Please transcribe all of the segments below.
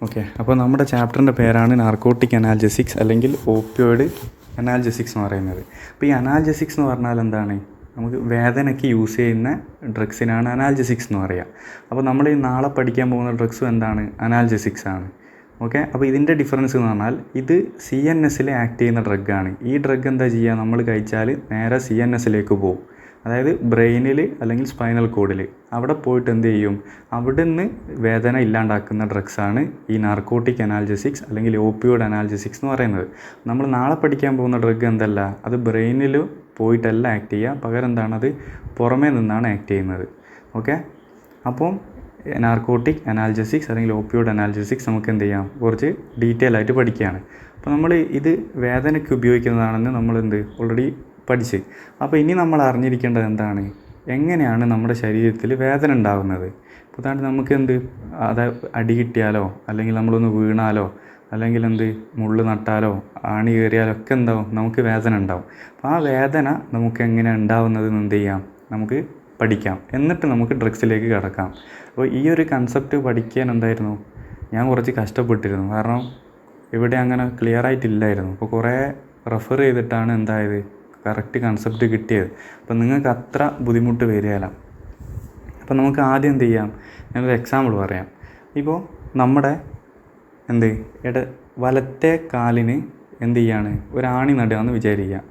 Okay, അപ്പോൾ നമ്മുടെ ചാപ്റ്ററിൻ്റെ പേരാണ് നാർക്കോട്ടിക് അനാൽജസിക്സ് അല്ലെങ്കിൽ ഓപ്പിയോയിഡ് അനാൽജസിക്സ് എന്ന് പറയുന്നത്. അപ്പോൾ ഈ അനാൽജസിക്സ് എന്ന് പറഞ്ഞാൽ എന്താണ്? നമുക്ക് വേദനയ്ക്ക് യൂസ് ചെയ്യുന്ന ഡ്രഗ്സിനാണ് അനാൽജസിക്സ് എന്ന് പറയുക. അപ്പോൾ നമ്മൾ ഈ നാളെ പഠിക്കാൻ പോകുന്ന ഡ്രഗ്സും എന്താണ്? അനാൽജസിക്സ് ആണ്. ഓക്കെ, അപ്പോൾ ഇതിൻ്റെ ഡിഫറൻസ് എന്ന് പറഞ്ഞാൽ ഇത് CNS ആക്ട് ചെയ്യുന്ന ഡ്രഗാണ്. ഈ ഡ്രഗ് എന്താ ചെയ്യുക? നമ്മൾ കഴിച്ചാൽ നേരെ CNS പോകും. അതായത് ബ്രെയിനിൽ അല്ലെങ്കിൽ സ്പൈനൽ കോഡിൽ അവിടെ പോയിട്ട് എന്ത് ചെയ്യും? അവിടെ നിന്ന് വേദന ഇല്ലാണ്ടാക്കുന്ന ഡ്രഗ്സാണ് ഈ നാർക്കോട്ടിക് അനാൽജസിക്സ് അല്ലെങ്കിൽ ഓപ്പിയോയിഡ് അനാൽജസിക്സ് എന്ന് പറയുന്നത്. നമ്മൾ നാളെ പഠിക്കാൻ പോകുന്ന ഡ്രഗ് എന്തല്ല, അത് ബ്രെയിനിൽ പോയിട്ടല്ല ആക്ട് ചെയ്യുക, പകരം എന്താണ്, അത് പുറമേ നിന്നാണ് ആക്ട് ചെയ്യുന്നത്. ഓക്കെ, അപ്പം നാർക്കോട്ടിക് അനാൽജസിക്സ് അല്ലെങ്കിൽ ഓപ്പിയോയിഡ് അനാൽജസിക്സ് നമുക്ക് എന്ത് ചെയ്യാം? കുറച്ച് ഡീറ്റെയിൽ ആയിട്ട് പഠിക്കുകയാണ്. അപ്പോൾ നമ്മൾ ഇത് വേദനയ്ക്ക് ഉപയോഗിക്കുന്നതാണെന്ന് നമ്മൾ ഓൾറെഡി പഠിച്ച്. അപ്പോൾ ഇനി നമ്മൾ അറിഞ്ഞിരിക്കേണ്ടത് എന്താണ്? എങ്ങനെയാണ് നമ്മുടെ ശരീരത്തിൽ വേദന ഉണ്ടാകുന്നത്? ഇപ്പോൾ ഉദാഹരണത്തിന് നമുക്ക് അടി കിട്ടിയാലോ അല്ലെങ്കിൽ നമ്മളൊന്ന് വീണാലോ അല്ലെങ്കിൽ മുള്ള് നട്ടാലോ ആണി കയറിയാലോ ഒക്കെ എന്താവും? നമുക്ക് വേദന ഉണ്ടാവും. അപ്പോൾ ആ വേദന നമുക്ക് എങ്ങനെ ഉണ്ടാവുന്നതെന്ന് എന്ത് ചെയ്യാം? നമുക്ക് പഠിക്കാം. എന്നിട്ട് നമുക്ക് ഡ്രഗ്സിലേക്ക് കിടക്കാം. അപ്പോൾ ഈ ഒരു കൺസെപ്റ്റ് പഠിക്കാൻ എന്തായിരുന്നു, ഞാൻ കുറച്ച് കഷ്ടപ്പെട്ടിരുന്നു. കാരണം ഇവിടെ അങ്ങനെ ക്ലിയർ ആയിട്ടില്ലായിരുന്നു. അപ്പോൾ കുറേ റെഫർ ചെയ്തിട്ടാണ് എന്തായത് കറക്റ്റ് കൺസെപ്റ്റ് കിട്ടിയത്. അപ്പോൾ നിങ്ങൾക്ക് അത്ര ബുദ്ധിമുട്ട് വരികയില്ല. അപ്പോൾ നമുക്ക് ആദ്യം എന്ത് ചെയ്യാം? ഞാനൊരു എക്സാമ്പിൾ പറയാം. ഇപ്പോൾ നമ്മുടെ വലത്തെ കാലിന് എന്ത് ചെയ്യാണ്? ഒരാണി നടുകയെന്ന് വിചാരിക്കുക.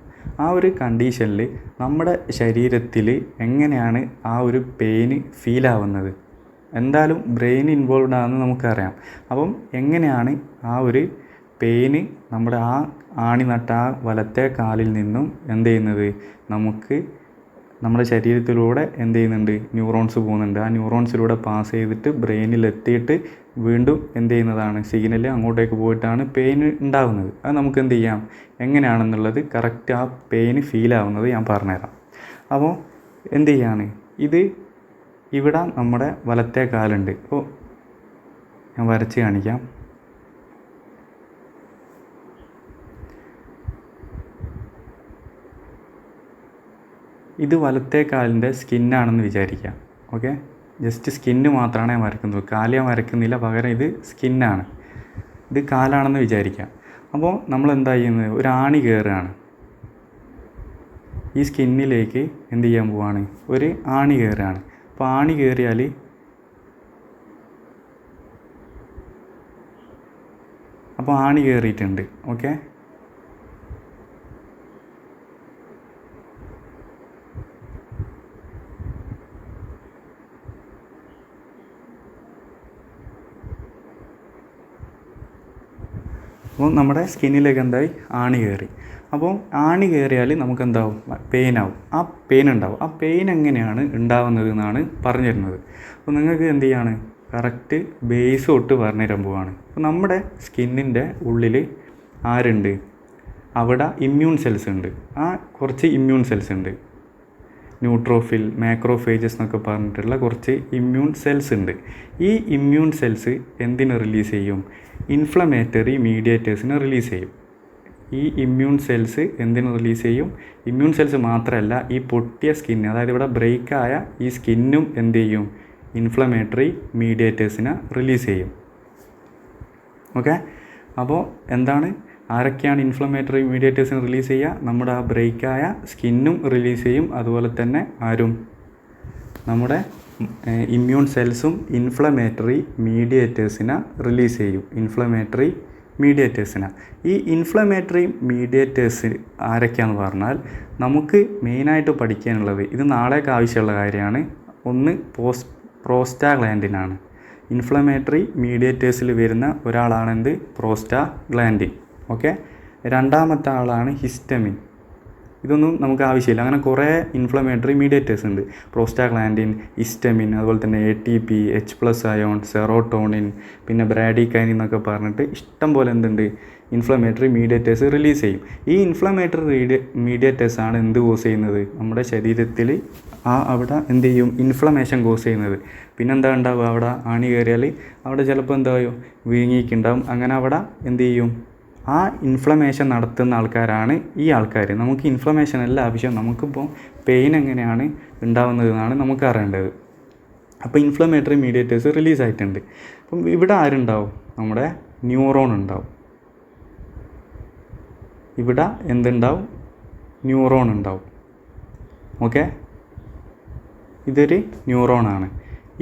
ആ ഒരു കണ്ടീഷനിൽ നമ്മുടെ ശരീരത്തിൽ എങ്ങനെയാണ് ആ ഒരു പെയിന് ഫീലാവുന്നത്? എന്തായാലും ബ്രെയിൻ ഇൻവോൾവ് ആണെന്ന് നമുക്കറിയാം. അപ്പം എങ്ങനെയാണ് ആ ഒരു പെയിന് നമ്മുടെ ആ ആണി നട്ട ആ വലത്തെ കാലിൽ നിന്നും എന്ത് ചെയ്യുന്നത്? നമുക്ക് നമ്മുടെ ശരീരത്തിലൂടെ എന്ത് ചെയ്യുന്നുണ്ട്? ന്യൂറോൺസ് പോകുന്നുണ്ട്. ആ ന്യൂറോൺസിലൂടെ പാസ് ചെയ്തിട്ട് ബ്രെയിനിലെത്തിയിട്ട് വീണ്ടും എന്ത് ചെയ്യുന്നതാണ്? സിഗ്നൽ അങ്ങോട്ടേക്ക് പോയിട്ടാണ് പെയിൻ ഉണ്ടാകുന്നത്. അത് നമുക്ക് എന്ത് ചെയ്യാം? എങ്ങനെയാണെന്നുള്ളത് കറക്റ്റ് ആ പെയിന് ഫീലാവുന്നത് ഞാൻ പറഞ്ഞുതരാം. അപ്പോൾ എന്ത് ചെയ്യാണ്? ഇവിടെ നമ്മുടെ വലത്തെ കാലുണ്ട്. അപ്പോൾ ഞാൻ വരച്ച് കാണിക്കാം. ഇത് വലത്തെ കാലിൻ്റെ സ്കിന്നാണെന്ന് വിചാരിക്കാം. ഓക്കെ, ജസ്റ്റ് സ്കിന്ന് മാത്രമാണ് ഞാൻ വരക്കുന്നത്, കാല് ഞാൻ വരക്കുന്നില്ല, പകരം ഇത് സ്കിന്നാണ്, ഇത് കാലാണെന്ന് വിചാരിക്കാം. അപ്പോൾ നമ്മൾ എന്താ ചെയ്യുന്നത്? ഒരു ആണി കയറുകയാണ്. ഈ സ്കിന്നിലേക്ക് എന്ത് ചെയ്യാൻ പോവാണ്? ഒരു ആണി കയറുകയാണ്. അപ്പോൾ ആണി കയറിയാൽ ആണി കയറിയിട്ടുണ്ട്. ഓക്കെ, അപ്പോൾ നമ്മുടെ സ്കിന്നിലേക്ക് എന്തായി? ആണി കയറി. അപ്പോൾ ആണി കയറിയാൽ നമുക്ക് എന്താവും? പെയിനാവും. ആ പെയിൻ ഉണ്ടാവും. ആ പെയിൻ എങ്ങനെയാണ് ഉണ്ടാവുന്നത് എന്നാണ് പറഞ്ഞു തരുന്നത്. അപ്പോൾ നിങ്ങൾക്ക് എന്ത് ചെയ്യാണ്? കറക്റ്റ് ബേസ് തൊട്ട് പറഞ്ഞു തരാൻ പോവാണ്. അപ്പോൾ നമ്മുടെ സ്കിന്നിൻ്റെ ഉള്ളിൽ ആരുണ്ട്? അവിടെ ഇമ്മ്യൂൺ സെൽസ് ഉണ്ട്. കുറച്ച് ഇമ്മ്യൂൺ സെൽസ് ഉണ്ട്. ന്യൂട്രോഫിൽ, മാക്രോഫേജസ് എന്നൊക്കെ പറഞ്ഞിട്ടുള്ള കുറച്ച് ഇമ്മ്യൂൺ സെൽസ് ഉണ്ട്. ഈ ഇമ്മ്യൂൺ സെൽസ് എന്തിനെ റിലീസ് ചെയ്യും? ഇൻഫ്ലമേറ്ററി മീഡിയേറ്റേഴ്സിനെ റിലീസ് ചെയ്യും. ഈ ഇമ്മ്യൂൺ സെൽസ് എന്തിനു റിലീസ് ചെയ്യും? ഇമ്മ്യൂൺ സെൽസ് മാത്രമല്ല, ഈ പൊട്ടിയ സ്കിന്ന്, അതായത് ഇവിടെ ബ്രേക്കായ ഈ സ്കിന്നും എന്ത് ചെയ്യും? ഇൻഫ്ലമേറ്ററി മീഡിയേറ്റേഴ്സിനെ റിലീസ് ചെയ്യും. ഓക്കെ, അപ്പോൾ എന്താണ്? ആരൊക്കെയാണ് ഇൻഫ്ലമേറ്ററി മീഡിയേറ്റേഴ്സിനെ റിലീസ് ചെയ്യുക? നമ്മുടെ ആ ബ്രേക്കായ സ്കിന്നും റിലീസ് ചെയ്യും. അതുപോലെ തന്നെ നമ്മുടെ ഇമ്മ്യൂൺ സെൽസും ഇൻഫ്ലമേറ്ററി മീഡിയേറ്റേഴ്സിനെ റിലീസ് ചെയ്യും. ഇൻഫ്ലമേറ്ററി മീഡിയേറ്റേഴ്സിനെ. ഈ ഇൻഫ്ലമേറ്ററി മീഡിയേറ്റേഴ്സ് ആരൊക്കെയാണെന്ന് പറഞ്ഞാൽ നമുക്ക് മെയിനായിട്ട് പഠിക്കാനുള്ളത്, ഇത് നാളേക്ക് ആവശ്യമുള്ള കാര്യമാണ്. ഒന്ന് പ്രോസ്റ്റാഗ്ലാൻഡിനാണ്. ഇൻഫ്ലമേറ്ററി മീഡിയേറ്റേഴ്സിൽ വരുന്ന ഒരാളാണ് പ്രോസ്റ്റാഗ്ലാൻഡിൻ. ഓക്കെ, രണ്ടാമത്തെ ആളാണ് ഹിസ്റ്റമിൻ. ഇതൊന്നും നമുക്ക് ആവശ്യമില്ല. അങ്ങനെ കുറേ ഇൻഫ്ലമേറ്ററി മീഡിയേറ്റേഴ്സ് ഉണ്ട്. പ്രോസ്റ്റാഗ്ലാൻഡിൻ, ഹിസ്റ്റമിൻ, അതുപോലെ തന്നെ ATP, H+ അയോൺ, സെറോട്ടോണിൻ, പിന്നെ ബ്രാഡിക്കൈനിൻ എന്നൊക്കെ പറഞ്ഞിട്ട് ഇഷ്ടം പോലെ ഇൻഫ്ലമേറ്ററി മീഡിയേറ്റേഴ്സ് റിലീസ് ചെയ്യും. ഈ ഇൻഫ്ലമേറ്ററി മീഡിയേറ്റേഴ്സാണ് എന്ത് കോസ് ചെയ്യുന്നത്? നമ്മുടെ ശരീരത്തിൽ അവിടെ എന്ത് ചെയ്യും? ഇൻഫ്ലമേഷൻ കോസ് ചെയ്യുന്നത്. പിന്നെന്താ ഉണ്ടാവുക? അവിടെ ആണി കയറിയാൽ അവിടെ ചിലപ്പോൾ എന്തായോ വീങ്ങിയിട്ടുണ്ടാവും. അങ്ങനെ അവിടെ എന്ത് ചെയ്യും? ആ ഇൻഫ്ലമേഷൻ നടത്തുന്ന ആൾക്കാരാണ് ഈ ആൾക്കാർ. നമുക്ക് ഇൻഫ്ലമേഷൻ അല്ല ആവശ്യം, നമുക്കിപ്പോൾ പെയിൻ എങ്ങനെയാണ് ഉണ്ടാവുന്നതെന്നാണ് നമുക്ക് അറിയേണ്ടത്. അപ്പോൾ ഇൻഫ്ലമേറ്ററി മീഡിയേറ്റേഴ്സ് റിലീസ് ആയിട്ടുണ്ട്. അപ്പം ഇവിടെ ആരുണ്ടാവും? നമ്മുടെ ന്യൂറോൺ ഉണ്ടാവും. ഇവിടെ എന്തുണ്ടാവും? ന്യൂറോൺ ഉണ്ടാവും. ഓക്കെ, ഇതൊരു ന്യൂറോണാണ്.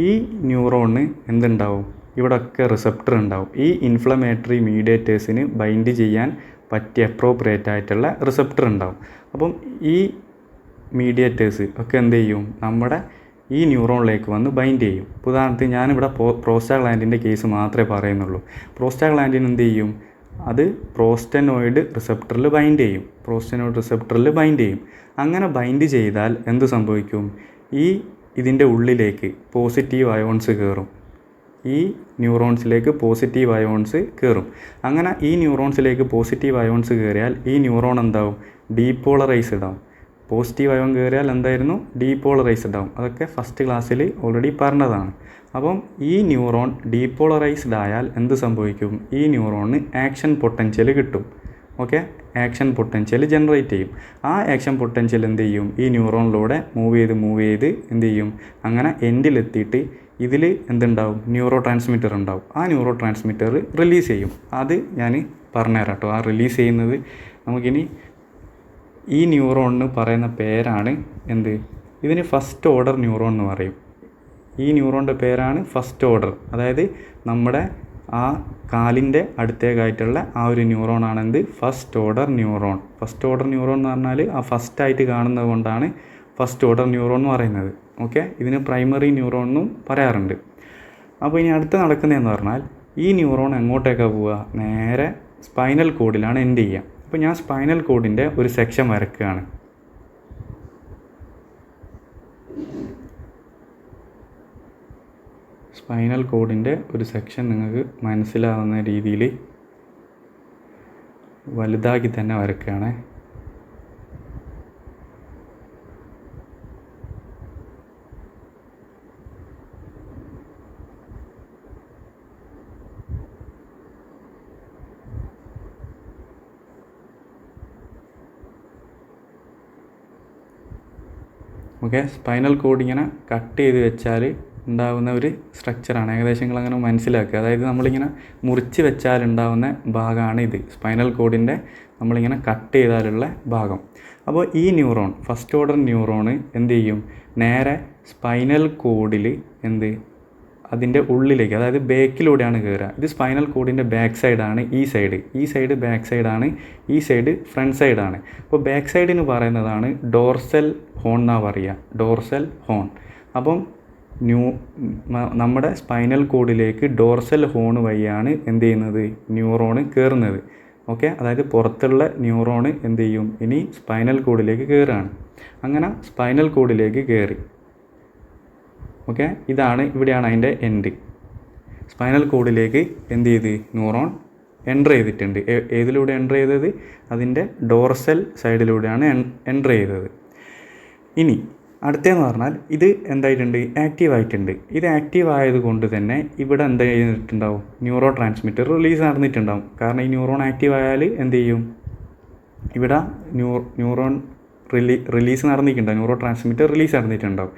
ഈ ന്യൂറോണിന് എന്തുണ്ടാവും? ഇവിടെയൊക്കെ റിസപ്റ്റർ ഉണ്ടാവും. ഈ ഇൻഫ്ലമേറ്ററി മീഡിയേറ്റേഴ്സിന് ബൈൻഡ് ചെയ്യാൻ പറ്റിയ അപ്രോപ്രിയേറ്റ് ആയിട്ടുള്ള റിസപ്റ്റർ ഉണ്ടാവും. അപ്പം ഈ മീഡിയേറ്റേഴ്സ് ഒക്കെ എന്ത് ചെയ്യും? നമ്മുടെ ഈ ന്യൂറോണിലേക്ക് വന്ന് ബൈൻഡ് ചെയ്യും. ഉദാഹരണത്തിന് ഞാനിവിടെ പ്രോസ്റ്റാഗ്ലാൻഡിൻ്റെ കേസ് മാത്രമേ പറയുന്നുള്ളൂ. പ്രോസ്റ്റാഗ്ലാൻഡിൻ എന്ത് ചെയ്യും? അത് പ്രോസ്റ്റനോയിഡ് റിസപ്റ്ററിൽ ബൈൻഡ് ചെയ്യും. പ്രോസ്റ്റനോയിഡ് റിസപ്റ്ററിൽ ബൈൻഡ് ചെയ്യും. അങ്ങനെ ബൈൻഡ് ചെയ്താൽ എന്ത് സംഭവിക്കും? ഇതിൻ്റെ ഉള്ളിലേക്ക് പോസിറ്റീവ് അയോൺസ് കയറും. ഈ ന്യൂറോൺസിലേക്ക് പോസിറ്റീവ് അയോൺസ് കയറും. അങ്ങനെ ഈ ന്യൂറോൺസിലേക്ക് പോസിറ്റീവ് അയോൺസ് കയറിയാൽ ഈ ന്യൂറോൺ എന്താവും? ഡീപോളറൈസ്ഡ് ആവും. പോസിറ്റീവ് അയോൺ കയറിയാൽ എന്തായിരുന്നു? ഡീപോളറൈസ്ഡ് ആവും. അതൊക്കെ ഫസ്റ്റ് ക്ലാസ്സിൽ ഓൾറെഡി പറഞ്ഞതാണ്. അപ്പം ഈ ന്യൂറോൺ ഡീപോളറൈസ്ഡ് ആയാൽ എന്ത് സംഭവിക്കും? ഈ ന്യൂറോണിന് ആക്ഷൻ പൊട്ടൻഷ്യൽ കിട്ടും. ഓക്കെ, ആക്ഷൻ പൊട്ടൻഷ്യൽ ജനറേറ്റ് ചെയ്യും. ആ ആക്ഷൻ പൊട്ടൻഷ്യൽ എന്ത് ചെയ്യും? ഈ ന്യൂറോണിലൂടെ മൂവ് ചെയ്ത് എന്ത് ചെയ്യും? അങ്ങനെ എൻഡിലെത്തിയിട്ട് ഇതിൽ എന്തുണ്ടാവും? ന്യൂറോ ട്രാൻസ്മിറ്റർ ഉണ്ടാവും. ആ ന്യൂറോ ട്രാൻസ്മിറ്റർ റിലീസ് ചെയ്യും. അത് ഞാൻ പറഞ്ഞുതരാം കേട്ടോ. ആ റിലീസ് ചെയ്യുന്നത് നമുക്കിനി ഈ ന്യൂറോണിന് പറയുന്ന പേരാണ് എന്ത്? ഇതിന് ഫസ്റ്റ് ഓർഡർ ന്യൂറോൺ എന്ന് പറയും. ഈ ന്യൂറോണിൻ്റെ പേരാണ് ഫസ്റ്റ് ഓർഡർ. അതായത് നമ്മുടെ ആ കാലിൻ്റെ അടുത്തേക്കായിട്ടുള്ള ആ ഒരു ന്യൂറോണാണ് എന്ത്? First order neuron. First order neuron എന്ന് പറഞ്ഞാൽ ആ ഫസ്റ്റായിട്ട് കാണുന്നത് കൊണ്ടാണ് ഫസ്റ്റ് ഓർഡർ ന്യൂറോൺ എന്ന് പറയുന്നത്. ഓക്കെ, ഇതിന് പ്രൈമറി ന്യൂറോൺ എന്നും പറയാറുണ്ട്. അപ്പോൾ ഇനി അടുത്ത് നടക്കുന്നതെന്ന് പറഞ്ഞാൽ ഈ ന്യൂറോൺ എങ്ങോട്ടേക്കാണ് പോവുക? നേരെ സ്പൈനൽ കോഡിലാണ് എൻഡ് ചെയ്യുക. അപ്പോൾ ഞാൻ സ്പൈനൽ കോഡിൻ്റെ ഒരു സെക്ഷൻ വരയ്ക്കുകയാണ്. സ്പൈനൽ കോഡിൻ്റെ ഒരു സെക്ഷൻ നിങ്ങൾക്ക് മനസ്സിലാവുന്ന രീതിയിൽ വലുതാക്കി തന്നെ വരയ്ക്കുകയാണ്. ഓക്കെ, സ്പൈനൽ കോഡ് ഇങ്ങനെ കട്ട് ചെയ്ത് വെച്ചാൽ ഉണ്ടാകുന്ന ഒരു സ്ട്രക്ചറാണ്. ഏകദേശം നിങ്ങളങ്ങനെ മനസ്സിലാക്കുക. അതായത് നമ്മളിങ്ങനെ മുറിച്ച് വെച്ചാൽ ഉണ്ടാകുന്ന ഭാഗമാണ് ഇത്. സ്പൈനൽ കോഡിൻ്റെ നമ്മളിങ്ങനെ കട്ട് ചെയ്താലുള്ള ഭാഗം. അപ്പോൾ ഈ ന്യൂറോൺ, ഫസ്റ്റ് ഓർഡർ ന്യൂറോണ് എന്ത് ചെയ്യും? നേരെ സ്പൈനൽ കോഡിൽ അതിൻ്റെ ഉള്ളിലേക്ക്, അതായത് ബാക്കിലൂടെയാണ് കയറുക. ഇത് സ്പൈനൽ കോഡിൻ്റെ ബാക്ക് സൈഡാണ് ഈ സൈഡ് ബാക്ക് സൈഡാണ്, ഈ സൈഡ് ഫ്രണ്ട് സൈഡാണ്. അപ്പോൾ ബാക്ക് സൈഡിന് പറയുന്നതാണ് ഡോർസൽ ഹോൺ എന്നാണ് പറയുക, ഡോർസൽ ഹോൺ. അപ്പം നമ്മുടെ സ്പൈനൽ കോഡിലേക്ക് ഡോർസൽ ഹോൺ വഴിയാണ് എന്ത് ചെയ്യുന്നത്? ന്യൂറോണ് കയറുന്നത്. ഓക്കെ, അതായത് പുറത്തുള്ള ന്യൂറോണ് എന്ത് ചെയ്യും? ഇനി സ്പൈനൽ കോഡിലേക്ക് കയറുകയാണ്. അങ്ങനെ സ്പൈനൽ കോഡിലേക്ക് കയറി. ഓക്കെ, ഇവിടെയാണ് അതിൻ്റെ എൻഡ്. സ്പൈനൽ കോഡിലേക്ക് എന്ത് ചെയ്ത്? ന്യൂറോൺ എൻ്റർ ചെയ്തിട്ടുണ്ട്. ഏതിലൂടെ എൻ്റർ ചെയ്തത്? അതിൻ്റെ ഡോർസൽ സൈഡിലൂടെയാണ് എൻ്റർ ചെയ്തത്. ഇനി അടുത്തതെന്ന് പറഞ്ഞാൽ ഇത് എന്തായിട്ടുണ്ട്? ആക്റ്റീവ് ആയിട്ടുണ്ട്. ഇത് ആക്റ്റീവ് ആയത് കൊണ്ട് തന്നെ ഇവിടെ എന്താ ചെയ്തിട്ടുണ്ടാവും? ന്യൂറോ ട്രാൻസ്മിറ്റർ റിലീസ് നടന്നിട്ടുണ്ടാവും. കാരണം ഈ ന്യൂറോൺ ആക്റ്റീവ് ആയാൽ എന്ത് ചെയ്യും? ഇവിടെ ന്യൂറോൺ റിലീസ് നടന്നിട്ടുണ്ടാവും, ന്യൂറോ ട്രാൻസ്മിറ്റർ റിലീസ് നടന്നിട്ടുണ്ടാവും.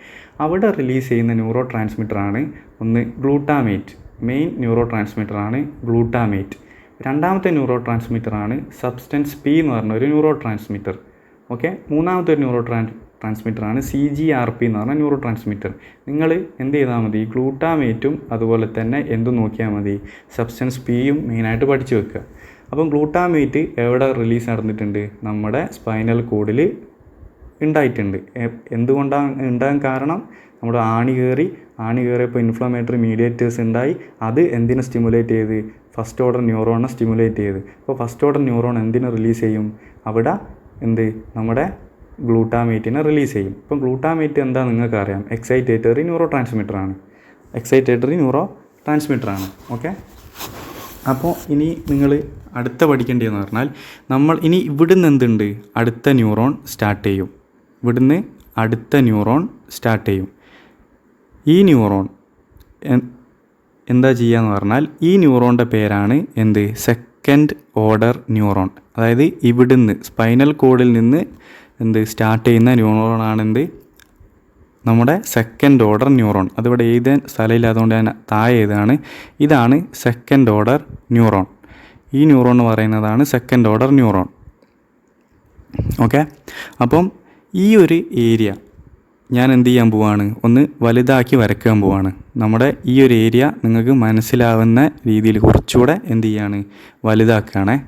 അവിടെ റിലീസ് ചെയ്യുന്ന ന്യൂറോ ട്രാൻസ്മിറ്ററാണ് ഒന്ന് ഗ്ലൂട്ടാമേറ്റ്. മെയിൻ ന്യൂറോ ട്രാൻസ്മിറ്ററാണ് ഗ്ലൂട്ടാമേറ്റ്. രണ്ടാമത്തെ ന്യൂറോ ട്രാൻസ്മിറ്ററാണ് സബ്സ്റ്റൻസ് പി എന്ന് പറഞ്ഞ ഒരു ന്യൂറോ ട്രാൻസ്മിറ്റർ. ഓക്കെ, മൂന്നാമത്തെ ഒരു ന്യൂറോ ട്രാൻസ്മിറ്ററാണ് CGRP എന്ന് പറഞ്ഞ ന്യൂറോ ട്രാൻസ്മിറ്റർ. നിങ്ങൾ എന്ത് ചെയ്താൽ മതി? ഗ്ലൂട്ടാമേറ്റും അതുപോലെ തന്നെ എന്തും നോക്കിയാൽ മതി? സബ്സ്റ്റൻസ് പിയും മെയിനായിട്ട് പഠിച്ചു വെക്കുക. അപ്പം ഗ്ലൂട്ടാമേറ്റ് എവിടെ റിലീസ് നടന്നിട്ടുണ്ട്? നമ്മുടെ സ്പൈനൽ കോഡിൽ ഉണ്ടായിട്ടുണ്ട്. എന്തുകൊണ്ടാണ് ഉണ്ടാകാൻ കാരണം? നമ്മുടെ ആണി കയറിയപ്പോൾ ഇൻഫ്ലമേറ്ററി മീഡിയേറ്റേഴ്സ് ഉണ്ടായി. അത് എന്തിനെ സ്റ്റിമുലേറ്റ് ചെയ്ത്? ഫസ്റ്റ് ഓർഡർ ന്യൂറോണിനെ സ്റ്റിമുലേറ്റ് ചെയ്ത്. അപ്പോൾ ഫസ്റ്റ് ഓർഡർ ന്യൂറോൺ എന്തിനെ റിലീസ് ചെയ്യും? അവിടെ നമ്മുടെ ഗ്ലൂട്ടാമേറ്റിനെ റിലീസ് ചെയ്യും. ഇപ്പം ഗ്ലൂട്ടാമേറ്റ് എന്താ നിങ്ങൾക്ക് അറിയാം? Excitatory neuro ട്രാൻസ്മിറ്ററാണ്. ഓക്കെ, അപ്പോൾ ഇനി നിങ്ങൾ അടുത്ത പഠിക്കേണ്ടതെന്ന് പറഞ്ഞാൽ നമ്മൾ ഇനി ഇവിടുന്ന് എന്തുണ്ട്? അടുത്ത ന്യൂറോൺ സ്റ്റാർട്ട് ചെയ്യും. ഈ ന്യൂറോൺ എന്താ ചെയ്യുകയെന്ന് പറഞ്ഞാൽ ഈ ന്യൂറോണിൻ്റെ പേരാണ് സെക്കൻഡ് ഓർഡർ ന്യൂറോൺ. അതായത് ഇവിടുന്ന് സ്പൈനൽ കോഡിൽ നിന്ന് സ്റ്റാർട്ട് ചെയ്യുന്ന ന്യൂറോണാണ് നമ്മുടെ സെക്കൻഡ് ഓർഡർ ന്യൂറോൺ. അതിവിടെ എഴുതാൻ സ്ഥലമില്ലാത്തതുകൊണ്ട് ഞാൻ താഴെ എഴുതാണ്. ഇതാണ് സെക്കൻഡ് ഓർഡർ ന്യൂറോൺ. ഈ ന്യൂറോൺ എന്ന് പറയുന്നതാണ് സെക്കൻഡ് ഓർഡർ ന്യൂറോൺ. ഓക്കെ, അപ്പം ഈ ഒരു ഏരിയ ഞാൻ എന്ത് ചെയ്യാൻ പോവാണ്, ഒന്ന് വലുതാക്കി വരയ്ക്കാൻ പോവാണ്. നമ്മുടെ ഈ ഒരു ഏരിയ നിങ്ങൾക്ക് മനസ്സിലാവുന്ന രീതിയിൽ കുറച്ചുകൂടെ എന്ത് ചെയ്യാണ്, വലുതാക്കുകയാണേ.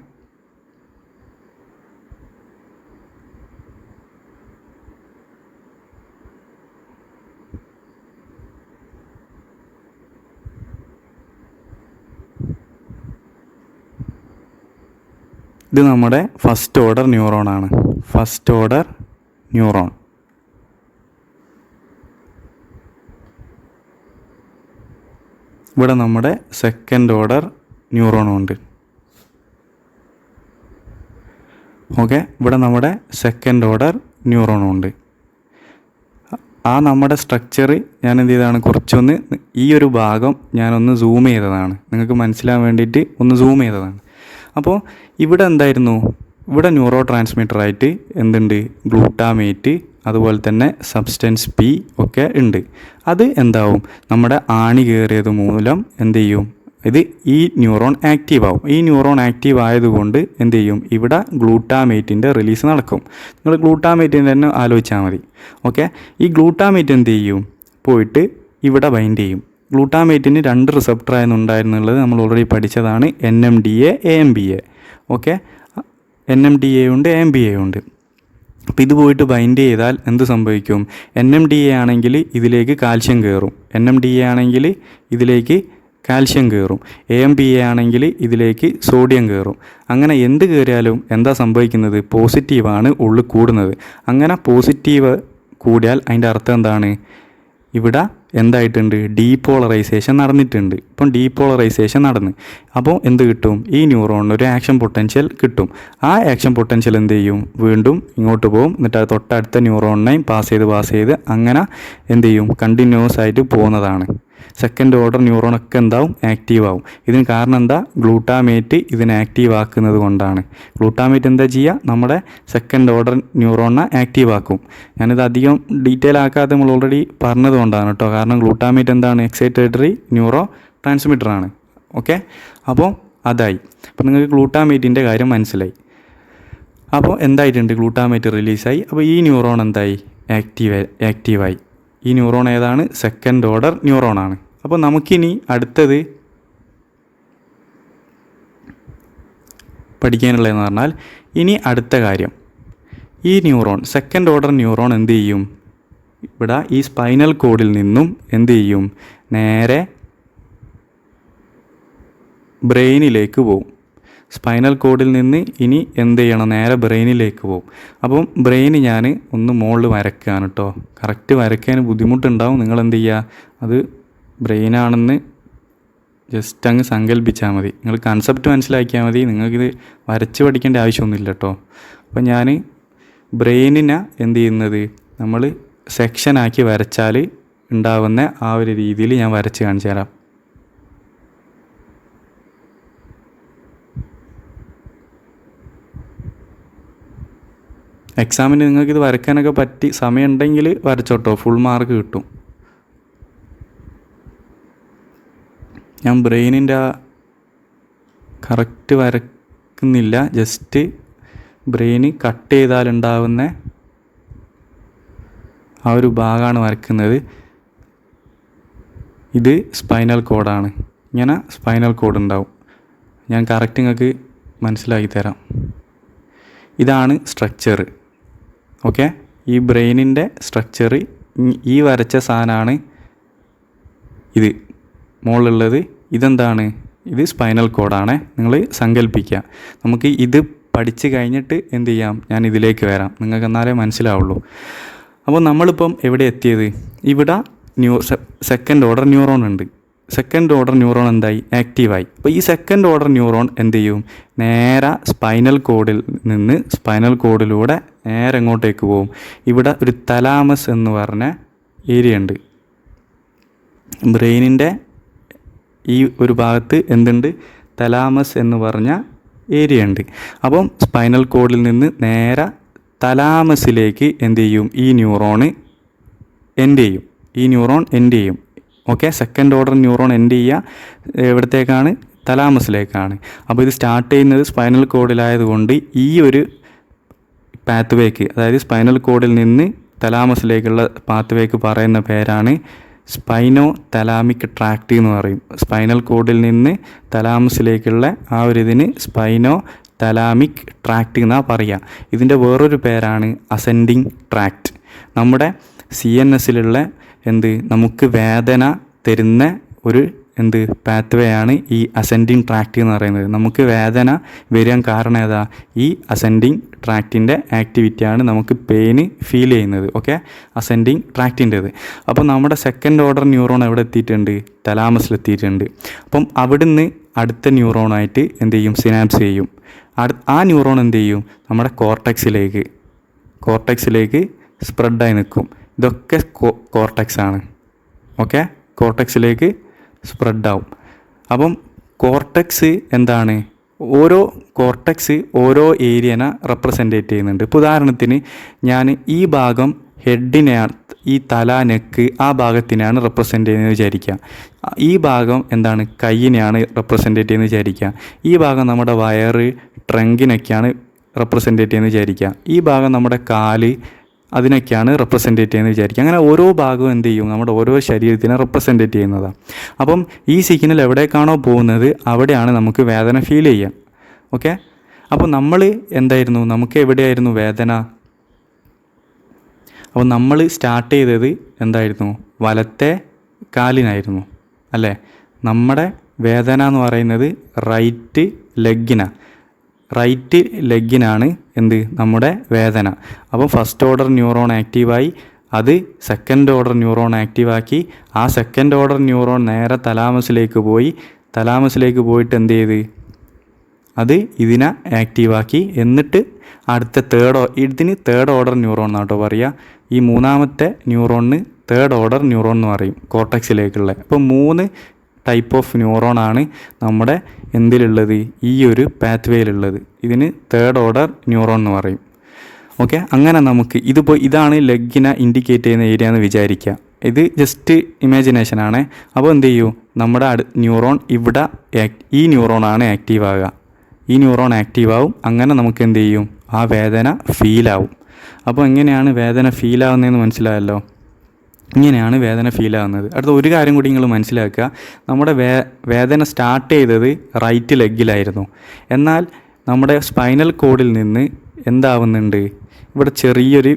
ഇത് നമ്മുടെ ഫസ്റ്റ് ഓർഡർ ന്യൂറോണാണ്. First order neuron. ഇവിടെ നമ്മുടെ സെക്കൻഡ് ഓർഡർ ന്യൂറോണും ഉണ്ട്. ഓക്കെ, ഇവിടെ നമ്മുടെ സെക്കൻഡ് ഓർഡർ ന്യൂറോണും ഉണ്ട്. ആ നമ്മുടെ സ്ട്രക്ചർ ഞാൻ എന്ത് ചെയ്തതാണ്, കുറച്ചൊന്ന് ഈ ഒരു ഭാഗം ഞാനൊന്ന് സൂം ചെയ്തതാണ്, നിങ്ങൾക്ക് മനസ്സിലാൻ വേണ്ടിയിട്ട് ഒന്ന് സൂം ചെയ്തതാണ്. അപ്പോൾ ഇവിടെ എന്തായിരുന്നു, ഇവിടെ ന്യൂറോ ട്രാൻസ്മിറ്ററായിട്ട് എന്തുണ്ട്, ഗ്ലൂട്ടാമേറ്റ് അതുപോലെ തന്നെ സബ്സ്റ്റൻസ് പി ഒക്കെ ഉണ്ട്. അത് എന്താവും, നമ്മുടെ ആണി കയറിയത് മൂലം എന്ത് ചെയ്യും, ഇത് ഈ ന്യൂറോൺ ആക്റ്റീവ് ആവും. ഈ ന്യൂറോൺ ആക്റ്റീവ് ആയതുകൊണ്ട് എന്ത് ചെയ്യും, ഇവിടെ ഗ്ലൂട്ടാമേറ്റിൻ്റെ റിലീസ് നടക്കും. നിങ്ങൾ ഗ്ലൂട്ടാമേറ്റിൻ്റെ തന്നെ ആലോചിച്ചാൽ മതി. ഓക്കെ, ഈ ഗ്ലൂട്ടാമേറ്റ് എന്ത് ചെയ്യും, പോയിട്ട് ഇവിടെ ബൈൻഡ് ചെയ്യും. ഗ്ലൂട്ടാമേറ്റിന് 2 റിസപ്റ്ററായിരുന്നു ഉണ്ടായിരുന്നുള്ളത്, നമ്മൾ ഓൾറെഡി പഠിച്ചതാണ്. NMDA AMPA. ഓക്കെ, NMDA ഉണ്ട്, AMPA ഉണ്ട്. അപ്പോൾ ഇത് പോയിട്ട് ബൈൻഡ് ചെയ്താൽ എന്ത് സംഭവിക്കും, NMDA ആണെങ്കിൽ ഇതിലേക്ക് കാൽഷ്യം കയറും, NMDA ആണെങ്കിൽ ഇതിലേക്ക് കാൽഷ്യം കയറും, AMPA ആണെങ്കിൽ ഇതിലേക്ക് സോഡിയം കയറും. അങ്ങനെ എന്ത് കയറിയാലും എന്താ സംഭവിക്കുന്നത്, പോസിറ്റീവാണ് ഉള്ളിൽ കൂടുന്നത്. അങ്ങനെ പോസിറ്റീവ് കൂടിയാൽ അതിൻ്റെ അർത്ഥം എന്താണ്, ഇവിടെ എന്തായിട്ടുണ്ട്, ഡീപോളറൈസേഷൻ നടന്നിട്ടുണ്ട്. ഇപ്പം ഡീപോളറൈസേഷൻ നടന്ന് അപ്പോൾ എന്ത് കിട്ടും, ഈ ന്യൂറോണിന് ഒരു ആക്ഷൻ പൊട്ടൻഷ്യൽ കിട്ടും. ആ ആക്ഷൻ പൊട്ടൻഷ്യൽ എന്ത് ചെയ്യും, വീണ്ടും ഇങ്ങോട്ട് പോകും. എന്നിട്ട് അത് തൊട്ടടുത്ത ന്യൂറോണിനെയും പാസ് ചെയ്ത് അങ്ങനെ എന്ത് ചെയ്യും, കണ്ടിന്യൂസ് ആയിട്ട് പോകുന്നതാണ്. സെക്കൻഡ് ഓർഡർ ന്യൂറോണൊക്കെ എന്താവും, ആക്റ്റീവ് ആവും. ഇതിന് കാരണം എന്താ, ഗ്ലൂട്ടാമേറ്റ് ഇതിനെ ആക്റ്റീവ് ആക്കുന്നത് കൊണ്ടാണ്. ഗ്ലൂട്ടാമേറ്റ് എന്താ ചെയ്യുക, നമ്മുടെ സെക്കൻഡ് ഓർഡർ ന്യൂറോണിനെ ആക്റ്റീവ് ആക്കും. ഞാനിത് അധികം ഡീറ്റെയിൽ ആക്കാതെ നമ്മൾ ഓൾറെഡി പറഞ്ഞത് കൊണ്ടാണ് കേട്ടോ. കാരണം ഗ്ലൂട്ടാമേറ്റ് എന്താണ്, എക്സൈറ്റേറ്ററി ന്യൂറോ ട്രാൻസ്മിറ്ററാണ്. ഓക്കെ, അപ്പോൾ അതായി. അപ്പോൾ നിങ്ങൾക്ക് ഗ്ലൂട്ടാമേറ്റിൻ്റെ കാര്യം മനസ്സിലായി. അപ്പോൾ എന്തായിട്ടുണ്ട്, ഗ്ലൂട്ടാമേറ്റ് റിലീസായി. അപ്പോൾ ഈ ന്യൂറോൺ എന്തായി, ആക്റ്റീവായി. ഈ ന്യൂറോൺ ഏതാണ്, സെക്കൻഡ് ഓർഡർ ന്യൂറോണാണ്. അപ്പോൾ നമുക്കിനി അടുത്തത് പഠിക്കാനുള്ളതെന്ന് പറഞ്ഞാൽ, ഇനി അടുത്ത കാര്യം, ഈ ന്യൂറോൺ സെക്കൻഡ് ഓർഡർ ന്യൂറോൺ എന്ത് ചെയ്യും, ഇവിടെ ഈ സ്പൈനൽ കോഡിൽ നിന്നും എന്ത് ചെയ്യും, നേരെ ബ്രെയിനിലേക്ക് പോവും. സ്പൈനൽ കോഡിൽ നിന്ന് ഇനി എന്ത് ചെയ്യണം, നേരെ ബ്രെയിനിലേക്ക് പോകും. അപ്പം ബ്രെയിൻ ഞാൻ ഒന്ന് മുകളിൽ വരയ്ക്കുകയാണ് കേട്ടോ. കറക്റ്റ് വരയ്ക്കാൻ ബുദ്ധിമുട്ടുണ്ടാവും. നിങ്ങൾ എന്ത് ചെയ്യുക, അത് ബ്രെയിനാണെന്ന് ജസ്റ്റ് അങ്ങ് സങ്കല്പിച്ചാൽ മതി. നിങ്ങൾ കൺസെപ്റ്റ് മനസ്സിലാക്കിയാൽ മതി. നിങ്ങൾക്കിത് വരച്ച് പഠിക്കേണ്ട ആവശ്യമൊന്നുമില്ല കേട്ടോ. അപ്പം ഞാൻ ബ്രെയിനിനെ എന്ത് ചെയ്യുന്നത്, നമ്മൾ സെക്ഷനാക്കി വരച്ചാൽ ഉണ്ടാവുന്ന ആ ഒരു രീതിയിൽ ഞാൻ വരച്ച് കാണിച്ചു തരാം. എക്സാമിന് നിങ്ങൾക്കിത് വരയ്ക്കാനൊക്കെ പറ്റി സമയമുണ്ടെങ്കിൽ വരച്ചോട്ടോ, ഫുൾ മാർക്ക് കിട്ടും. ഞാൻ ബ്രെയിനിൻ്റെ കറക്റ്റ് വരക്കുന്നില്ല, ജസ്റ്റ് ബ്രെയിന് കട്ട് ചെയ്താലുണ്ടാവുന്ന ആ ഒരു ഭാഗമാണ് വരക്കുന്നത്. ഇത് സ്പൈനൽ കോഡാണ്. ഇങ്ങനെ സ്പൈനൽ കോഡ് ഉണ്ടാവും. ഞാൻ കറക്റ്റ് നിങ്ങൾക്ക് മനസ്സിലാക്കി തരാം. ഇതാണ് സ്ട്രക്ചർ. ഓക്കെ, ഈ ബ്രെയിനിൻ്റെ സ്ട്രക്ചർ ഈ വരച്ച സാധനമാണ്. ഇത് മുകളിലുള്ളത് ഇതെന്താണ്, ഇത് സ്പൈനൽ കോഡാണ്. നിങ്ങൾ സങ്കല്പിക്കുക. നമുക്ക് ഇത് പഠിച്ച് കഴിഞ്ഞിട്ട് എന്ത് ചെയ്യാം, ഞാൻ ഇതിലേക്ക് വരാം, നിങ്ങൾക്ക് എന്നാലേ മനസ്സിലാവുള്ളൂ. അപ്പോൾ നമ്മളിപ്പം എവിടെ എത്തിയത്, ഇവിടെ സെക്കൻഡ് ഓർഡർ ന്യൂറോൺ ഉണ്ട്. സെക്കൻഡ് ഓർഡർ ന്യൂറോൺ എന്തായി, ആക്റ്റീവായി. അപ്പോൾ ഈ സെക്കൻഡ് ഓർഡർ ന്യൂറോൺ എന്ത് ചെയ്യും, നേരെ സ്പൈനൽ കോഡിൽ നിന്ന് സ്പൈനൽ കോഡിലൂടെ നേരെ എങ്ങോട്ടേക്ക് പോകും, ഇവിടെ ഒരു തലാമസ് എന്ന് പറഞ്ഞ ഏരിയ ഉണ്ട്. ബ്രെയിനിൻ്റെ ഈ ഒരു ഭാഗത്ത് എന്തുണ്ട്, തലാമസ് എന്ന് പറഞ്ഞ ഏരിയ ഉണ്ട്. അപ്പം സ്പൈനൽ കോഡിൽ നിന്ന് നേരെ തലാമസിലേക്ക് എന്ത് ചെയ്യും, ഈ ന്യൂറോണ് എൻഡ് ചെയ്യും, ഈ ന്യൂറോൺ എൻഡ് ചെയ്യും. Okay, second order neuron end ചെയ്യുക എവിടത്തേക്കാണ്? തലാമസിലേക്കാണ്. അപ്പോൾ ഇത് സ്റ്റാർട്ട് ചെയ്യുന്നത് സ്പൈനൽ കോഡിലായതുകൊണ്ട് ഈ ഒരു പാത്ത് വേക്ക്, അതായത് സ്പൈനൽ കോഡിൽ നിന്ന് തലാമസിലേക്കുള്ള പാത്ത് വേക്ക് പറയുന്ന പേരാണ് സ്പൈനോ തലാമിക് ട്രാക്റ്റ് എന്ന് പറയും. സ്പൈനൽ കോഡിൽ നിന്ന് തലാമസിലേക്കുള്ള ആ ഒരു ഇതിന് സ്പൈനോ തലാമിക് ട്രാക്റ്റ് എന്നാണ് പറയുക. ഇതിൻ്റെ വേറൊരു പേരാണ് അസെൻഡിങ് ട്രാക്റ്റ്. നമ്മുടെ CNSലുള്ള നമുക്ക് വേദന തരുന്ന ഒരു പാത്വേ ആണ് ഈ അസെൻഡിങ് ട്രാക്റ്റ് എന്ന് പറയുന്നത്. നമുക്ക് വേദന വരാൻ കാരണം ഏതാ? ഈ അസെൻഡിങ് ട്രാക്റ്റിൻ്റെ ആക്ടിവിറ്റിയാണ് നമുക്ക് പെയിന് ഫീൽ ചെയ്യുന്നത്. ഓക്കെ, അസെൻഡിങ് ട്രാക്റ്റിൻ്റെത്. അപ്പോൾ നമ്മുടെ സെക്കൻഡ് ഓർഡർ ന്യൂറോൺ എവിടെ എത്തിയിട്ടുണ്ട്? തലാമസിലെത്തിയിട്ടുണ്ട്. അപ്പം അവിടുന്ന് അടുത്ത ന്യൂറോണായിട്ട് സിനാപ്സ് ചെയ്യും. ആ ന്യൂറോൺ നമ്മുടെ കോർട്ടെക്സിലേക്ക് സ്പ്രെഡായി നിൽക്കും. ഇതൊക്കെ കോർട്ടെക്സ് ആണ്. ഓക്കെ, കോർട്ടെക്സിലേക്ക് സ്പ്രെഡാവും. അപ്പം കോർട്ടെക്സ് ഓരോ കോർട്ടെക്സ് ഓരോ ഏരിയനെ റെപ്രസെൻറ്റേറ്റ് ചെയ്യുന്നുണ്ട്. ഇപ്പോൾ ഉദാഹരണത്തിന് ഞാൻ ഈ ഭാഗം ഹെഡിനെയാണ്, ഈ തല, നെക്ക്, ആ ഭാഗത്തിനെയാണ് റെപ്രസെൻറ്റ് ചെയ്യുന്നത് വിചാരിക്കുക. ഈ ഭാഗം കൈയിനെയാണ് റെപ്രസെൻറ്റേറ്റ് ചെയ്യുന്നത് വിചാരിക്കുക. ഈ ഭാഗം നമ്മുടെ വയറ്, ട്രങ്കിനൊക്കെയാണ് റെപ്രസെൻറ്റേറ്റ് ചെയ്യുന്നത് വിചാരിക്കുക. ഈ ഭാഗം നമ്മുടെ കാല്, അതിനൊക്കെയാണ് റെപ്രസെൻറ്റേറ്റ് ചെയ്യുന്നത് വിചാരിക്കുക. അങ്ങനെ ഓരോ ഭാഗവും നമ്മുടെ ഓരോ ശരീരത്തിനെ റെപ്രസെൻറ്റേറ്റ് ചെയ്യുന്നതാണ്. അപ്പം ഈ സിഗ്നൽ എവിടേക്കാണോ പോകുന്നത് അവിടെയാണ് നമുക്ക് വേദന ഫീൽ ചെയ്യുക. ഓക്കെ, അപ്പോൾ നമ്മൾ നമുക്ക് എവിടെയായിരുന്നു വേദന? അപ്പോൾ നമ്മൾ സ്റ്റാർട്ട് ചെയ്തത് വലത്തെ കാലിനായിരുന്നു അല്ലേ? നമ്മുടെ വേദന എന്ന് പറയുന്നത് റൈറ്റ് ലെഗിനാണ് നമ്മുടെ വേദന. അപ്പോൾ ഫസ്റ്റ് ഓർഡർ ന്യൂറോൺ ആക്റ്റീവായി, അത് സെക്കൻഡ് ഓർഡർ ന്യൂറോൺ ആക്റ്റീവാക്കി. ആ സെക്കൻഡ് ഓർഡർ ന്യൂറോൺ നേരെ തലാമസിലേക്ക് പോയിട്ട് അത് ഇതിനെ ആക്റ്റീവാക്കി. എന്നിട്ട് അടുത്ത ഇതിന് തേർഡ് ഓർഡർ ന്യൂറോൺ എന്നാട്ടോ പറയുക. ഈ മൂന്നാമത്തെ ന്യൂറോണിന് തേർഡ് ഓർഡർ ന്യൂറോൺ എന്ന് പറയും, കോർട്ടെക്സിലേക്കുള്ള. അപ്പോൾ 3 ടൈപ്പ് ഓഫ് ന്യൂറോണാണ് നമ്മുടെ ഈ ഒരു പാത്വേയിലുള്ളത്. ഇതിന് തേർഡ് ഓർഡർ ന്യൂറോൺ എന്ന് പറയും. ഓക്കെ, അങ്ങനെ നമുക്ക് ഇതാണ് ലെഗിനെ ഇൻഡിക്കേറ്റ് ചെയ്യുന്ന ഏരിയ എന്ന് വിചാരിക്കുക. ഇത് ജസ്റ്റ് ഇമാജിനേഷനാണ്. അപ്പോൾ നമ്മുടെ ന്യൂറോൺ ഇവിടെ, ഈ ന്യൂറോണാണ് ആക്റ്റീവ് ആകുക. ഈ ന്യൂറോൺ ആക്റ്റീവ് ആവും. അങ്ങനെ നമുക്ക് ആ വേദന ഫീലാവും. അപ്പോൾ എങ്ങനെയാണ് വേദന ഫീലാവുന്നതെന്ന് മനസ്സിലായല്ലോ? ഇങ്ങനെയാണ് വേദന ഫീലാവുന്നത്. അടുത്ത ഒരു കാര്യം കൂടി നിങ്ങൾ മനസ്സിലാക്കുക. നമ്മുടെ വേദന സ്റ്റാർട്ട് ചെയ്തത് റൈറ്റ് ലെഗിലായിരുന്നു. എന്നാൽ നമ്മുടെ സ്പൈനൽ കോഡിൽ നിന്ന് ഇവിടെ ചെറിയൊരു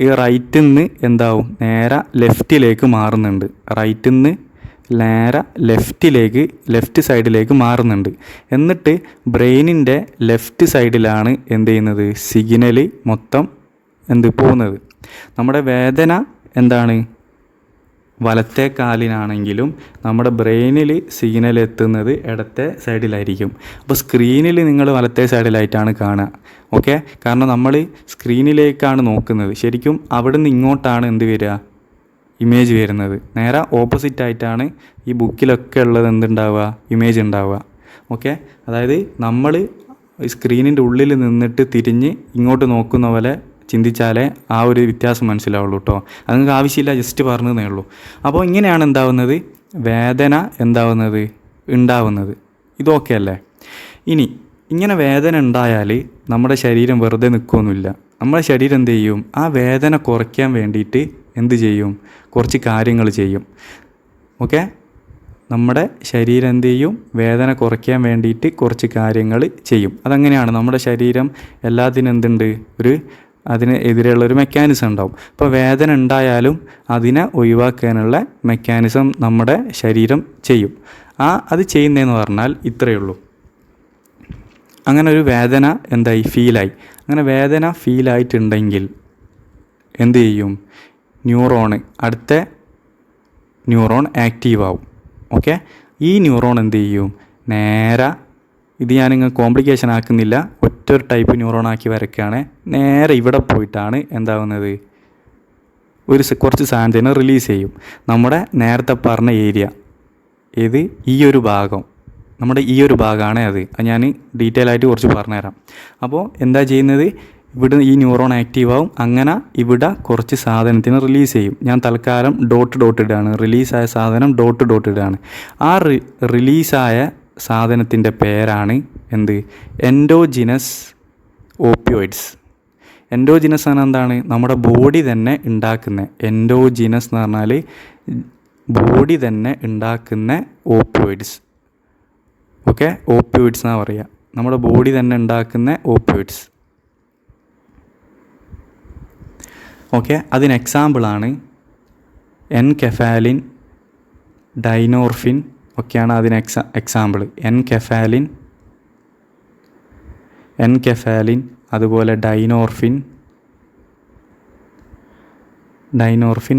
ഈ റൈറ്റിൽ നിന്ന് നേരെ ലെഫ്റ്റിലേക്ക് മാറുന്നുണ്ട്. റൈറ്റിൽ നിന്ന് നേരെ ലെഫ്റ്റ് സൈഡിലേക്ക് മാറുന്നുണ്ട്. എന്നിട്ട് ബ്രെയിനിൻ്റെ ലെഫ്റ്റ് സൈഡിലാണ് സിഗ്നൽ മൊത്തം പോകുന്നത്. നമ്മുടെ വേദന വലത്തെ കാലിനാണെങ്കിലും നമ്മുടെ ബ്രെയിനിൽ സിഗ്നൽ എത്തുന്നത് ഇടത്തെ സൈഡിലായിരിക്കും. അപ്പോൾ സ്ക്രീനിൽ നിങ്ങൾ വലത്തെ സൈഡിലായിട്ടാണ് കാണുക. ഓക്കെ, കാരണം നമ്മൾ സ്ക്രീനിലേക്കാണ് നോക്കുന്നത്. ശരിക്കും അവിടെ നിന്ന് ഇങ്ങോട്ടാണ് വരിക? ഇമേജ് വരുന്നത്. നേരെ ഓപ്പോസിറ്റായിട്ടാണ് ഈ ബുക്കിലൊക്കെ ഉള്ളത് ഇമേജ് ഉണ്ടാവുക. ഓക്കെ, അതായത് നമ്മൾ സ്ക്രീനിൻ്റെ ഉള്ളിൽ നിന്നിട്ട് തിരിഞ്ഞ് ഇങ്ങോട്ട് നോക്കുന്ന പോലെ ചിന്തിച്ചാലേ ആ ഒരു വ്യത്യാസം മനസ്സിലാവുള്ളൂ കേട്ടോ. അത് നിങ്ങൾക്ക് ആവശ്യമില്ല, ജസ്റ്റ് പറഞ്ഞതേ ഉള്ളൂ. അപ്പോൾ ഇങ്ങനെയാണ് വേദന ഉണ്ടാവുന്നത്. ഇതൊക്കെ അല്ലേ? ഇനി ഇങ്ങനെ വേദന ഉണ്ടായാൽ നമ്മുടെ ശരീരം വെറുതെ നിൽക്കുകയൊന്നുമില്ല. നമ്മുടെ ശരീരം ആ വേദന കുറയ്ക്കാൻ വേണ്ടിയിട്ട് കുറച്ച് കാര്യങ്ങൾ ചെയ്യും. ഓക്കെ, നമ്മുടെ ശരീരം വേദന കുറയ്ക്കാൻ വേണ്ടിയിട്ട് കുറച്ച് കാര്യങ്ങൾ ചെയ്യും. അതെങ്ങനെയാണ്? നമ്മുടെ ശരീരം എല്ലാത്തിനും അതിന് എതിരെയുള്ളൊരു മെക്കാനിസം ഉണ്ടാവും. അപ്പോൾ വേദന ഉണ്ടായാലും അതിനെ ഒഴിവാക്കാനുള്ള മെക്കാനിസം നമ്മുടെ ശരീരം ചെയ്യും. അത് ചെയ്യുന്നതെന്ന് പറഞ്ഞാൽ ഇത്രയേ ഉള്ളൂ. അങ്ങനെ ഒരു വേദന ഫീലായി. അങ്ങനെ വേദന ഫീലായിട്ടുണ്ടെങ്കിൽ അടുത്ത ന്യൂറോൺ ആക്റ്റീവ് ആവും. ഓക്കെ, ഈ ന്യൂറോൺ നേരെ, ഇത് ഞാനിങ്ങ് കോംപ്ലിക്കേഷൻ ആക്കുന്നില്ല, ഒറ്റൊരു ടൈപ്പ് ന്യൂറോൺ ആക്കി വരയ്ക്കുകയാണ്. നേരെ ഇവിടെ പോയിട്ടാണ് കുറച്ച് സാധനത്തിനെ റിലീസ് ചെയ്യും. നമ്മുടെ നേരത്തെ പറഞ്ഞ ഏരിയ ഈ ഒരു ഭാഗം, നമ്മുടെ ഈ ഒരു ഭാഗമാണ് അത് ഞാൻ ഡീറ്റെയിൽ ആയിട്ട് കുറച്ച് പറഞ്ഞുതരാം. അപ്പോൾ എന്താ ചെയ്യുന്നത്? ഇവിടെ ഈ ന്യൂറോൺ ആക്റ്റീവ് ആവും. അങ്ങനെ ഇവിടെ കുറച്ച് സാധനത്തിന് റിലീസ് ചെയ്യും. ഞാൻ തൽക്കാലം ഡോട്ട് ഇടാണ്. റിലീസായ സാധനം ഡോട്ട് ഇടാണ്. ആ റിലീസായ സാധനത്തിൻ്റെ പേരാണ് എന്ത്? Endogenous opioids. എൻഡോജിനസ് ആണ് എന്താണ്? നമ്മുടെ ബോഡി തന്നെ ഉണ്ടാക്കുന്ന, എൻഡോജിനസ് എന്ന് പറഞ്ഞാൽ ബോഡി തന്നെ ഉണ്ടാക്കുന്ന ഓപ്പിയോയിഡ്സ്. ഓക്കെ, ഓപ്പിയോയിഡ്സ് എന്നാണ് പറയുക. നമ്മുടെ ബോഡി തന്നെ ഉണ്ടാക്കുന്ന ഓപ്പിയോയിഡ്സ്. ഓക്കെ, അതിന് എക്സാമ്പിളാണ് എൻകെഫാലിൻ, ഡൈനോർഫിൻ ഒക്കെയാണ് അതിന് എക്സാമ്പിൾ. എൻകെഫാലിൻ അതുപോലെ ഡൈനോർഫിൻ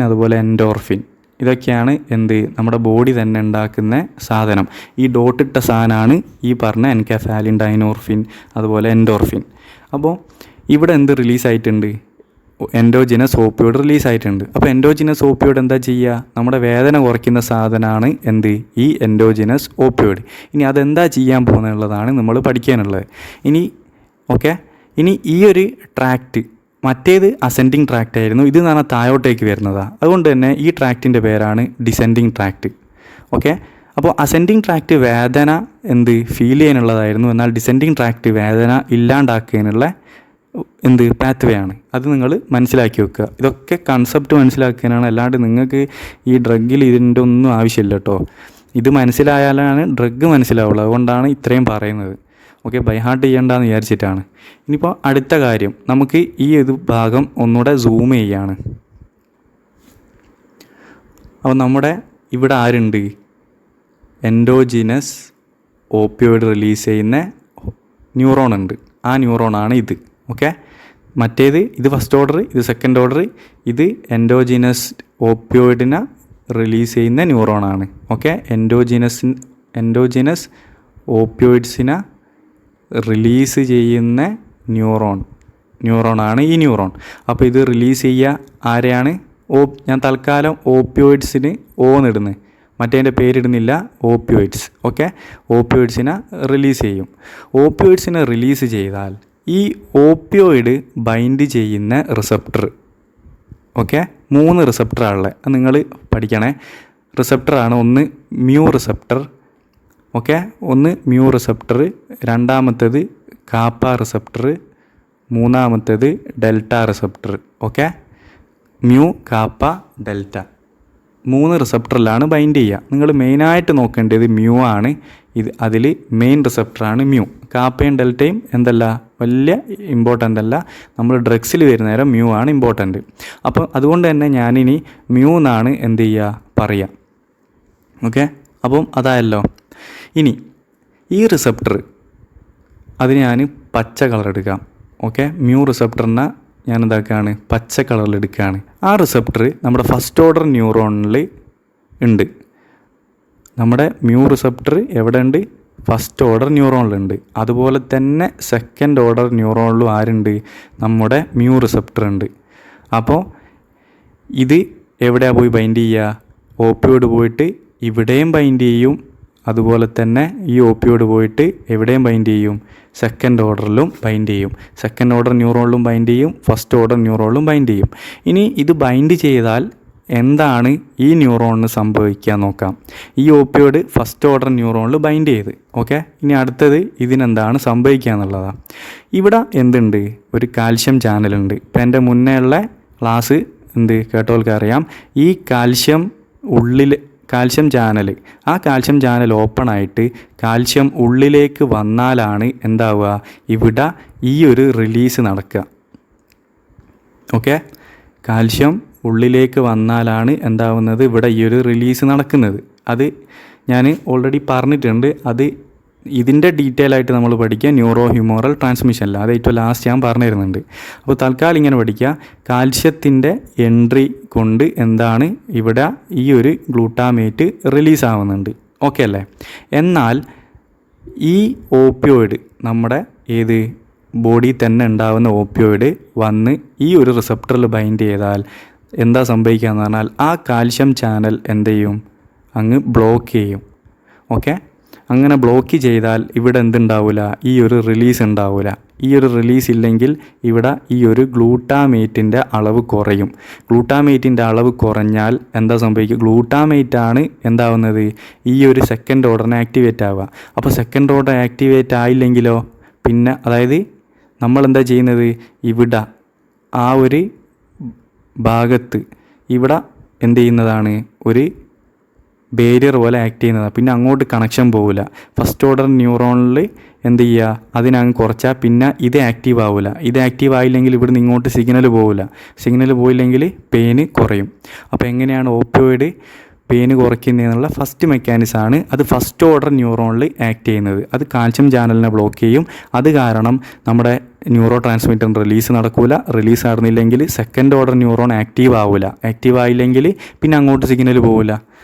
അതുപോലെ എൻഡോർഫിൻ. ഇതൊക്കെയാണ് എന്ത്? നമ്മുടെ ബോഡി തന്നെ ഉണ്ടാക്കുന്ന സാധനം. ഈ ഡോട്ടിട്ട സാധനമാണ് ഈ പറഞ്ഞ എൻകെഫാലിൻ, ഡൈനോർഫിൻ അതുപോലെ എൻഡോർഫിൻ. അപ്പോൾ ഇവിടെ എന്ത് റിലീസായിട്ടുണ്ട്? Endogenous opioid റിലീസായിട്ടുണ്ട്. അപ്പോൾ എൻഡോജിനസ് ഓപ്പിയോയിഡ് എന്താ ചെയ്യുക? നമ്മുടെ വേദന കുറയ്ക്കുന്ന സാധനമാണ് എന്ത്? ഈ എൻഡോജിനസ് ഓപ്പിയോയിഡ്. ഇനി അതെന്താ ചെയ്യാൻ പോകുന്നുള്ളതാണ് നമ്മൾ പഠിക്കാനുള്ളത്. ഇനി ഈ ഒരു ട്രാക്റ്റ്, മറ്റേത് അസെൻഡിങ് ട്രാക്റ്റ് ആയിരുന്നു, ഇത് എന്ന് പറഞ്ഞാൽ താഴോട്ടേക്ക് വരുന്നതാണ്. അതുകൊണ്ട് തന്നെ ഈ ട്രാക്റ്റിൻ്റെ പേരാണ് ഡിസെൻഡിങ് ട്രാക്റ്റ്. ഓക്കെ, അപ്പോൾ അസെൻഡിങ് ട്രാക്റ്റ് വേദന എന്ത് ഫീൽ ചെയ്യാനുള്ളതായിരുന്നു. എന്നാൽ ഡിസെൻഡിങ് ട്രാക്റ്റ് വേദന ഇല്ലാണ്ടാക്കുന്നതിനുള്ള എന്ത് പാത്വേ ആണ്. അത് നിങ്ങൾ മനസ്സിലാക്കി വെക്കുക. ഇതൊക്കെ കൺസെപ്റ്റ് മനസ്സിലാക്കാനാണ്. അല്ലാണ്ട് നിങ്ങൾക്ക് ഈ ഡ്രഗിൽ ഇതിൻ്റെ ഒന്നും ആവശ്യമില്ല കേട്ടോ. ഇത് മനസ്സിലായാലാണ് ഡ്രഗ് മനസ്സിലാവുള്ളൂ. അതുകൊണ്ടാണ് ഇത്രയും പറയുന്നത്. ഓക്കെ, ബൈ ഹാർട്ട് ചെയ്യേണ്ടെന്ന് വിചാരിച്ചിട്ടാണ്. ഇനിയിപ്പോൾ അടുത്ത കാര്യം, നമുക്ക് ഈ ഒരു ഭാഗം ഒന്നുകൂടെ സൂം ചെയ്യാണ്. അപ്പോൾ നമ്മുടെ ഇവിടെ ആരുണ്ട്? എൻഡോജിനസ് ഓപ്പിയോയിഡ് റിലീസ് ചെയ്യുന്ന ന്യൂറോൺ ഉണ്ട്. ആ ന്യൂറോണാണ് ഇത്. ഓക്കെ, മറ്റേത് ഇത് ഫസ്റ്റ് ഓർഡർ, ഇത് സെക്കൻഡ് ഓർഡർ. ഇത് എൻഡോജിനസ് ഓപ്പിയോയിഡിനെ റിലീസ് ചെയ്യുന്ന ന്യൂറോണാണ്. ഓക്കെ, എൻഡോജിനസ് ഓപ്പിയോയിഡ്സിനെ റിലീസ് ചെയ്യുന്ന ന്യൂറോണാണ് ഈ ന്യൂറോൺ. അപ്പോൾ ഇത് റിലീസ് ചെയ്യുക ആരെയാണ്? ഞാൻ തൽക്കാലം ഓപ്പിയോയിഡ്സിന് ഓന്നിടുന്നത്, മറ്റേതിൻ്റെ പേരിടുന്നില്ല, ഓപ്പിയോയിഡ്സ്. ഓക്കെ, ഓപ്പിയോയിഡ്സിനെ റിലീസ് ചെയ്യും. ഓപ്പിയോയിഡ്സിനെ റിലീസ് ചെയ്താൽ ഈ ഓപ്പിയോയിഡ് ബൈൻഡ് ചെയ്യുന്ന റിസപ്റ്റർ, ഓക്കെ, 3 റിസപ്റ്ററാണുള്ളത്. അത് നിങ്ങൾ പഠിക്കണേ. റിസപ്റ്ററാണ് ഒന്ന് മ്യൂ റിസപ്റ്റർ. ഓക്കെ, ഒന്ന് മ്യൂ റിസപ്റ്റർ, രണ്ടാമത്തേത് കാപ്പ റിസപ്റ്റർ, മൂന്നാമത്തേത് delta receptor. Okay, mu, kappa, delta 3 റിസപ്റ്ററിലാണ് ബൈൻഡ് ചെയ്യുക. നിങ്ങൾ മെയിനായിട്ട് നോക്കേണ്ടത് മ്യൂ ആണ്. അതിൽ മെയിൻ റിസപ്റ്ററാണ് മ്യൂ. കാപ്പയും ഡെൽറ്റയും എന്തല്ല, വലിയ ഇമ്പോർട്ടൻ്റ് അല്ല. നമ്മൾ ഡ്രഗ്സിൽ വരുന്ന നേരം മ്യൂ ആണ് ഇമ്പോർട്ടൻ്റ്. അപ്പോൾ അതുകൊണ്ട് തന്നെ ഞാനിനി മ്യൂ എന്നാണ് എന്ത് ചെയ്യുക പറയുക. ഓക്കെ, അപ്പം അതായല്ലോ. ഇനി ഈ റിസപ്റ്റർ അതിന് ഞാൻ പച്ച കളർ എടുക്കാം. ഓക്കെ, മ്യൂ റിസപ്റ്ററിനെ ഞാൻ എന്താക്കുകയാണ്? പച്ച കളറിൽ എടുക്കുകയാണ്. ആ റിസപ്റ്റർ നമ്മുടെ ഫസ്റ്റ് ഓർഡർ ന്യൂറോണിൽ ഉണ്ട്. നമ്മുടെ മ്യൂ റിസപ്റ്റർ എവിടെ ഉണ്ട്? ഫസ്റ്റ് ഓർഡർ ന്യൂറോണിലുണ്ട്. അതുപോലെ തന്നെ സെക്കൻഡ് ഓർഡർ ന്യൂറോണിലും ആരുണ്ട്? നമ്മുടെ മ്യൂ റിസപ്റ്റർ ഉണ്ട്. അപ്പോൾ ഇത് എവിടെയാണ് പോയി ബൈൻഡ് ചെയ്യുക? ഓപ്പിയോയിഡ് പോയിട്ട് ഇവിടെയും ബൈൻഡ് ചെയ്യും. അതുപോലെ തന്നെ ഈ ഓപ്പിയോയിഡ് പോയിട്ട് എവിടെയും ബൈൻഡ് ചെയ്യും? സെക്കൻഡ് ഓർഡറിലും ബൈൻഡ് ചെയ്യും. സെക്കൻഡ് ഓർഡർ ന്യൂറോണിലും ബൈൻഡ് ചെയ്യും, ഫസ്റ്റ് ഓർഡർ ന്യൂറോണിലും ബൈൻഡ് ചെയ്യും. ഇനി ഇത് ബൈൻഡ് ചെയ്താൽ എന്താണ് ഈ ന്യൂറോണിന് സംഭവിക്കുക നോക്കാം. ഈ ഓപ്പിയോയിഡ് ഫസ്റ്റ് ഓർഡർ ന്യൂറോണിൽ ബൈൻഡ് ചെയ്ത്. ഓക്കെ, ഇനി അടുത്തത് ഇതിനെന്താണ് സംഭവിക്കുക എന്നുള്ളതാണ്. ഇവിടെ എന്തുണ്ട്? ഒരു കാൽഷ്യം ചാനലുണ്ട്. ഇപ്പം എൻ്റെ മുന്നേ ഉള്ള ക്ലാസ് കേട്ടവർക്ക് അറിയാം. ഈ കാൽഷ്യം ചാനൽ, ആ കാൽഷ്യം ചാനൽ ഓപ്പൺ ആയിട്ട് കാൽഷ്യം ഉള്ളിലേക്ക് വന്നാലാണ് എന്താവുക? ഇവിടെ ഈ ഒരു റിലീസ് നടക്കുക. ഓക്കെ, കാൽഷ്യം ഉള്ളിലേക്ക് വന്നാലാണ് എന്താവുന്നത്? ഇവിടെ ഈ ഒരു റിലീസ് നടക്കുന്നത്. അത് ഞാൻ ഓൾറെഡി പറഞ്ഞിട്ടുണ്ട്. ഇതിൻ്റെ ഡീറ്റെയിൽ ആയിട്ട് നമ്മൾ പഠിക്കുക ന്യൂറോ ഹ്യൂമറൽ ട്രാൻസ്മിഷനിൽ. അത് ഏറ്റവും ലാസ്റ്റ് ഞാൻ പറഞ്ഞു തരുന്നുണ്ട്. അപ്പോൾ തൽക്കാലം ഇങ്ങനെ പഠിക്കുക. കാൽഷ്യത്തിൻ്റെ എൻട്രി കൊണ്ട് എന്താണ് ഇവിടെ ഈ ഒരു ഗ്ലൂട്ടാമേറ്റ് റിലീസാവുന്നുണ്ട്. ഓക്കെ അല്ലേ? എന്നാൽ ഈ ഓപ്പിയോയിഡ് നമ്മുടെ ബോഡിയിൽ തന്നെ ഉണ്ടാകുന്ന ഓപ്പിയോയിഡ് വന്ന് ഈ ഒരു റിസപ്റ്ററിൽ ബൈൻഡ് ചെയ്താൽ എന്താ സംഭവിക്കുക എന്ന് പറഞ്ഞാൽ ആ കാൽഷ്യം ചാനൽ എന്ത് ചെയ്യും? അങ്ങ് ബ്ലോക്ക് ചെയ്യും. ഓക്കെ, അങ്ങനെ ബ്ലോക്ക് ചെയ്താൽ ഇവിടെ എന്തുണ്ടാവില്ല, ഈ ഒരു റിലീസ് ഉണ്ടാവില്ല. ഈ ഒരു റിലീസ് ഇല്ലെങ്കിൽ ഇവിടെ ഈ ഒരു ഗ്ലൂട്ടാമേറ്റിൻ്റെ അളവ് കുറയും. ഗ്ലൂട്ടാമേറ്റിൻ്റെ അളവ് കുറഞ്ഞാൽ എന്താ സംഭവിക്കുക, ഗ്ലൂട്ടാമേറ്റാണ് എന്താവുന്നത്, ഈ ഒരു സെക്കൻഡ് ഓർഡറിനെ ആക്ടിവേറ്റ് ആവുക. അപ്പോൾ സെക്കൻഡ് ഓർഡർ ആക്ടിവേറ്റ് ആയില്ലെങ്കിലോ പിന്നെ അതായത് നമ്മളെന്താ ചെയ്യുന്നത്, ഇവിടെ ആ ഒരു ഭാഗത്ത് ഇവിടെ എന്ത് ചെയ്യുന്നതാണ്, ഒരു ബാരിയർ പോലെ ആക്ട് ചെയ്യുന്നതാണ്. പിന്നെ അങ്ങോട്ട് കണക്ഷൻ പോവില്ല. ഫസ്റ്റ് ഓർഡർ ന്യൂറോണിൽ എന്ത് ചെയ്യുക, അതിനങ്ങ് കുറച്ചാൽ പിന്നെ ഇത് ആക്റ്റീവ് ആവില്ല. ഇത് ആക്റ്റീവ് ആയില്ലെങ്കിൽ ഇവിടുന്ന് ഇങ്ങോട്ട് സിഗ്നൽ പോവില്ല. സിഗ്നൽ പോയില്ലെങ്കിൽ പെയിന് കുറയും. അപ്പോൾ എങ്ങനെയാണ് ഓപ്പിയോയിഡ് പെയിന് കുറയ്ക്കുന്നതെന്നുള്ള ഫസ്റ്റ് മെക്കാനിസമാണ്. അത് ഫസ്റ്റ് ഓർഡർ ന്യൂറോണിൽ ആക്ട് ചെയ്യുന്നത്. അത് കാൽഷ്യം ചാനലിനെ ബ്ലോക്ക് ചെയ്യും. അത് കാരണം നമ്മുടെ ന്യൂറോ ട്രാൻസ്മിറ്റർ റിലീസ് നടക്കില്ല. റിലീസ് നടന്നില്ലെങ്കിൽ സെക്കൻഡ് ഓർഡർ ന്യൂറോൺ ആക്റ്റീവ് ആവില്ല. ആക്റ്റീവ് ആയില്ലെങ്കിൽ പിന്നെ അങ്ങോട്ട് സിഗ്നൽ പോവില്ല.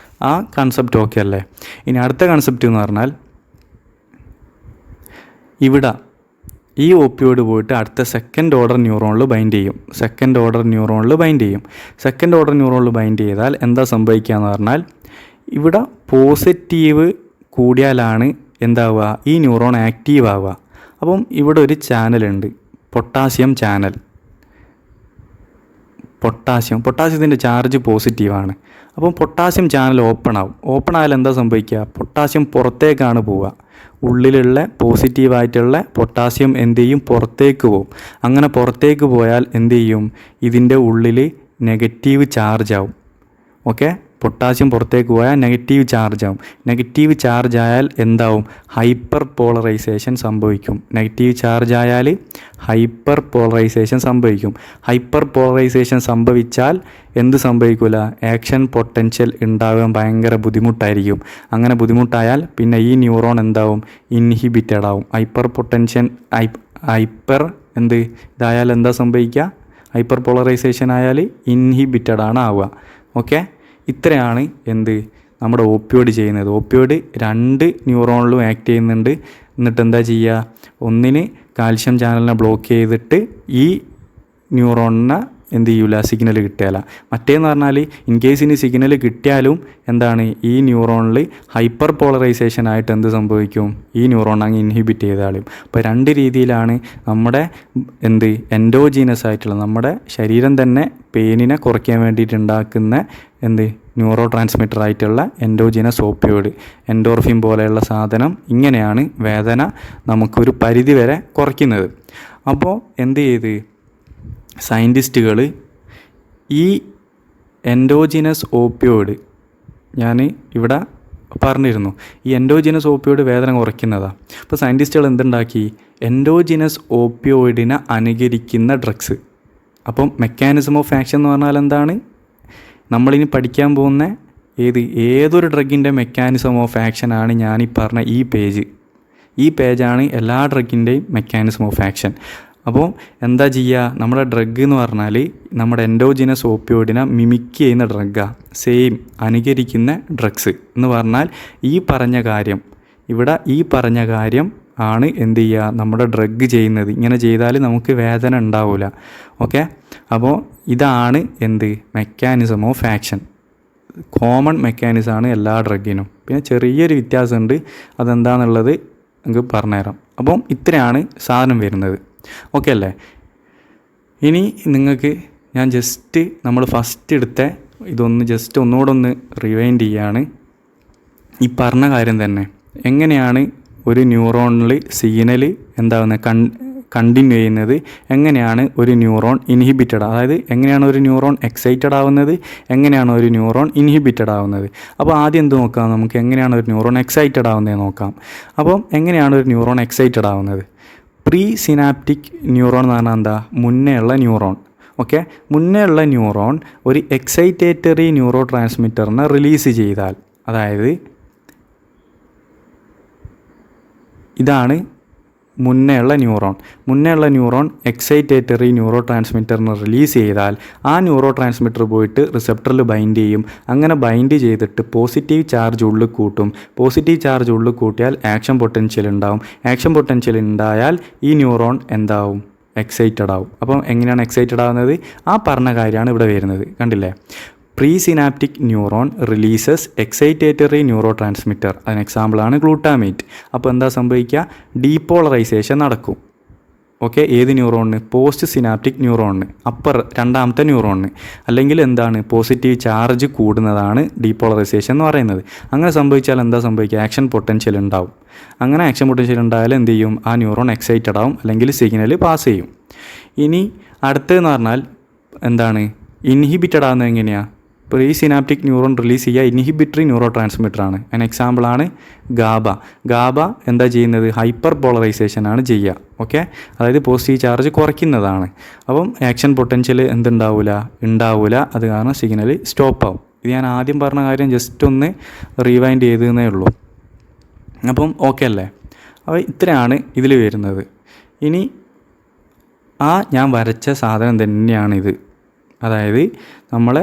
ആ കൺസെപ്റ്റ് ഓക്കെ അല്ലേ. ഇനി അടുത്ത കൺസെപ്റ്റ് എന്ന് പറഞ്ഞാൽ ഇവിടെ ഈ ഓപ്പിയോയിഡ് പോയിട്ട് അടുത്ത സെക്കൻഡ് ഓർഡർ ന്യൂറോണിൽ ബൈൻഡ് ചെയ്യും. സെക്കൻഡ് ഓർഡർ ന്യൂറോണിൽ ബൈൻഡ് ചെയ്താൽ എന്താ സംഭവിക്കുക എന്ന് പറഞ്ഞാൽ ഇവിടെ പോസിറ്റീവ് കൂടിയാലാണ് എന്താവുക, ഈ ന്യൂറോൺ ആക്റ്റീവ് ആവുക. അപ്പം ഇവിടെ ഒരു ചാനലുണ്ട്, പൊട്ടാസ്യം ചാനൽ. പൊട്ടാസ്യത്തിൻ്റെ ചാർജ് പോസിറ്റീവാണ്. അപ്പം പൊട്ടാസ്യം ചാനൽ ഓപ്പൺ ആയാൽ എന്താ സംഭവിക്കുക, പൊട്ടാസ്യം പുറത്തേക്കാണ് പോവുക. ഉള്ളിലുള്ള പോസിറ്റീവായിട്ടുള്ള പൊട്ടാസ്യം എന്ത് ചെയ്യും, പുറത്തേക്ക് പോകും. അങ്ങനെ പുറത്തേക്ക് പോയാൽ എന്ത് ചെയ്യും, ഇതിൻ്റെ ഉള്ളിൽ നെഗറ്റീവ് ചാർജ് ആവും. ഓക്കെ, പൊട്ടാസ്യം പുറത്തേക്ക് പോയാൽ നെഗറ്റീവ് ചാർജ് ആവും. നെഗറ്റീവ് ചാർജ് ആയാൽ എന്താവും, ഹൈപ്പർ പോളറൈസേഷൻ സംഭവിക്കും. നെഗറ്റീവ് ചാർജ് ആയാൽ ഹൈപ്പർ പോളറൈസേഷൻ സംഭവിക്കും. ഹൈപ്പർ പോളറൈസേഷൻ സംഭവിച്ചാൽ എന്ത് സംഭവിക്കില്ല, ആക്ഷൻ പൊട്ടൻഷ്യൽ ഉണ്ടാകാൻ ഭയങ്കര ബുദ്ധിമുട്ടായിരിക്കും. അങ്ങനെ ബുദ്ധിമുട്ടായാൽ പിന്നെ ഈ ന്യൂറോൺ എന്താവും, ഇൻഹിബിറ്റഡ് ആവും. ഹൈപ്പർ ഇതായാൽ എന്താ സംഭവിക്കുക, ഹൈപ്പർ പോളറൈസേഷൻ ആയാൽ ഇൻഹിബിറ്റഡ് ആണ് ആവുക. ഓക്കെ, ഇത്രയാണ് നമ്മുടെ ഓപ്പിയോയിഡ് ചെയ്യുന്നത്. ഓപ്പിയോയിഡ് രണ്ട് ന്യൂറോണിലും ആക്ട് ചെയ്യുന്നുണ്ട്. എന്നിട്ട് എന്താ ചെയ്യുക, ഒന്നിന് കാൽഷ്യം ചാനലിനെ ബ്ലോക്ക് ചെയ്തിട്ട് ഈ ന്യൂറോണിനെ എന്ത് ചെയ്യില്ല, സിഗ്നൽ കിട്ടുകയില്ല. മറ്റേന്ന് പറഞ്ഞാൽ ഇൻ കേസ് ഇനി സിഗ്നൽ കിട്ടിയാലും എന്താണ്, ഈ ന്യൂറോണിൽ ഹൈപ്പർ പോളറൈസേഷൻ ആയിട്ട് എന്ത് സംഭവിക്കും, ഈ ന്യൂറോൺ അങ്ങ് ഇൻഹിബിറ്റ് ചെയ്താലും. അപ്പോൾ രണ്ട് രീതിയിലാണ് നമ്മുടെ എൻഡോജീനസ് ആയിട്ടുള്ള നമ്മുടെ ശരീരം തന്നെ പെയിനിനെ കുറയ്ക്കാൻ വേണ്ടിയിട്ട് ഉണ്ടാക്കുന്ന ന്യൂറോ ട്രാൻസ്മിറ്റർ ആയിട്ടുള്ള എൻഡോജീനസ് ഓപ്പിയോയിഡ്, എൻഡോർഫിൻ പോലെയുള്ള സാധനം ഇങ്ങനെയാണ് വേദന നമുക്കൊരു പരിധി വരെ കുറയ്ക്കുന്നത്. അപ്പോൾ എന്ത് ചെയ്ത് സയൻറ്റിസ്റ്റുകൾ ഈ എൻഡോജീനസ് ഓപ്പിയോയിഡ്, ഞാൻ ഇവിടെ പറഞ്ഞിരുന്നു, ഈ എൻഡോജീനസ് ഓപ്പിയോയിഡ് വേദന കുറയ്ക്കുന്നതാണ്. അപ്പോൾ സയൻറ്റിസ്റ്റുകൾ എന്തുണ്ടാക്കി, എൻഡോജീനസ് ഓപ്പിയോയിഡിനെ അനുകരിക്കുന്ന ഡ്രഗ്സ്. അപ്പം മെക്കാനിസം ഓഫ് ആക്ഷൻ എന്ന് പറഞ്ഞാൽ എന്താണ്, നമ്മളിനി പഠിക്കാൻ പോകുന്ന ഏതൊരു ഡ്രഗിൻ്റെ മെക്കാനിസം ഓഫ് ആക്ഷനാണ് ഞാനീ പറഞ്ഞ ഈ പേജാണ് എല്ലാ ഡ്രഗിൻ്റെയും മെക്കാനിസം ഓഫ് ആക്ഷൻ. അപ്പോൾ എന്താ ചെയ്യുക, നമ്മുടെ ഡ്രഗ് എന്ന് പറഞ്ഞാൽ നമ്മുടെ എൻഡോജിനസ് ഓപ്പിയോയിഡിനെ മിമിക് ചെയ്യുന്ന ഡ്രഗാണ്, സെയിം അനുകരിക്കുന്ന ഡ്രഗ്സ് എന്ന് പറഞ്ഞാൽ ഈ പറഞ്ഞ കാര്യം ആണ് എന്ത് ചെയ്യുക, നമ്മുടെ ഡ്രഗ് ചെയ്യുന്നത്. ഇങ്ങനെ ചെയ്താൽ നമുക്ക് വേദന ഉണ്ടാവില്ല. ഓക്കെ, അപ്പോൾ ഇതാണ് മെക്കാനിസം ഓഫ് ആക്ഷൻ. കോമൺ മെക്കാനിസമാണ് എല്ലാ ഡ്രഗിനും. പിന്നെ ചെറിയൊരു വ്യത്യാസമുണ്ട്, അതെന്താണെന്നുള്ളത് നമുക്ക് പറഞ്ഞുതരാം. അപ്പം ഇത്രയാണ് സാധനം വരുന്നത്. ഓക്കെ അല്ലേ. ഇനി നിങ്ങൾക്ക് ഞാൻ നമ്മൾ ഫസ്റ്റ് എടുത്ത ഇതൊന്ന് ഒന്നുകൂടെ ഒന്ന് റിവൈൻഡ് ചെയ്യാണ്. ഈ പറഞ്ഞ കാര്യം തന്നെ എങ്ങനെയാണ് ഒരു ന്യൂറോണിൽ സിഗ്നൽ കണ്ടിന്യൂ ചെയ്യുന്നത്, എങ്ങനെയാണ് ഒരു ന്യൂറോൺ ഇൻഹിബിറ്റഡ്, അതായത് എങ്ങനെയാണ് ഒരു ന്യൂറോൺ എക്സൈറ്റഡ് ആവുന്നത്, എങ്ങനെയാണ് ഒരു ന്യൂറോൺ ഇൻഹിബിറ്റഡ് ആവുന്നത്. അപ്പോൾ ആദ്യം നോക്കാം, നമുക്ക് എങ്ങനെയാണ് ഒരു ന്യൂറോൺ എക്സൈറ്റഡ് ആവുന്നത് നോക്കാം. അപ്പം എങ്ങനെയാണ് ഒരു ന്യൂറോൺ എക്സൈറ്റഡ് ആവുന്നത്, പ്രീ സിനാപ്റ്റിക് ന്യൂറോൺ എന്ന് പറഞ്ഞാൽ എന്താ, മുന്നേയുള്ള ന്യൂറോൺ. ഓക്കെ, മുന്നേയുള്ള ന്യൂറോൺ ഒരു എക്സൈറ്റേറ്ററി ന്യൂറോ ട്രാൻസ്മിറ്ററിനെ റിലീസ് ചെയ്താൽ, അതായത് ഇതാണ് മുന്നേയുള്ള ന്യൂറോൺ എക്സൈറ്റേറ്ററി ന്യൂറോ ട്രാൻസ്മിറ്ററിനെ റിലീസ് ചെയ്താൽ ആ ന്യൂറോ ട്രാൻസ്മിറ്റർ പോയിട്ട് റിസപ്റ്ററിൽ ബൈൻഡ് ചെയ്യും. അങ്ങനെ ബൈൻഡ് ചെയ്തിട്ട് പോസിറ്റീവ് ചാർജ് ഉള്ളിൽ കൂട്ടും. പോസിറ്റീവ് ചാർജ് ഉള്ളിൽ കൂട്ടിയാൽ ആക്ഷൻ പൊട്ടൻഷ്യൽ ഉണ്ടാവും. ആക്ഷൻ പൊട്ടൻഷ്യൽ ഉണ്ടായാൽ ഈ ന്യൂറോൺ എന്താവും, എക്സൈറ്റഡ് ആവും. അപ്പം എങ്ങനെയാണ് എക്സൈറ്റഡ് ആവുന്നത്, ആ പറഞ്ഞ കാര്യമാണ് ഇവിടെ വരുന്നത്. കണ്ടില്ലേ, pre synaptic neuron releases excitatory neuro transmitter. അതിന് എക്സാമ്പിളാണ് ഗ്ലൂട്ടാമേറ്റ്. അപ്പോൾ എന്താ സംഭവിക്കുക? ഡീപോളറൈസേഷൻ നടക്കും. ഓക്കെ, ഏത് ന്യൂറോണിന്? പോസ്റ്റ് സിനാപ്റ്റിക് ന്യൂറോണിന്, രണ്ടാമത്തെ ന്യൂറോണിന്. അല്ലെങ്കിൽ എന്താണ്? പോസിറ്റീവ് ചാർജ് കൂടുന്നതാണ് ഡീപോളറൈസേഷൻ എന്ന് പറയുന്നത്. അങ്ങനെ സംഭവിച്ചാൽ എന്താ സംഭവിക്കുക? ആക്ഷൻ പൊട്ടൻഷ്യൽ ഉണ്ടാവും. അങ്ങനെ ആക്ഷൻ പൊട്ടൻഷ്യൽ ഉണ്ടായാൽ എന്ത് ചെയ്യും? ആ ന്യൂറോൺ എക്സൈറ്റഡ് ആവും, അല്ലെങ്കിൽ സിഗ്നൽ പാസ് ചെയ്യും. ഇനി അടുത്തതെന്ന് പറഞ്ഞാൽ എന്താണ്? ഇൻഹിബിറ്റഡ് ആകുന്നത് എങ്ങനെയാണ്? പ്രീ സിനാപ്റ്റിക് ന്യൂറോൺ റിലീസ് ചെയ്യുക ഇൻഹിബിറ്ററി ന്യൂറോ ട്രാൻസ്മിറ്ററാണ്. അതിന് എക്സാമ്പിളാണ് ഗാബ എന്താ ചെയ്യുന്നത്? ഹൈപ്പർ പോളറൈസേഷനാണ് ചെയ്യുക. ഓക്കെ, അതായത് പോസിറ്റീവ് ചാർജ് കുറയ്ക്കുന്നതാണ്. അപ്പം ആക്ഷൻ പൊട്ടൻഷ്യൽ ഉണ്ടാവില്ല. അത് കാരണം സിഗ്നൽ സ്റ്റോപ്പ് ആവും. ഇത് ഞാൻ ആദ്യം പറഞ്ഞ കാര്യം ജസ്റ്റ് ഒന്ന് റീവൈൻഡ് ചെയ്തേ ഉള്ളൂ. അപ്പം ഓക്കെ അല്ലേ? അപ്പോൾ ഇത്രയാണ് ഇതിൽ വരുന്നത്. ഇനി ഞാൻ വരച്ച സാധനം തന്നെയാണിത്. അതായത് നമ്മളെ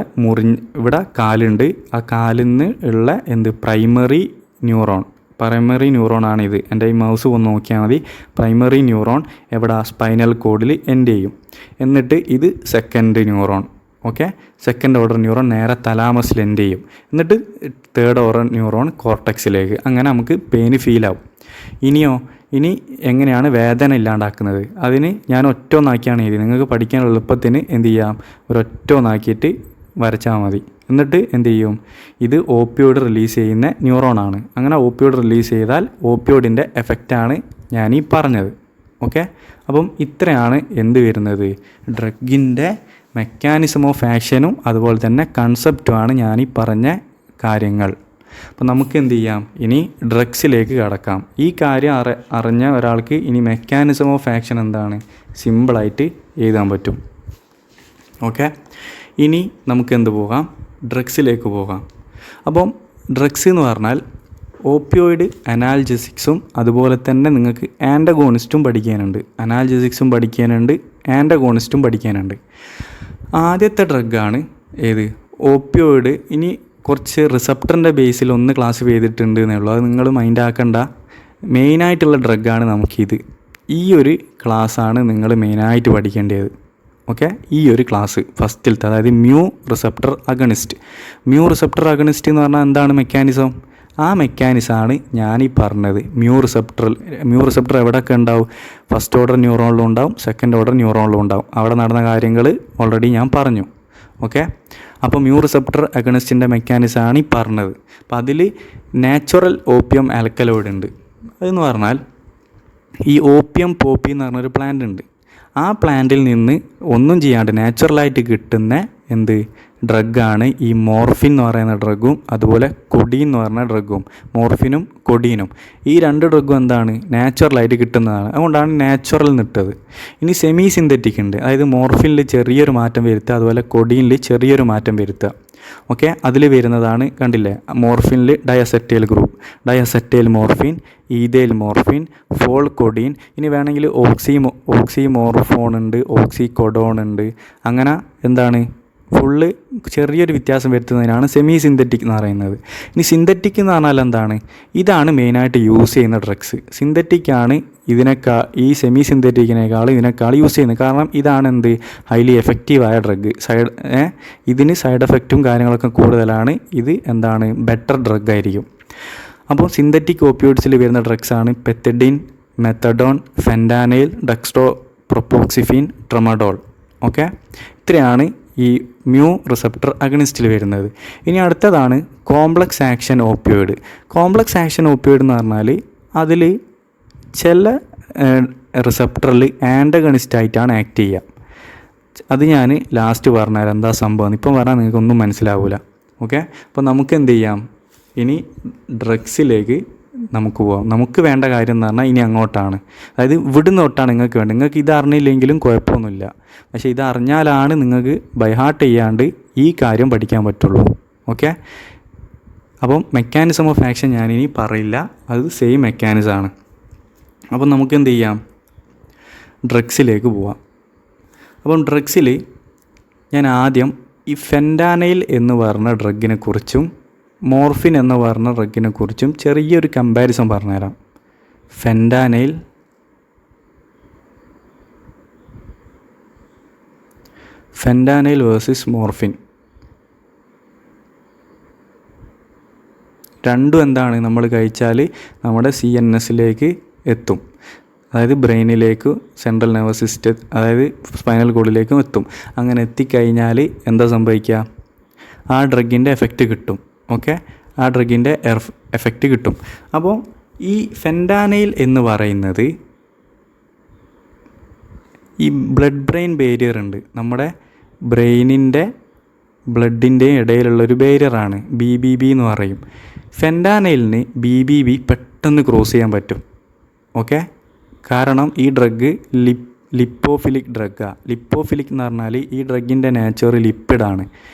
ഇവിടെ കാലുണ്ട്, ആ കാലിൽ നിന്ന് ഉള്ള പ്രൈമറി ന്യൂറോൺ ആണിത്. എൻ്റെ ഈ മൗസ് ഒന്ന് നോക്കിയാൽ മതി. പ്രൈമറി ന്യൂറോൺ എവിടെ? സ്പൈനൽ കോഡിൽ എൻഡ് ചെയ്യും. എന്നിട്ട് ഇത് second neuron. Okay, second order neuron നേരെ തലാമസിൽ എൻഡ് ചെയ്യും. എന്നിട്ട് തേർഡ് ഓർഡർ ന്യൂറോൺ കോർട്ടക്സിലേക്ക്. അങ്ങനെ നമുക്ക് പെയിന് ഫീലാവും. ഇനി എങ്ങനെയാണ് വേദന ഇല്ലാണ്ടാക്കുന്നത്? അതിന് ഞാൻ ഒറ്റൊന്നാക്കിയാണ് എഴുതി. നിങ്ങൾക്ക് പഠിക്കാൻ എളുപ്പത്തിന് എന്ത് ചെയ്യാം? ഒരൊറ്റൊന്നാക്കിയിട്ട് വരച്ചാൽ മതി. എന്നിട്ട് എന്ത് ചെയ്യും? ഇത് ഓപ്പിയോയിഡ് റിലീസ് ചെയ്യുന്ന ന്യൂറോണാണ്. അങ്ങനെ ഓപ്പിയോയിഡ് റിലീസ് ചെയ്താൽ ഓപ്പിയോയിഡിൻ്റെ എഫക്റ്റാണ് ഞാനീ പറഞ്ഞത്. ഓക്കെ, അപ്പം ഇത്രയാണ് എന്ത് വരുന്നത്? ഡ്രഗിൻ്റെ മെക്കാനിസം ഓഫ് ആക്ഷനും അതുപോലെ തന്നെ കൺസെപ്റ്റുമാണ് ഞാനീ പറഞ്ഞ കാര്യങ്ങൾ. അപ്പോൾ നമുക്ക് എന്ത് ചെയ്യാം? ഇനി ഡ്രഗ്സിലേക്ക് കടക്കാം. ഈ കാര്യം അറിഞ്ഞ ഒരാൾക്ക് ഇനി മെക്കാനിസം ഓഫ് ആക്ഷൻ എന്താണ് സിമ്പിളായിട്ട് എഴുതാൻ പറ്റും. ഓക്കെ, ഇനി നമുക്ക് ഡ്രഗ്സിലേക്ക് പോകാം. അപ്പം ഡ്രഗ്സ് എന്ന് പറഞ്ഞാൽ ഓപ്പിയോയിഡ് അനാൽജസിക്സും അതുപോലെ തന്നെ നിങ്ങൾക്ക് ആൻറ്റഗോണിസ്റ്റും പഠിക്കാനുണ്ട്. അനാൽജസിക്സും പഠിക്കാനുണ്ട്, ആൻറ്റഗോണിസ്റ്റും പഠിക്കാനുണ്ട്. ആദ്യത്തെ ഡ്രഗാണ് ഏത്? ഓപ്പിയോയിഡ്. ഇനി കുറച്ച് റിസപ്റ്ററിൻ്റെ ബേസിൽ ഒന്ന് ക്ലാസിഫൈ ചെയ്തിട്ടുണ്ട് എന്നേ ഉള്ളൂ. അത് നിങ്ങൾ മൈൻഡ് ആക്കേണ്ട. മെയിനായിട്ടുള്ള ഡ്രഗാണ് നമുക്കിത്. ഈ ഒരു ക്ലാസ്സാണ് നിങ്ങൾ മെയിനായിട്ട് പഠിക്കേണ്ടത്. ഓക്കെ, ഈ ഒരു ക്ലാസ് ഫസ്റ്റിലത്തെ, അതായത് മ്യൂ റിസപ്റ്റർ അഗണിസ്റ്റ് എന്ന് പറഞ്ഞാൽ എന്താണ് മെക്കാനിസം? ആ മെക്കാനിസമാണ് ഞാനീ പറഞ്ഞത്. മ്യൂ റിസപ്റ്റർ എവിടെയൊക്കെ ഉണ്ടാവും? ഫസ്റ്റ് ഓർഡർ ന്യൂറോണിലും ഉണ്ടാവും, സെക്കൻഡ് ഓർഡർ ന്യൂറോണിലും ഉണ്ടാവും. അവിടെ നടന്ന കാര്യങ്ങൾ ഓൾറെഡി ഞാൻ പറഞ്ഞു. ഓക്കെ, അപ്പോൾ മ്യൂ റിസപ്റ്റർ അഗണിസ്റ്റിൻ്റെ മെക്കാനിസമാണ് ഈ പറഞ്ഞത്. അപ്പോൾ അതിൽ നാച്ചുറൽ ഓപ്പിയം ആൽക്കലോയിഡ് ഉണ്ട്. അതെന്ന് പറഞ്ഞാൽ ഈ ഓപ്പിയം പോപ്പി എന്ന് പറഞ്ഞൊരു പ്ലാന്റ് ഉണ്ട്. ആ പ്ലാന്റിൽ നിന്ന് ഒന്നും ചെയ്യാണ്ട് നാച്ചുറലായിട്ട് കിട്ടുന്ന ഡ്രഗാണ് ഈ മോർഫിൻ എന്ന് പറയുന്ന ഡ്രഗും അതുപോലെ കൊഡീൻ എന്ന് പറയുന്ന ഡ്രഗും. മോർഫിനും കൊഡീനും ഈ രണ്ട് ഡ്രഗും എന്താണ്? നാച്ചുറലായിട്ട് കിട്ടുന്നതാണ്. അതുകൊണ്ടാണ് നാച്ചുറൽ നിട്ടത്. ഇനി സെമി സിന്തറ്റിക് ഉണ്ട്. അതായത് മോർഫിനിൽ ചെറിയൊരു മാറ്റം വരുത്തുക, അതുപോലെ കൊഡീനിൽ ചെറിയൊരു മാറ്റം വരുത്തുക. ഓക്കെ, അതിൽ വരുന്നതാണ് കണ്ടില്ലേ? മോർഫിനിൽ diacetyl group, diacetyl morphine, ethyl morphine, pholcodine. ഇനി വേണമെങ്കിൽ ഓക്സിമോർഫോൺ ഉണ്ട്, ഓക്സികൊഡോൺ ഉണ്ട്. അങ്ങനെ ഫുള്ള് ചെറിയൊരു വ്യത്യാസം വരുത്തുന്നതിനാണ് സെമി സിന്തറ്റിക് എന്ന് പറയുന്നത്. ഇനി സിന്തറ്റിക് എന്ന് പറഞ്ഞാൽ എന്താണ്? ഇതാണ് മെയിനായിട്ട് യൂസ് ചെയ്യുന്ന ഡ്രഗ്സ്. സിന്തറ്റിക്കാണ് ഈ സെമി സിന്തറ്റിക്കിനേക്കാൾ ഇതിനേക്കാൾ യൂസ് ചെയ്യുന്നത്. കാരണം ഇതാണ് ഹൈലി എഫക്റ്റീവായ ഡ്രഗ്. ഇതിന് സൈഡ് എഫക്റ്റും കാര്യങ്ങളൊക്കെ കൂടുതലാണ്. ഇത് ബെറ്റർ ഡ്രഗ് ആയിരിക്കും. അപ്പോൾ സിന്തറ്റിക് ഓപ്പിയോയിഡ്സിൽ വരുന്ന ഡ്രഗ്സാണ് pethidine, methadone, fentanyl, dextropropoxyphene, tramadol. Okay, ഇത്രയാണ് ഈ മ്യൂ റിസപ്റ്റർ അഗണിസ്റ്റിൽ വരുന്നത്. ഇനി അടുത്തതാണ് complex action opioid. Complex action opioid എന്ന് പറഞ്ഞാൽ അതിൽ ചില റിസപ്റ്ററിൽ ആൻറ്റഗണിസ്റ്റായിട്ടാണ് ആക്ട് ചെയ്യുക. അത് ഞാൻ ലാസ്റ്റ് പറഞ്ഞുതരാം എന്താ സംഭവം. ഇപ്പം പറഞ്ഞാൽ നിങ്ങൾക്കൊന്നും മനസ്സിലാവില്ല. ഓക്കെ, അപ്പോൾ നമുക്ക് എന്ത് ചെയ്യാം? ഇനി ഡ്രഗ്സിലേക്ക് നമുക്ക് പോകാം. നമുക്ക് വേണ്ട കാര്യം എന്ന് പറഞ്ഞാൽ ഇനി അങ്ങോട്ടാണ്. അതായത് ഇവിടുന്ന് തൊട്ടാണ് നിങ്ങൾക്ക് വേണ്ടത്. നിങ്ങൾക്ക് ഇത് അറിഞ്ഞില്ലെങ്കിലും കുഴപ്പമൊന്നുമില്ല. പക്ഷേ ഇത് അറിഞ്ഞാലാണ് നിങ്ങൾക്ക് ബൈഹാർട്ട് ചെയ്യാണ്ട് ഈ കാര്യം പഠിക്കാൻ പറ്റുള്ളൂ. ഓക്കെ, അപ്പം മെക്കാനിസം ഓഫ് ആക്ഷൻ ഞാനിനി പറയില്ല, അത് സെയിം മെക്കാനിസമാണ്. അപ്പം നമുക്ക് എന്ത് ചെയ്യാം? ഡ്രഗ്സിലേക്ക് പോവാം. അപ്പം ഡ്രഗ്സിൽ ഞാൻ ആദ്യം ഈ ഫെൻറ്റാനൈൽ എന്ന് പറഞ്ഞ ഡ്രഗിനെ കുറിച്ചും മോർഫിൻ എന്ന് പറഞ്ഞ ഡ്രഗിനെ കുറിച്ചും ചെറിയൊരു കമ്പാരിസൺ പറഞ്ഞുതരാം. ഫെൻറ്റാനൈൽ വേഴ്സസ് മോർഫിൻ. രണ്ടും എന്താണ് നമ്മൾ കഴിച്ചാൽ നമ്മുടെ CNSലേക്ക് എത്തും. അതായത് ബ്രെയിനിലേക്ക്, സെൻട്രൽ നെർവസ് സിസ്റ്റം, അതായത് സ്പൈനൽ കോഡിലേക്കും എത്തും. അങ്ങനെ എത്തിക്കഴിഞ്ഞാൽ എന്താ സംഭവിക്കുക? ആ ഡ്രഗിൻ്റെ എഫക്റ്റ് കിട്ടും. ഓക്കെ, ആ ഡ്രഗിൻ്റെ എഫക്റ്റ് കിട്ടും. അപ്പോൾ ഈ ഫെൻറ്റാനൈൽ എന്ന് പറയുന്നത് ഈ ബ്ലഡ് ബ്രെയിൻ ബാരിയർ ഉണ്ട്, നമ്മുടെ ബ്രെയിനിൻ്റെ ബ്ലഡിൻ്റെയും ഇടയിലുള്ളൊരു ബാരിയറാണ്, BBB എന്ന് പറയും. ഫെൻറ്റാനൈലിന് BBB പെട്ടെന്ന് ക്രോസ് ചെയ്യാൻ പറ്റും. ഓക്കെ, കാരണം ഈ ഡ്രഗ് ലിപ്പോഫിലിക് ഡ്രഗാണ്. ലിപ്പോഫിലിക് എന്ന് പറഞ്ഞാൽ ഈ ഡ്രഗിൻ്റെ നേച്ചർ ലിപ്പിഡാണ്.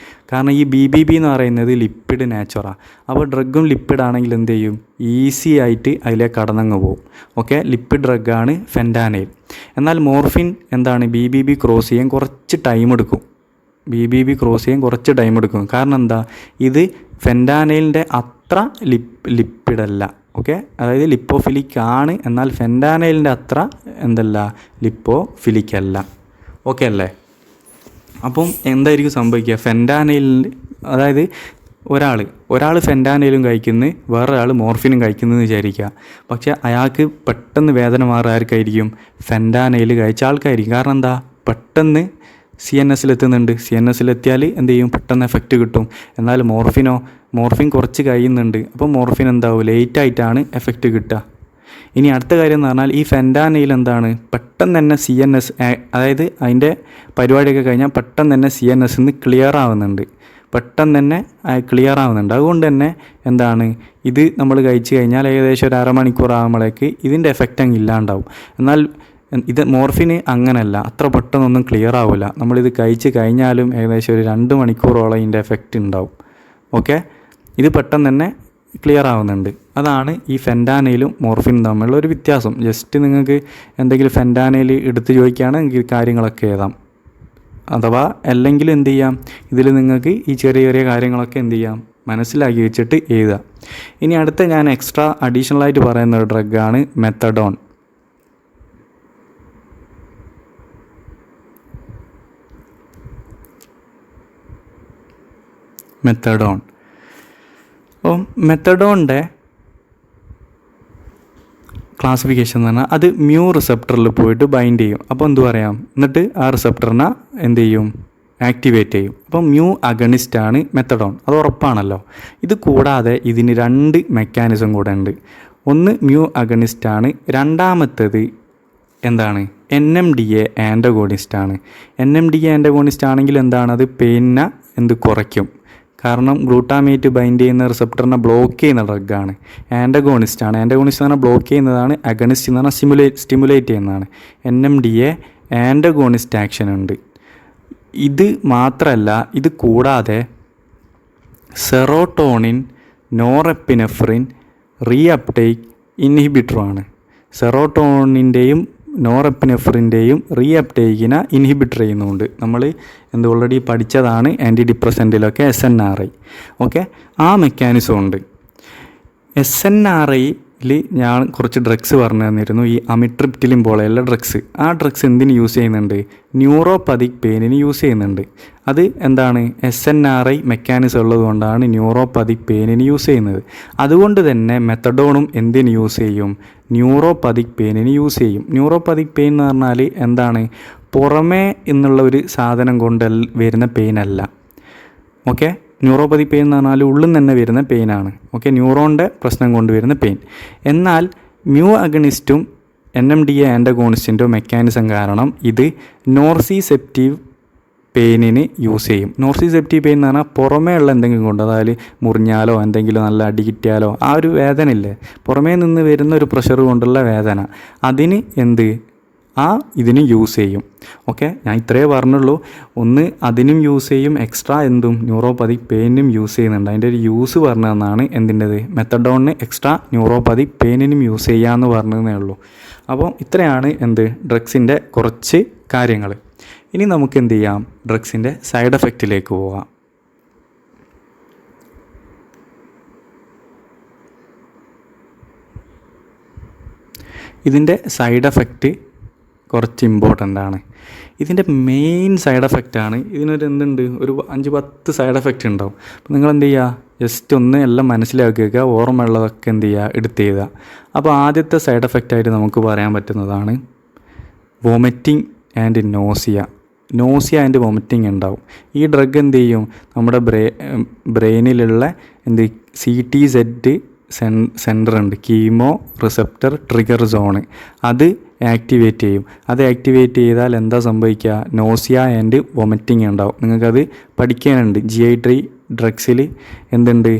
കാരണം ഈ BBB എന്ന് പറയുന്നത് ലിപ്പിഡ് നേച്ചറാണ്. അപ്പോൾ ഡ്രഗും ലിപ്പിഡാണെങ്കിൽ എന്ത് ചെയ്യും? ഈസി ആയിട്ട് അതിലേക്ക് കടന്നങ്ങ് പോകും. ഓക്കെ, ലിപ്പിഡ് ഡ്രഗാണ് ഫെൻറ്റാനൈൽ. എന്നാൽ മോർഫിൻ എന്താണ്? BBB ക്രോസ് ചെയ്യാൻ കുറച്ച് ടൈം എടുക്കും. കാരണം എന്താ? ഇത് ഫെൻറ്റാനൈലിൻ്റെ അത്ര ലിപ്പിഡല്ല. ഓക്കെ, അതായത് ലിപ്പോഫിലിക് ആണ്, എന്നാൽ ഫെൻറ്റാനൈലിൻ്റെ അത്ര ലിപ്പോഫിലിക് അല്ല. ഓക്കെ അല്ലേ? അപ്പം എന്തായിരിക്കും സംഭവിക്കുക? ഫെൻറ്റാനൈലിൽ, അതായത് ഒരാൾ ഫെൻറ്റാനൈലും കഴിക്കുന്നു, വേറൊരാൾ മോർഫിനും കഴിക്കുന്നതെന്ന് വിചാരിക്കുക. പക്ഷേ അയാൾക്ക് പെട്ടെന്ന് വേദന മാറുക ആർക്കായിരിക്കും? ഫെൻറ്റാനൈൽ കഴിച്ച ആൾക്കായിരിക്കും. കാരണം എന്താ? പെട്ടെന്ന് CNSലെത്തുന്നുണ്ട്. CNSലെത്തിയാൽ എന്ത് ചെയ്യും? പെട്ടെന്ന് എഫക്റ്റ് കിട്ടും. എന്നാൽ മോർഫിൻ കുറച്ച് കഴിയുന്നുണ്ട്. അപ്പോൾ മോർഫിൻ എന്താവും? ലേറ്റായിട്ടാണ് എഫക്റ്റ് കിട്ടുക. ഇനി അടുത്ത കാര്യം എന്ന് പറഞ്ഞാൽ ഈ ഫെൻറ്റാനൈൽ എന്താണ്? പെട്ടെന്ന് തന്നെ CNS, അതായത് അതിൻ്റെ പരിപാടിയൊക്കെ കഴിഞ്ഞാൽ പെട്ടെന്ന് തന്നെ CNS ക്ലിയർ ആവുന്നുണ്ട്. അതുകൊണ്ട് തന്നെ എന്താണ്? ഇത് നമ്മൾ കഴിച്ച് കഴിഞ്ഞാൽ ഏകദേശം ഒരു അരമണിക്കൂർ ആകുമ്പോഴേക്ക് ഇതിൻ്റെ എഫക്റ്റ് അങ്ങ് ഇല്ലാണ്ടാവും. എന്നാൽ ഇത് മോർഫിന് അങ്ങനല്ല, അത്ര പെട്ടെന്നൊന്നും ക്ലിയർ ആവില്ല. നമ്മളിത് കഴിച്ച് കഴിഞ്ഞാലും ഏകദേശം ഒരു 2 മണിക്കൂറോളം ഇതിൻ്റെ എഫക്റ്റ് ഉണ്ടാവും. ഓക്കെ, ഇത് പെട്ടെന്ന് തന്നെ ക്ലിയർ ആവുന്നുണ്ട്. അതാണ് ഈ ഫെൻറ്റാനൈലും മോർഫിനും തമ്മിലുള്ള ഒരു വ്യത്യാസം. ജസ്റ്റ് നിങ്ങൾക്ക് എന്തെങ്കിലും ഫെൻറ്റാനൈൽ എടുത്ത് ചോദിക്കുകയാണെങ്കിൽ കാര്യങ്ങളൊക്കെ എഴുതാം. അഥവാ അല്ലെങ്കിൽ എന്ത് ചെയ്യാം? ഇതിൽ നിങ്ങൾക്ക് ഈ ചെറിയ ചെറിയ കാര്യങ്ങളൊക്കെ എന്ത് ചെയ്യാം? മനസ്സിലാക്കി വെച്ചിട്ട് എഴുതുക. ഇനി അടുത്ത ഞാൻ എക്സ്ട്രാ അഡീഷണലായിട്ട് പറയുന്ന ഒരു ഡ്രഗാണ് മെത്തഡോൺ. അപ്പോൾ മെത്തഡോണിൻ്റെ ക്ലാസിഫിക്കേഷൻ എന്ന് പറഞ്ഞാൽ അത് റിസപ്റ്ററിൽ പോയിട്ട് ബൈൻഡ് ചെയ്യും. അപ്പോൾ എന്ത് പറയാം? എന്നിട്ട് ആ റിസപ്റ്ററിനെ എന്ത് ചെയ്യും? ആക്ടിവേറ്റ് ചെയ്യും. അപ്പം അഗണിസ്റ്റാണ് മെത്തഡോൺ, അത് ഉറപ്പാണല്ലോ. ഇത് കൂടാതെ ഇതിന് 2 മെക്കാനിസം കൂടെ ഉണ്ട്. ഒന്ന് അഗണിസ്റ്റാണ്, രണ്ടാമത്തേത് എന്താണ്? NMDA ആൻറ്റഗോണിസ്റ്റാണ്. NMDA ആൻറ്റഗോണിസ്റ്റ് ആണെങ്കിൽ എന്താണ്? അത് പെയിനെ കുറയ്ക്കും. കാരണം ഗ്ലൂട്ടാമേറ്റ് ബൈൻഡ് ചെയ്യുന്ന റിസപ്റ്ററിനെ ബ്ലോക്ക് ചെയ്യുന്ന ഡ്രഗാണ്. ആൻറ്റഗോണിസ്റ്റ് എന്ന് പറഞ്ഞാൽ ബ്ലോക്ക് ചെയ്യുന്നതാണ്. അഗണിസ്റ്റ് എന്ന് പറഞ്ഞാൽ സ്റ്റിമുലേറ്റ് ചെയ്യുന്നതാണ്. NMDA ആൻറ്റഗോണിസ്റ്റ് ആക്ഷൻ ഉണ്ട്. ഇത് മാത്രമല്ല, ഇത് കൂടാതെ സെറോട്ടോണിൻ, നോറെപ്പിനെഫ്രിൻ റീഅപ്ടേക്ക് ഇൻഹിബിറ്ററുമാണ്. സെറോട്ടോണിൻ്റെയും നോറെപ്പിനെഫ്രിൻ്റെയും റീഅപ്ടേക്കിനെ ഇൻഹിബിറ്റർ ചെയ്യുന്നുണ്ട്. നമ്മൾ ഓൾറെഡി പഠിച്ചതാണ് ആൻറ്റി ഡിപ്രസൻറ്റിലൊക്കെ SNRI. ഓക്കെ, ആ മെക്കാനിസം ഉണ്ട്. SNRIയിൽ ഞാൻ കുറച്ച് ഡ്രഗ്സ് പറഞ്ഞു തന്നിരുന്നു, ഈ അമിട്രിപ്റ്റിലിൻ പോലെയുള്ള ഡ്രഗ്സ്. ആ ഡ്രഗ്സ് എന്തിന് യൂസ് ചെയ്യുന്നുണ്ട്? ന്യൂറോപ്പതിക് പെയിനിന് യൂസ് ചെയ്യുന്നുണ്ട്. അത് എന്താണ്? SNRI മെക്കാനിസം ഉള്ളത് കൊണ്ടാണ് ന്യൂറോപ്പതിക് പെയിനിന് യൂസ് ചെയ്യുന്നത്. അതുകൊണ്ട് തന്നെ മെത്തഡോണും എന്തിന് യൂസ് ചെയ്യും? ന്യൂറോപ്പതിക് പെയിനിന് യൂസ് ചെയ്യും. ന്യൂറോപ്പതിക് പെയിൻ എന്ന് പറഞ്ഞാൽ എന്താണ്? പുറമേ എന്നുള്ള ഒരു സാധനം കൊണ്ട് വരുന്ന പെയിനല്ല. ഓക്കെ, ന്യൂറോപ്പതി പെയിൻ എന്ന് പറഞ്ഞാൽ ഉള്ളിൽ നിന്ന് തന്നെ വരുന്ന പെയിനാണ്. ഓക്കെ, ന്യൂറോണിൻ്റെ പ്രശ്നം കൊണ്ടുവരുന്ന പെയിൻ. എന്നാൽ അഗണിസ്റ്റും NMDA ആൻറ്റഗോണിസ്റ്റിൻ്റെ മെക്കാനിസം കാരണം ഇത് നോർസിസെപ്റ്റീവ് പെയിനിന് യൂസ് ചെയ്യും. നോർസിസെപ്റ്റീവ് പെയിൻ എന്ന് പറഞ്ഞാൽ പുറമേ ഉള്ള എന്തെങ്കിലും കൊണ്ട്, അതായത് മുറിഞ്ഞാലോ എന്തെങ്കിലും നല്ല അടി കിട്ടിയാലോ ആ ഒരു വേദന ഇല്ലേ, പുറമേ നിന്ന് വരുന്ന ഒരു പ്രഷർ കൊണ്ടുള്ള വേദന, അതിന് ഇതിനും യൂസ് ചെയ്യും. ഓക്കെ, ഞാൻ ഇത്രയേ പറഞ്ഞുള്ളൂ. ഒന്ന് അതിനും യൂസ് ചെയ്യും, എക്സ്ട്രാ ന്യൂറോപ്പതിക് പെയിനും യൂസ് ചെയ്യുന്നുണ്ട്. അതിൻ്റെ ഒരു യൂസ് പറഞ്ഞതെന്നാണ് മെത്തഡോണിന് എക്സ്ട്രാ ന്യൂറോപ്പതിക് പെയിനിനും യൂസ് ചെയ്യാമെന്ന് പറഞ്ഞതേ ഉള്ളൂ. അപ്പോൾ ഇത്രയാണ് ഡ്രഗ്സിൻ്റെ കുറച്ച് കാര്യങ്ങൾ. ഇനി നമുക്ക് ചെയ്യാം? ഡ്രഗ്സിൻ്റെ സൈഡ് എഫക്റ്റിലേക്ക് പോകാം. ഇതിൻ്റെ സൈഡ് എഫക്റ്റ് കുറച്ച് ഇമ്പോർട്ടൻ്റ് ആണ്. ഇതിൻ്റെ മെയിൻ സൈഡ് എഫക്റ്റാണ്, ഇതിനൊരു ഒരു 5-10 സൈഡ് എഫക്റ്റ് ഉണ്ടാവും. അപ്പോൾ നിങ്ങൾ എന്ത് ചെയ്യുക? ജസ്റ്റ് ഒന്ന് എല്ലാം മനസ്സിലാക്കുക, ഓർമ്മയുള്ളതൊക്കെ എന്ത് ചെയ്യുക, എടുത്ത് എഴുതുക. അപ്പോൾ ആദ്യത്തെ സൈഡ് എഫക്റ്റായിട്ട് നമുക്ക് പറയാൻ പറ്റുന്നതാണ് vomiting and nausea and vomiting ഉണ്ടാവും. ഈ ഡ്രഗ് എന്ത് ചെയ്യും, നമ്മുടെ ബ്രെയിനിലുള്ള CTZ സെൻറ്റർ ഉണ്ട്, കീമോ റിസപ്റ്റർ ട്രിഗർ സോണ്, അത് ആക്ടിവേറ്റ് ചെയ്യും. അത് ആക്ടിവേറ്റ് ചെയ്താൽ എന്താ സംഭവിക്കുക, നോസിയ ആൻഡ് വോമിറ്റിംഗ് ഉണ്ടാവും. നിങ്ങൾക്കത് പഠിക്കാനുണ്ട്, GI ഡ്രഗ്സിൽ എന്തുണ്ട്,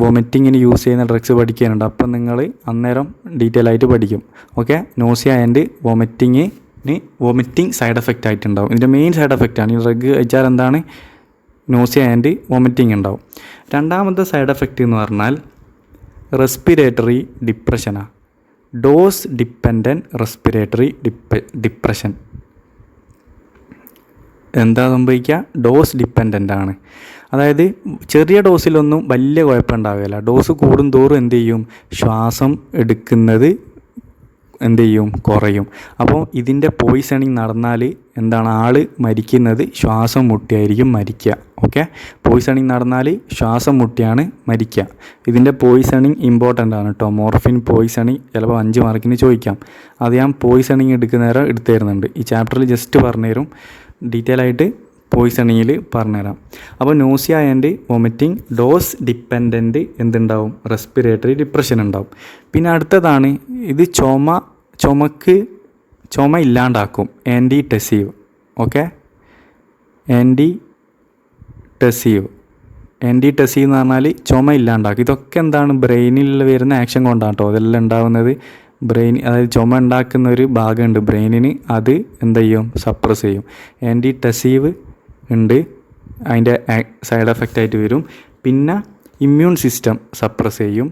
വോമിറ്റിങ്ങിന് യൂസ് ചെയ്യുന്ന ഡ്രഗ്സ് പഠിക്കാനുണ്ട്. അപ്പം നിങ്ങൾ അന്നേരം ഡീറ്റെയിൽ ആയിട്ട് പഠിക്കും. Okay, nausea and vomiting side effect ആയിട്ടുണ്ടാവും. ഇതിൻ്റെ മെയിൻ സൈഡ് എഫക്റ്റാണ്. ഈ ഡ്രഗ് കഴിച്ചാൽ എന്താണ്, നോസിയ ആൻഡ് വോമിറ്റിംഗ് ഉണ്ടാവും. രണ്ടാമത്തെ സൈഡ് എഫക്റ്റ് എന്ന് പറഞ്ഞാൽ റെസ്പിറേറ്ററി ഡിപ്രഷനാണ്. Dose dependent respiratory depression. എന്താ സംഭവിക്കുക, ഡോസ് ഡിപ്പെൻഡൻ്റ് ആണ്. അതായത് ചെറിയ ഡോസിലൊന്നും വലിയ കുഴപ്പമുണ്ടാവില്ല. ഡോസ് കൂടുന്തോറും എന്ത് ചെയ്യും, ശ്വാസം എടുക്കുന്നത് എന്ത് ചെയ്യും, കുറയും. അപ്പോൾ ഇതിൻ്റെ പോയിസണിങ് നടന്നാൽ എന്താണ്, ആൾ മരിക്കുന്നത് ശ്വാസം മുട്ടിയായിരിക്കും മരിക്കുക. ഓക്കെ, പോയിസണിങ് നടന്നാൽ ശ്വാസം മുട്ടിയാണ് മരിക്കുക. ഇതിൻ്റെ പോയിസണിങ് ഇമ്പോർട്ടൻ്റ് ആണ് കേട്ടോ. മോർഫിൻ പോയിസണിങ് ചിലപ്പോൾ 5 മാർക്കിന് ചോദിക്കാം. അത് ഞാൻ പോയിസണിങ് എടുക്കുന്നേരം എടുത്തു തരുന്നുണ്ട്. ഈ ചാപ്റ്ററിൽ ജസ്റ്റ് പറഞ്ഞുതരും, ഡീറ്റെയിൽ ആയിട്ട് പോയിസണിങ്ങിൽ പറഞ്ഞുതരാം. അപ്പോൾ nausea and vomiting dose dependent എന്തുണ്ടാവും, റെസ്പിറേറ്ററി ഡിപ്രഷൻ ഉണ്ടാവും. പിന്നെ അടുത്തതാണ് ഇത് ചുമ ഇല്ലാണ്ടാക്കും, ആൻറ്റിടെസീവ്. ഓക്കെ, ആൻറ്റിടെസീവ് എന്ന് പറഞ്ഞാൽ ചുമ ഇല്ലാണ്ടാക്കും. ഇതൊക്കെ എന്താണ്, ബ്രെയിനിൽ വരുന്ന ആക്ഷൻ കൊണ്ടാണ് കേട്ടോ അതെല്ലാം ഉണ്ടാകുന്നത്. അതായത് ചുമ ഉണ്ടാക്കുന്ന ഒരു ഭാഗമുണ്ട് ബ്രെയിനിന്, അത് എന്ത് ചെയ്യും, സപ്രസ് ചെയ്യും. ആൻറ്റിടെസീവ് ഉണ്ട്, അതിൻ്റെ സൈഡ് എഫക്റ്റ് ആയിട്ട് വരും. പിന്നെ ഇമ്മ്യൂൺ സിസ്റ്റം സപ്രസ് ചെയ്യും.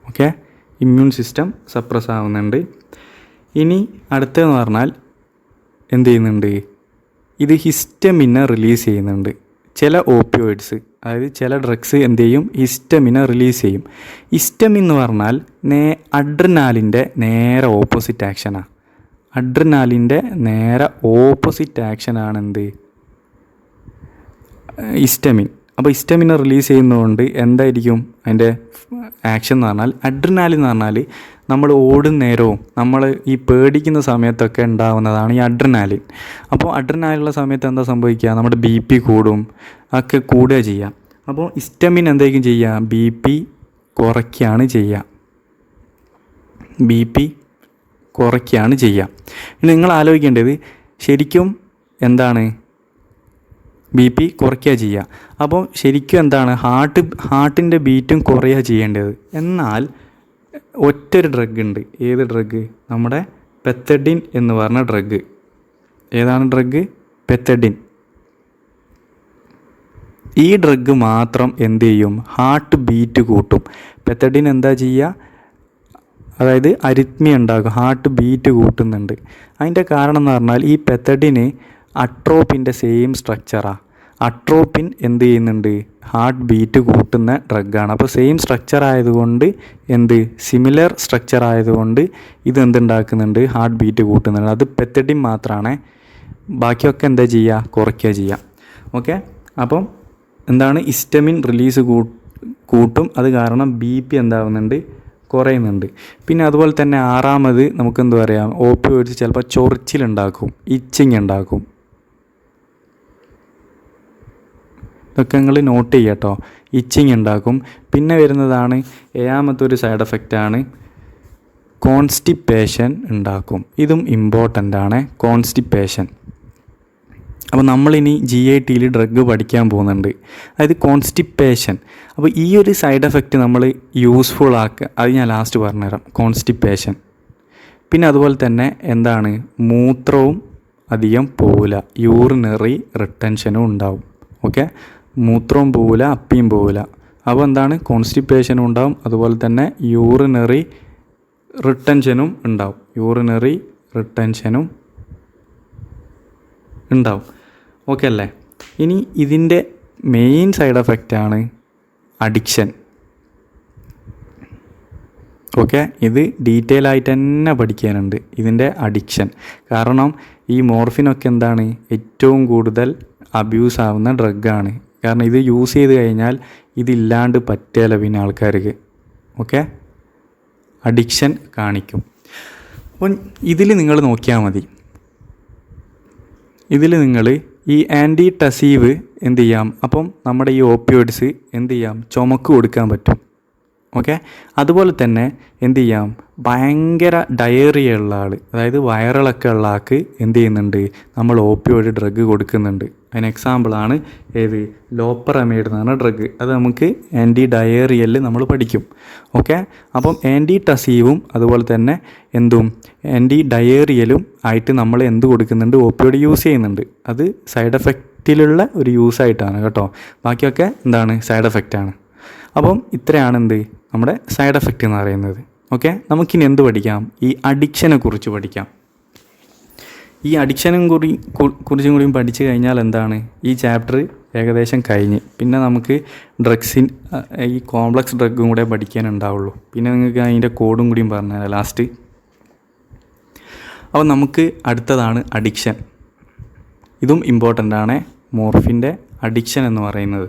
ഓക്കെ, ഇമ്മ്യൂൺ സിസ്റ്റം സപ്രസ് ആവുന്നുണ്ട്. ഇനി അടുത്തതെന്ന് പറഞ്ഞാൽ എന്ത് ചെയ്യുന്നുണ്ട്, ഇത് ഹിസ്റ്റമിനെ റിലീസ് ചെയ്യുന്നുണ്ട്. ചില ഓപ്പിയോയിഡ്സ്, അതായത് ചില ഡ്രഗ്സ് എന്ത് ചെയ്യും, ഹിസ്റ്റമിനെ റിലീസ് ചെയ്യും. ഹിസ്റ്റമിൻ എന്ന് പറഞ്ഞാൽ അഡ്രിനാലിൻ്റെ നേരെ ഓപ്പോസിറ്റ് ആക്ഷനാണ്. എന്ത്, ഹിസ്റ്റമിൻ. അപ്പോൾ ഹിസ്റ്റമിനെ റിലീസ് ചെയ്യുന്നതുകൊണ്ട് എന്തായിരിക്കും അതിൻ്റെ ആക്ഷൻ എന്ന് പറഞ്ഞാൽ, അഡ്രിനാലിൻ എന്ന് പറഞ്ഞാൽ നമ്മൾ ഓടുന്ന നേരവും നമ്മൾ ഈ പേടിക്കുന്ന സമയത്തൊക്കെ ഉണ്ടാകുന്നതാണ് ഈ അഡ്രിനാലിൻ. അപ്പോൾ അഡ്രിനാലിനുള്ള സമയത്ത് എന്താ സംഭവിക്കുക, നമ്മുടെ BP കൂടും, ഒക്കെ കൂടുക ചെയ്യുക. അപ്പോൾ ഹിസ്റ്റമിൻ എന്തായിരിക്കും ചെയ്യുക, BP കുറയ്ക്കുകയാണ് ചെയ്യുക. ഇനി നിങ്ങൾ ആലോചിക്കേണ്ടത് ശരിക്കും എന്താണ്, BP കുറയ്ക്കുക ചെയ്യുക. അപ്പോൾ ശരിക്കും എന്താണ്, ഹാർട്ടിൻ്റെ ബീറ്റും കുറയുക ചെയ്യേണ്ടത്. എന്നാൽ ഒറ്റൊരു ഡ്രഗ് ഉണ്ട്. ഏത് ഡ്രഗ്, നമ്മുടെ പെത്തഡിൻ എന്ന് പറഞ്ഞ ഡ്രഗ്. ഏതാണ് ഡ്രഗ്, പെത്തഡിൻ. ഈ ഡ്രഗ് മാത്രം എന്ത് ചെയ്യും, ഹാർട്ട് ബീറ്റ് കൂട്ടും. പെത്തഡിൻ എന്താ ചെയ്യുക, അതായത് അരിത്മി ഉണ്ടാകും, ഹാർട്ട് ബീറ്റ് കൂട്ടുന്നുണ്ട്. അതിൻ്റെ കാരണം എന്ന് പറഞ്ഞാൽ ഈ പെത്തഡിന് അട്രോപ്പിൻ്റെ സെയിം സ്ട്രക്ചറാണ്. അട്രോപ്പിൻ എന്ത് ചെയ്യുന്നുണ്ട്, ഹാർട്ട് ബീറ്റ് കൂട്ടുന്ന ഡ്രഗാണ്. അപ്പോൾ സെയിം സ്ട്രക്ചർ ആയതുകൊണ്ട് സിമിലർ സ്ട്രക്ചർ ആയതുകൊണ്ട് ഇതെന്തുണ്ടാക്കുന്നുണ്ട്, ഹാർട്ട് ബീറ്റ് കൂട്ടുന്നുണ്ട്. അത് പെത്തഡിൻ മാത്രമാണ്. ബാക്കിയൊക്കെ എന്താ ചെയ്യുക, കുറയ്ക്കുക ചെയ്യുക. ഓക്കെ, അപ്പം എന്താണ്, ഹിസ്റ്റമിൻ റിലീസ് കൂട്ടും. അത് കാരണം BP എന്താവുന്നുണ്ട്, കുറയുന്നുണ്ട്. പിന്നെ അതുപോലെ തന്നെ ആറാമത് നമുക്കെന്ത് പറയാം, ഓപ്പിയോയിഡ്സ് ചിലപ്പോൾ ചൊറിച്ചിലുണ്ടാക്കും, ഇച്ചിങ് ഉണ്ടാക്കും. ഇതൊക്കെ നിങ്ങൾ നോട്ട് ചെയ്യുക കേട്ടോ. ഇച്ചിങ് ഉണ്ടാക്കും. പിന്നെ വരുന്നതാണ് ഏഴാമത്തെ ഒരു സൈഡ് എഫക്റ്റാണ്, കോൺസ്റ്റിപ്പേഷൻ ഉണ്ടാക്കും. ഇതും ഇമ്പോർട്ടൻ്റ് ആണ്, കോൺസ്റ്റിപ്പേഷൻ. അപ്പോൾ നമ്മളിനി GITയിൽ ഡ്രഗ് പഠിക്കാൻ പോകുന്നുണ്ട്, അതായത് കോൺസ്റ്റിപ്പേഷൻ. അപ്പോൾ ഈ ഒരു സൈഡ് എഫക്റ്റ് നമ്മൾ യൂസ്ഫുൾ ആക്കുക, അത് ഞാൻ ലാസ്റ്റ് പറഞ്ഞുതരാം, കോൺസ്റ്റിപ്പേഷൻ. പിന്നെ അതുപോലെ തന്നെ എന്താണ്, മൂത്രവും അധികം പോവില്ല, യൂറിനറി റിട്ടൻഷനും ഉണ്ടാവും. ഓക്കെ, മൂത്രവും പോവില്ല, അപ്പിയും പോവില്ല. അപ്പോൾ എന്താണ്, കോൺസ്റ്റിപ്പേഷനും ഉണ്ടാവും, അതുപോലെ തന്നെ യൂറിനറി റിട്ടൻഷനും ഉണ്ടാവും. ഓക്കെ അല്ലേ. ഇനി ഇതിൻ്റെ മെയിൻ സൈഡ് എഫക്റ്റാണ് അഡിക്ഷൻ. ഓക്കെ, ഇത് ഡീറ്റെയിൽ ആയിട്ട് തന്നെ പഠിക്കാനുണ്ട്, ഇതിൻ്റെ അഡിക്ഷൻ. കാരണം ഈ മോർഫിനൊക്കെ എന്താണ് ഏറ്റവും കൂടുതൽ അബ്യൂസ് ആവുന്ന ഡ്രഗാണ്. കാരണം ഇത് യൂസ് ചെയ്ത് കഴിഞ്ഞാൽ ഇതില്ലാണ്ട് പറ്റില്ല പിന്നെ ആൾക്കാർക്ക്. ഓക്കെ, അഡിക്ഷൻ കാണിക്കും. അപ്പം ഇതിൽ നിങ്ങൾ നോക്കിയാൽ മതി. ഇതിൽ നിങ്ങൾ ഈ ആൻറ്റി ടസീവ് എന്ത് ചെയ്യാം, അപ്പം നമ്മുടെ ഈ ഓപ്പിയോയിഡ്സ് എന്ത് ചെയ്യാം, ചുമക്ക് കൊടുക്കാൻ പറ്റും. ഓക്കെ, അതുപോലെ തന്നെ എന്ത് ചെയ്യാം, ഭയങ്കര ഡയറിയ ഉള്ള ആൾ, അതായത് വയറിളക്കം ഉള്ള ആൾക്ക് എന്ത് ചെയ്യുന്നുണ്ട്, നമ്മൾ ഓപ്പിയോയിഡ് ഡ്രഗ് കൊടുക്കുന്നുണ്ട്. അതിന് എക്സാമ്പിളാണ് ഏത്, ലോപ്പറമൈഡ് എന്ന് പറഞ്ഞ ഡ്രഗ്. അത് നമുക്ക് ആൻറ്റി ഡയേറിയലിൽ നമ്മൾ പഠിക്കും. ഓക്കെ, അപ്പം ആൻറ്റി ടസീവും അതുപോലെ തന്നെ എന്തും ആൻറ്റി ഡയേറിയലും ആയിട്ട് നമ്മൾ എന്ത് കൊടുക്കുന്നുണ്ട്, ഓപ്പിയോയിഡ് യൂസ് ചെയ്യുന്നുണ്ട്. അത് സൈഡ് എഫക്റ്റിലുള്ള ഒരു യൂസായിട്ടാണ് കേട്ടോ. ബാക്കിയൊക്കെ എന്താണ്, സൈഡ് എഫക്റ്റാണ്. അപ്പം ഇത്രയാണ് എന്ത്, നമ്മുടെ സൈഡ് എഫക്റ്റ് എന്ന് പറയുന്നത്. ഓക്കെ, നമുക്കിനി എന്ത് പഠിക്കാം, ഈ അഡിക്ഷനെ കുറിച്ച് പഠിക്കാം. ഈ അഡിക്ഷനും കുറിച്ചും കൂടിയും പഠിച്ചു കഴിഞ്ഞാൽ എന്താണ്, ഈ ചാപ്റ്റർ ഏകദേശം കഴിഞ്ഞ്. പിന്നെ നമുക്ക് ഈ കോംപ്ലക്സ് ഡ്രഗും കൂടെ പഠിക്കാനുണ്ടാവുള്ളൂ. പിന്നെ നിങ്ങൾക്ക് അതിൻ്റെ കോഡും കൂടിയും പറഞ്ഞുതരാം ലാസ്റ്റ്. അപ്പോൾ നമുക്ക് അടുത്തതാണ് അഡിക്ഷൻ. ഇതും ഇമ്പോർട്ടൻ്റ് ആണ്, മോർഫിൻ്റെ അഡിക്ഷൻ എന്ന് പറയുന്നത്.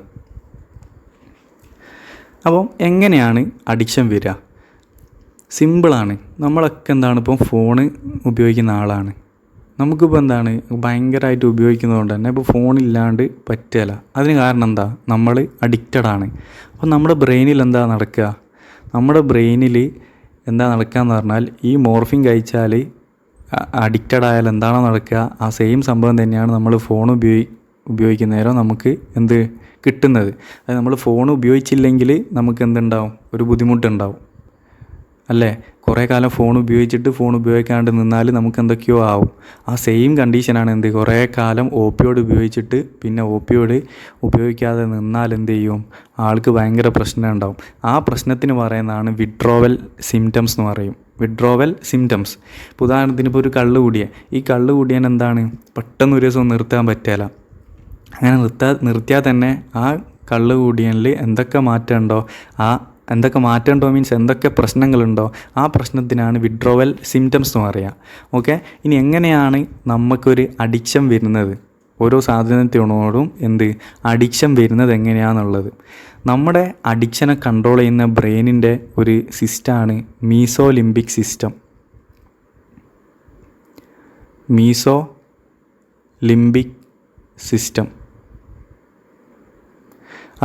അപ്പം എങ്ങനെയാണ് അഡിക്ഷൻ വരിക? സിമ്പിളാണ്. നമ്മളൊക്കെ എന്താണ്, ഇപ്പം ഫോണ് ഉപയോഗിക്കുന്ന ആളാണ്. നമുക്കിപ്പോൾ എന്താണ്, ഭയങ്കരമായിട്ട് ഉപയോഗിക്കുന്നതുകൊണ്ട് തന്നെ ഇപ്പോൾ ഫോണില്ലാണ്ട് പറ്റില്ല. അതിന് കാരണം എന്താ, നമ്മൾ അഡിക്റ്റഡാണ്. അപ്പം നമ്മുടെ ബ്രെയിനിൽ എന്താ നടക്കുക, നമ്മുടെ ബ്രെയിനിൽ എന്താ നടക്കുക എന്ന് പറഞ്ഞാൽ, ഈ മോർഫിൻ കഴിച്ചാൽ അഡിക്റ്റഡ് ആയാൽ എന്താണോ നടക്കുക, ആ സെയിം സംഭവം തന്നെയാണ് നമ്മൾ ഫോൺ ഉപയോഗിക്കുന്ന നേരം നമുക്ക് എന്ത് കിട്ടുന്നത്. അതായത് നമ്മൾ ഫോൺ ഉപയോഗിച്ചില്ലെങ്കിൽ നമുക്ക് എന്തുണ്ടാവും, ഒരു ബുദ്ധിമുട്ടുണ്ടാവും അല്ലേ. കുറേ കാലം ഫോൺ ഉപയോഗിച്ചിട്ട് ഫോൺ ഉപയോഗിക്കാണ്ട് നിന്നാൽ നമുക്ക് എന്തൊക്കെയോ ആവും. ആ സെയിം കണ്ടീഷനാണ് എന്ത്, കുറേ കാലം ഓപ്പിയോയിഡ് ഉപയോഗിച്ചിട്ട് പിന്നെ ഓപ്പിയോയിഡ് ഉപയോഗിക്കാതെ നിന്നാൽ എന്ത് ചെയ്യും, ആൾക്ക് ഭയങ്കര പ്രശ്നം ഉണ്ടാവും. ആ പ്രശ്നത്തിന് പറയുന്നതാണ് വിഡ്രോവൽ സിംറ്റംസ് എന്ന് പറയും. Withdrawal symptoms. ഇപ്പോൾ ഉദാഹരണത്തിന് ഇപ്പോൾ ഒരു കള്ള് കുടിയ, ഈ കള്ള് കുടിയാൻ എന്താണ്, പെട്ടെന്ന് ഒരു ദിവസം നിർത്താൻ പറ്റില്ല. അങ്ങനെ നിർത്തിയാൽ തന്നെ ആ കള്ള് കുടിയനിൽ എന്തൊക്കെ മാറ്റമുണ്ടോ, മീൻസ് എന്തൊക്കെ പ്രശ്നങ്ങളുണ്ടോ, ആ പ്രശ്നത്തിനാണ് വിഡ്രോവൽ സിംറ്റംസ് എന്ന് പറയുക. ഓക്കെ, ഇനി എങ്ങനെയാണ് നമുക്കൊരു അഡിക്ഷൻ വരുന്നത്, ഓരോ സാധനത്തിനോടും അഡിക്ഷൻ വരുന്നത് എങ്ങനെയാണെന്നുള്ളത്. നമ്മുടെ അഡിക്ഷനെ കൺട്രോൾ ചെയ്യുന്ന ബ്രെയിനിൻ്റെ ഒരു സിസ്റ്റമാണ് മീസോലിംബിക് സിസ്റ്റം. മീസോലിംബിക് സിസ്റ്റം.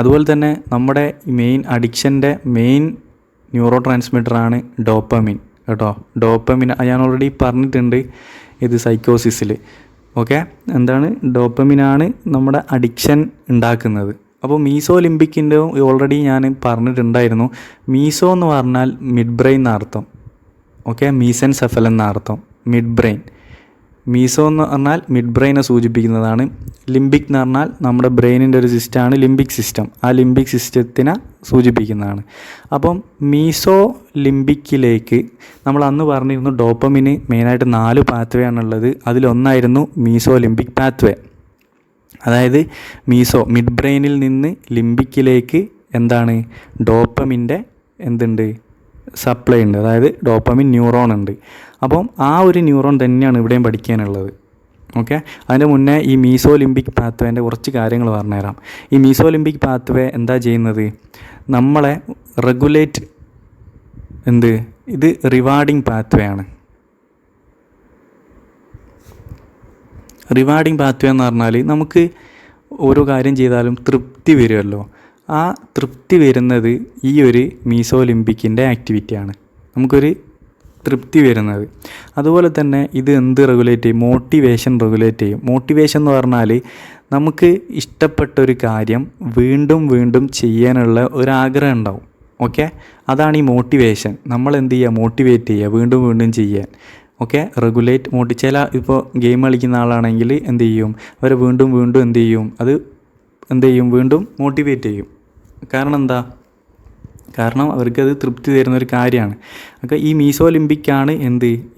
അതുപോലെ തന്നെ നമ്മുടെ അഡിക്ഷൻ്റെ മെയിൻ ന്യൂറോ ട്രാൻസ്മിറ്ററാണ് ഡോപ്പമിൻ കേട്ടോ. ഡോപ്പമിൻ ഞാൻ ഓൾറെഡി പറഞ്ഞിട്ടുണ്ട് ഇത് സൈക്കോസിസിൽ. ഓക്കെ, എന്താണ്, ഡോപ്പമിനാണ് നമ്മുടെ അഡിക്ഷൻ ഉണ്ടാക്കുന്നത്. അപ്പോൾ മീസോലിംബിക്കിൻ്റെ ഓൾറെഡി ഞാൻ പറഞ്ഞിട്ടുണ്ടായിരുന്നു. മീസോ എന്ന് പറഞ്ഞാൽ മിഡ് ബ്രെയിൻ എന്നർത്ഥം. ഓക്കെ, മീസെൻസെഫലൻ എന്നർത്ഥം, മിഡ് ബ്രെയിൻ. മീസോ എന്ന് പറഞ്ഞാൽ മിഡ് ബ്രെയിനെ സൂചിപ്പിക്കുന്നതാണ്. ലിംബിക് എന്ന് പറഞ്ഞാൽ നമ്മുടെ ബ്രെയിനിൻ്റെ ഒരു സിസ്റ്റമാണ് ലിംബിക് സിസ്റ്റം. ആ ലിംബിക് സിസ്റ്റത്തിനെ സൂചിപ്പിക്കുന്നതാണ്. അപ്പം മീസോ ലിംബിക്കിലേക്ക് നമ്മൾ അന്ന് പറഞ്ഞിരുന്നു ഡോപ്പമിന് മെയിനായിട്ട് 4 പാത്വേ ആണുള്ളത്. അതിലൊന്നായിരുന്നു മീസോ ലിംബിക് പാത്വേ. അതായത് മിഡ് ബ്രെയിനിൽ നിന്ന് ലിംബിക്കിലേക്ക് ഡോപ്പമിൻ്റെ സപ്ലൈ ഉണ്ട്. അതായത് ഡോപ്പമിൻ ന്യൂറോൺ ഉണ്ട്. അപ്പം ആ ഒരു ന്യൂറോൺ തന്നെയാണ് ഇവിടെയും പഠിക്കാനുള്ളത്. ഓക്കെ, അതിൻ്റെ മുന്നേ ഈ മീസോലിംബിക് പാത്വേൻ്റെ കുറച്ച് കാര്യങ്ങൾ പറഞ്ഞുതരാം. ഈ മീസോലിംബിക് പാത്വേ എന്താ ചെയ്യുന്നത്, നമ്മളെ റെഗുലേറ്റ് ഇത് റിവാർഡിങ് പാത്വേ ആണ്. റിവാർഡിങ് പാത്വേ എന്ന് പറഞ്ഞാൽ നമുക്ക് ഓരോ കാര്യം ചെയ്താലും തൃപ്തി വരുമല്ലോ. ആ തൃപ്തി വരുന്നത് ഈ ഒരു മീസോലിംബിക്കിൻ്റെ ആക്ടിവിറ്റിയാണ്, നമുക്കൊരു തൃപ്തി വരുന്നത്. അതുപോലെ തന്നെ ഇത് റെഗുലേറ്റ് ചെയ്യും, മോട്ടിവേഷൻ റെഗുലേറ്റ് ചെയ്യും. മോട്ടിവേഷൻ എന്ന് പറഞ്ഞാൽ നമുക്ക് ഇഷ്ടപ്പെട്ട ഒരു കാര്യം വീണ്ടും വീണ്ടും ചെയ്യാനുള്ള ഒരാഗ്രഹം ഉണ്ടാവും. ഓക്കെ, അതാണ് ഈ മോട്ടിവേഷൻ. നമ്മൾ മോട്ടിവേറ്റ് ചെയ്യുക, വീണ്ടും വീണ്ടും ചെയ്യാൻ. ഓക്കെ, റെഗുലേറ്റ് ചില ഇപ്പോൾ ഗെയിം കളിക്കുന്ന ആളാണെങ്കിൽ അവരെ വീണ്ടും വീണ്ടും അത് വീണ്ടും മോട്ടിവേറ്റ് ചെയ്യും. കാരണം കാരണം അവർക്കത് തൃപ്തി തരുന്നൊരു കാര്യമാണ്. അപ്പോൾ ഈ മീസോലിംബിക്കാണ്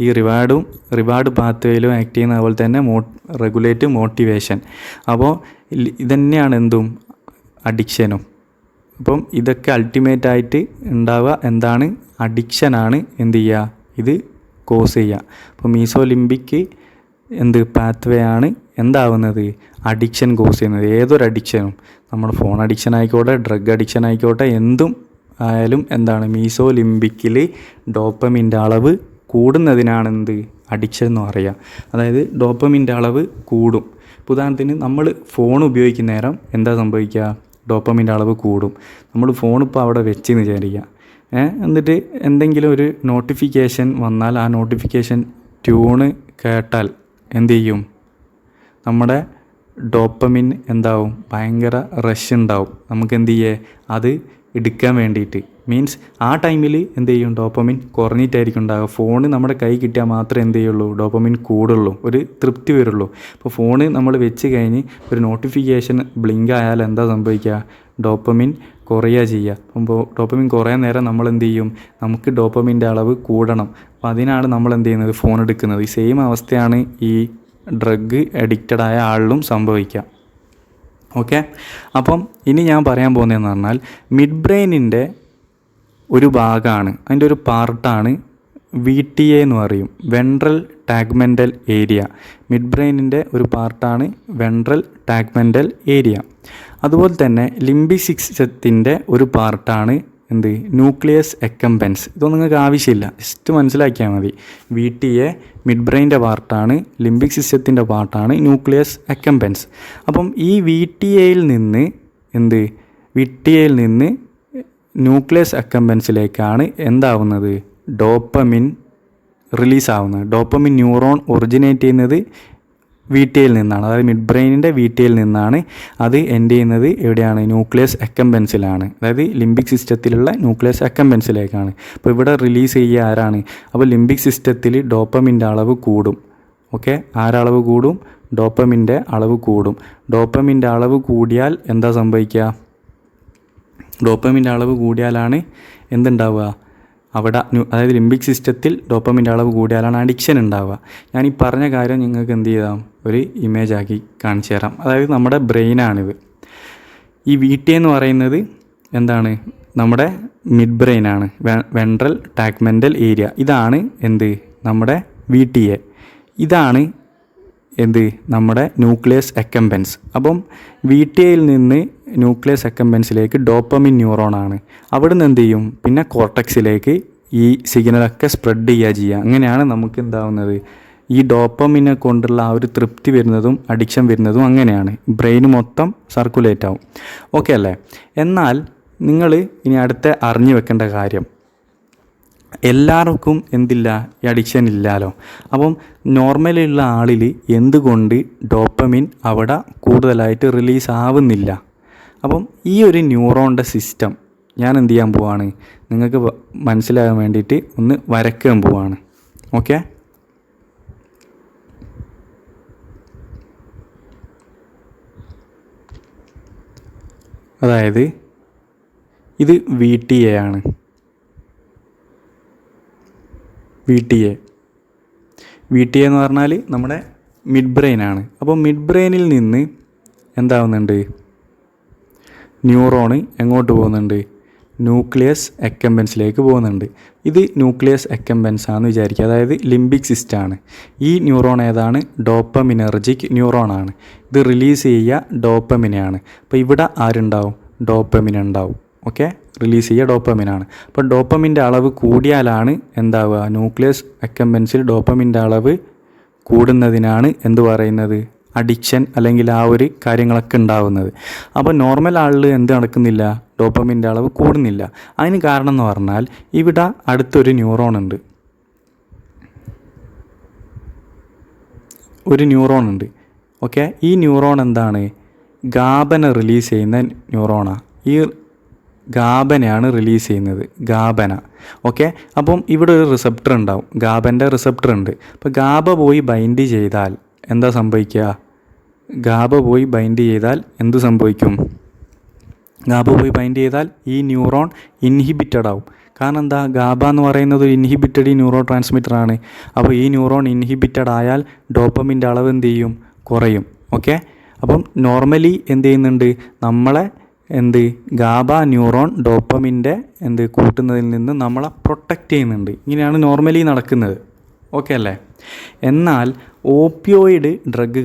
ഈ റിവാർഡ് പാത്വേയിലും ആക്ട് ചെയ്യുന്ന, അതുപോലെ തന്നെ റെഗുലേറ്റ് മോട്ടിവേഷൻ. അപ്പോൾ ഇതന്നെയാണ് അഡിക്ഷനും. അപ്പം ഇതൊക്കെ അൾട്ടിമേറ്റായിട്ട് ഉണ്ടാവുക അഡിക്ഷനാണ് ഇത് കോസ് ചെയ്യുക. അപ്പോൾ മീസോലിംബിക്ക് പാത്വേ ആണ് എന്താവുന്നത്, അഡിക്ഷൻ കോസ് ചെയ്യുന്നത്. ഏതൊരു അഡിക്ഷനും, നമ്മൾ ഫോൺ അഡിക്ഷൻ ആയിക്കോട്ടെ, ഡ്രഗ് അഡിക്ഷൻ ആയിക്കോട്ടെ, എന്തും ആയാലും മീസോ ലിംബിക്കിൽ ഡോപ്പമിൻ്റെ അളവ് കൂടുന്നതിനാണ് അഡിക്ഷൻ എന്ന് പറയുക. അതായത് ഡോപ്പമിൻ്റെ അളവ് കൂടും. ഇപ്പോൾ ഉദാഹരണത്തിന് നമ്മൾ ഫോൺ ഉപയോഗിക്കുന്ന നേരം എന്താ സംഭവിക്കുക, ഡോപ്പമിൻ്റെ അളവ് കൂടും. നമ്മൾ ഫോണിപ്പോൾ അവിടെ വെച്ചെന്ന് വിചാരിക്കുക, എന്നിട്ട് എന്തെങ്കിലും ഒരു നോട്ടിഫിക്കേഷൻ വന്നാൽ ആ നോട്ടിഫിക്കേഷൻ ട്യൂണ് കേട്ടാൽ എന്ത് ചെയ്യും, നമ്മുടെ ഡോപ്പമിൻ എന്താവും, ഭയങ്കര റഷ് ഉണ്ടാവും. നമുക്ക് എന്ത് ചെയ്യേ, അത് എടുക്കാൻ വേണ്ടിയിട്ട്. മീൻസ് ആ ടൈമിൽ എന്ത് ചെയ്യും, ഡോപ്പമിൻ കുറഞ്ഞിട്ടായിരിക്കും ഉണ്ടാകുക. ഫോണ് നമ്മുടെ കൈ കിട്ടിയാൽ മാത്രമേ എന്ത് ചെയ്യുള്ളൂ, ഡോപ്പമിൻ കൂടുള്ളൂ, ഒരു തൃപ്തി വരുള്ളൂ. ഇപ്പോൾ ഫോണ് നമ്മൾ വെച്ച് കഴിഞ്ഞ് ഒരു നോട്ടിഫിക്കേഷൻ ബ്ലിങ്ക് ആയാൽ എന്താ സംഭവിക്കുക, ഡോപ്പമിൻ കുറയുക ചെയ്യുക. അപ്പോൾ ഡോപ്പമിൻ കുറയാൻ നേരം നമ്മൾ എന്ത് ചെയ്യും, നമുക്ക് ഡോപ്പമിൻ്റെ അളവ് കൂടണം. അപ്പോൾ അതിനാണ് നമ്മൾ എന്ത് ചെയ്യുന്നത്, ഫോൺ എടുക്കുന്നത്. ഈ സെയിം അവസ്ഥയാണ് ഈ ഡ്രഗ് അഡിക്റ്റഡ് ആയ ആളിലും സംഭവിക്കുക. ഓക്കെ, അപ്പം ഇനി ഞാൻ പറയാൻ പോകുന്നതെന്ന് പറഞ്ഞാൽ മിഡ് ബ്രെയിനിൻ്റെ ഒരു ഭാഗമാണ്, അതിൻ്റെ ഒരു പാർട്ടാണ് VTA എന്ന് പറയും, വെൻട്രൽ ടാഗ്മെൻ്റൽ ഏരിയ. മിഡ് ബ്രെയിനിൻ്റെ ഒരു പാർട്ടാണ് വെൻട്രൽ ടാഗ്മെൻ്റൽ ഏരിയ. അതുപോലെ തന്നെ ലിംബിക് സിസ്റ്റത്തിൻ്റെ ഒരു പാർട്ടാണ് ന്യൂക്ലിയസ് അക്കംബൻസ്. ഇതൊന്നും നിങ്ങൾക്ക് ആവശ്യമില്ല, ജസ്റ്റ് മനസ്സിലാക്കിയാൽ മതി. VTA മിഡ് ബ്രെയിൻ്റെ പാർട്ടാണ്, ലിംബിക് സിസ്റ്റത്തിൻ്റെ പാർട്ടാണ് ന്യൂക്ലിയസ് അക്കംബൻസ്. അപ്പം ഈ VTA-യിൽ നിന്ന് ന്യൂക്ലിയസ് അക്കംബൻസിലേക്കാണ് എന്താവുന്നത്, ഡോപ്പമിൻ റിലീസാവുന്നത്. ഡോപ്പമിൻ ന്യൂറോൺ ഒറിജിനേറ്റ് ചെയ്യുന്നത് VTA-യിൽ നിന്നാണ്, അതായത് മിഡ് ബ്രെയിനിൻ്റെ VTA-യിൽ നിന്നാണ്. അത് എൻഡ് ചെയ്യുന്നത് എവിടെയാണ്, ന്യൂക്ലിയസ് അക്കംബൻസിലാണ്, അതായത് ലിംബിക് സിസ്റ്റത്തിലുള്ള ന്യൂക്ലിയസ് അക്കംബൻസിലേക്കാണ്. അപ്പോൾ ഇവിടെ റിലീസ് ചെയ്യുക ആരാണ്, അപ്പോൾ ലിംബിക് സിസ്റ്റത്തിൽ ഡോപ്പമിൻ്റെ അളവ് കൂടും. ഓക്കെ, ആരളവ് കൂടും, ഡോപ്പമിൻ്റെ അളവ് കൂടും. ഡോപ്പമിൻ്റെ അളവ് കൂടിയാൽ എന്താ സംഭവിക്കുക, ഡോപ്പമിൻ്റെ അളവ് കൂടിയാലാണ് എന്തുണ്ടാവുക അവിടെ, അതായത് ലിംബിക് സിസ്റ്റത്തിൽ ഡോപ്പമിൻ്റെ അളവ് കൂടിയാലാണ് അഡിക്ഷൻ ഉണ്ടാവുക. ഞാൻ ഈ പറഞ്ഞ കാര്യം നിങ്ങൾക്ക് എന്ത് ചെയ്താം, ഒരു ഇമേജ് ആക്കി കാണിച്ചു തരാം. അതായത് നമ്മുടെ ബ്രെയിനാണിത്. ഈ VTA എന്ന് പറയുന്നത് എന്താണ്, നമ്മുടെ മിഡ് ബ്രെയിനാണ്, വെൻട്രൽ ടാഗ്മെൻ്റൽ ഏരിയ. ഇതാണ് നമ്മുടെ VTA. ഇതാണ് നമ്മുടെ ന്യൂക്ലിയസ് അക്കംബൻസ്. അപ്പം VTA-യിൽ നിന്ന് ന്യൂക്ലിയസ് അക്കംബൻസിലേക്ക് ഡോപ്പമിൻ ന്യൂറോണാണ്. അവിടുന്ന് എന്ത് ചെയ്യും, പിന്നെ കോർട്ടക്സിലേക്ക് ഈ സിഗ്നലൊക്കെ സ്പ്രെഡ് ചെയ്യുക. അങ്ങനെയാണ് നമുക്ക് എന്താവുന്നത്, ഈ ഡോപ്പമിനെ കൊണ്ടുള്ള ആ ഒരു തൃപ്തി വരുന്നതും അഡിക്ഷൻ വരുന്നതും അങ്ങനെയാണ്. ബ്രെയിൻ മൊത്തം സർക്കുലേറ്റ് ആവും. ഓക്കെ അല്ലേ? എന്നാൽ നിങ്ങൾ ഇനി അടുത്ത അറിഞ്ഞു വെക്കേണ്ട കാര്യം, എല്ലാവർക്കും ഈ അഡിക്ഷൻ ഇല്ലല്ലോ. അപ്പം നോർമലുള്ള ആളിൽ എന്തുകൊണ്ട് ഡോപ്പമിൻ അവിടെ കൂടുതലായിട്ട് റിലീസ് ആവുന്നില്ല? അപ്പം ഈ ഒരു ന്യൂറോണിൻ്റെ സിസ്റ്റം ഞാൻ എന്ത് ചെയ്യാൻ പോവാണ്, നിങ്ങൾക്ക് മനസ്സിലാകാൻ വേണ്ടിയിട്ട് ഒന്ന് വരയ്ക്കാൻ പോവാണ്. ഓക്കെ, അതായത് ഇത് VTA ആണ്. VTA എന്ന് പറഞ്ഞാൽ നമ്മുടെ മിഡ് ബ്രെയിനാണ്. അപ്പോൾ മിഡ് ബ്രെയിനിൽ നിന്ന് എന്താവുന്നുണ്ട്, ന്യൂറോണ് എങ്ങോട്ട് പോകുന്നുണ്ട്, ന്യൂക്ലിയസ് അക്കംബൻസിലേക്ക് പോകുന്നുണ്ട്. ഇത് ന്യൂക്ലിയസ് അക്കംബൻസ് ആണെന്ന് വിചാരിക്കുക, അതായത് ലിംബിക് സിസ്റ്റമാണ്. ഈ ന്യൂറോൺ ഏതാണ്, ഡോപ്പമിനർജിക് ന്യൂറോണാണ്. ഇത് റിലീസ് ചെയ്യുക ഡോപ്പമിനെയാണ്. അപ്പോൾ ഇവിടെ ആരുണ്ടാവും, ഡോപ്പമിൻ ഉണ്ടാവും. ഓക്കെ, റിലീസ് ചെയ്യുക ഡോപ്പമിനാണ്. അപ്പോൾ ഡോപ്പമിൻ്റെ അളവ് കൂടിയാലാണ് എന്താവുക, ന്യൂക്ലിയസ് അക്കംബൻസിൽ ഡോപ്പമിൻ്റെ അളവ് കൂടുന്നതിനാണ് എന്ത് പറയുന്നത്, അഡിക്ഷൻ അല്ലെങ്കിൽ ആ ഒരു കാര്യങ്ങളൊക്കെ ഉണ്ടാവുന്നത്. അപ്പോൾ നോർമൽ ആളിൽ എന്ത് നടക്കുന്നില്ല, ഡോപ്പമിൻ്റെ അളവ് കൂടുന്നില്ല. അതിന് കാരണം എന്ന് പറഞ്ഞാൽ ഇവിടെ അടുത്തൊരു ന്യൂറോൺ ഉണ്ട്, ഓക്കെ. ഈ ന്യൂറോൺ എന്താണ്, ഗാബനെ റിലീസ് ചെയ്യുന്ന ന്യൂറോണാണ്. ഈ ഗാബനെയാണ് റിലീസ് ചെയ്യുന്നത്, ഗാബന. ഓക്കെ, അപ്പം ഇവിടെ ഒരു റിസപ്റ്റർ ഉണ്ടാവും, ഗാബൻ്റെ റിസപ്റ്റർ ഉണ്ട്. അപ്പോൾ ഗാബ പോയി ബൈൻഡ് ചെയ്താൽ എന്താ സംഭവിക്കുക, ഗാബ പോയി ബൈൻഡ് ചെയ്താൽ എന്ത് സംഭവിക്കും, ഗാബ പോയി ബൈൻഡ് ചെയ്താൽ ഈ ന്യൂറോൺ ഇൻഹിബിറ്റഡ് ആവും. കാരണം എന്താ, ഗാബ എന്ന് പറയുന്നത് ഒരു ഇൻഹിബിറ്റഡ് ന്യൂറോ ട്രാൻസ്മിറ്റർ ആണ്. അപ്പോൾ ഈ ന്യൂറോൺ ഇൻഹിബിറ്റഡ് ആയാൽ ഡോപ്പമിൻ്റെ അളവ് എന്ത് ചെയ്യും, കുറയും. ഓക്കെ, അപ്പം നോർമലി എന്ത് ചെയ്യുന്നുണ്ട്, നമ്മളെ ഗാബ ന്യൂറോൺ ഡോപ്പമിൻ്റെ കൂട്ടുന്നതിൽ നിന്ന് നമ്മളെ പ്രൊട്ടക്റ്റ് ചെയ്യുന്നുണ്ട്. ഇങ്ങനെയാണ് നോർമലി നടക്കുന്നത്. ഓക്കെ അല്ലേ? എന്നാൽ ഓപ്പിയോയിഡ് ഡ്രഗ്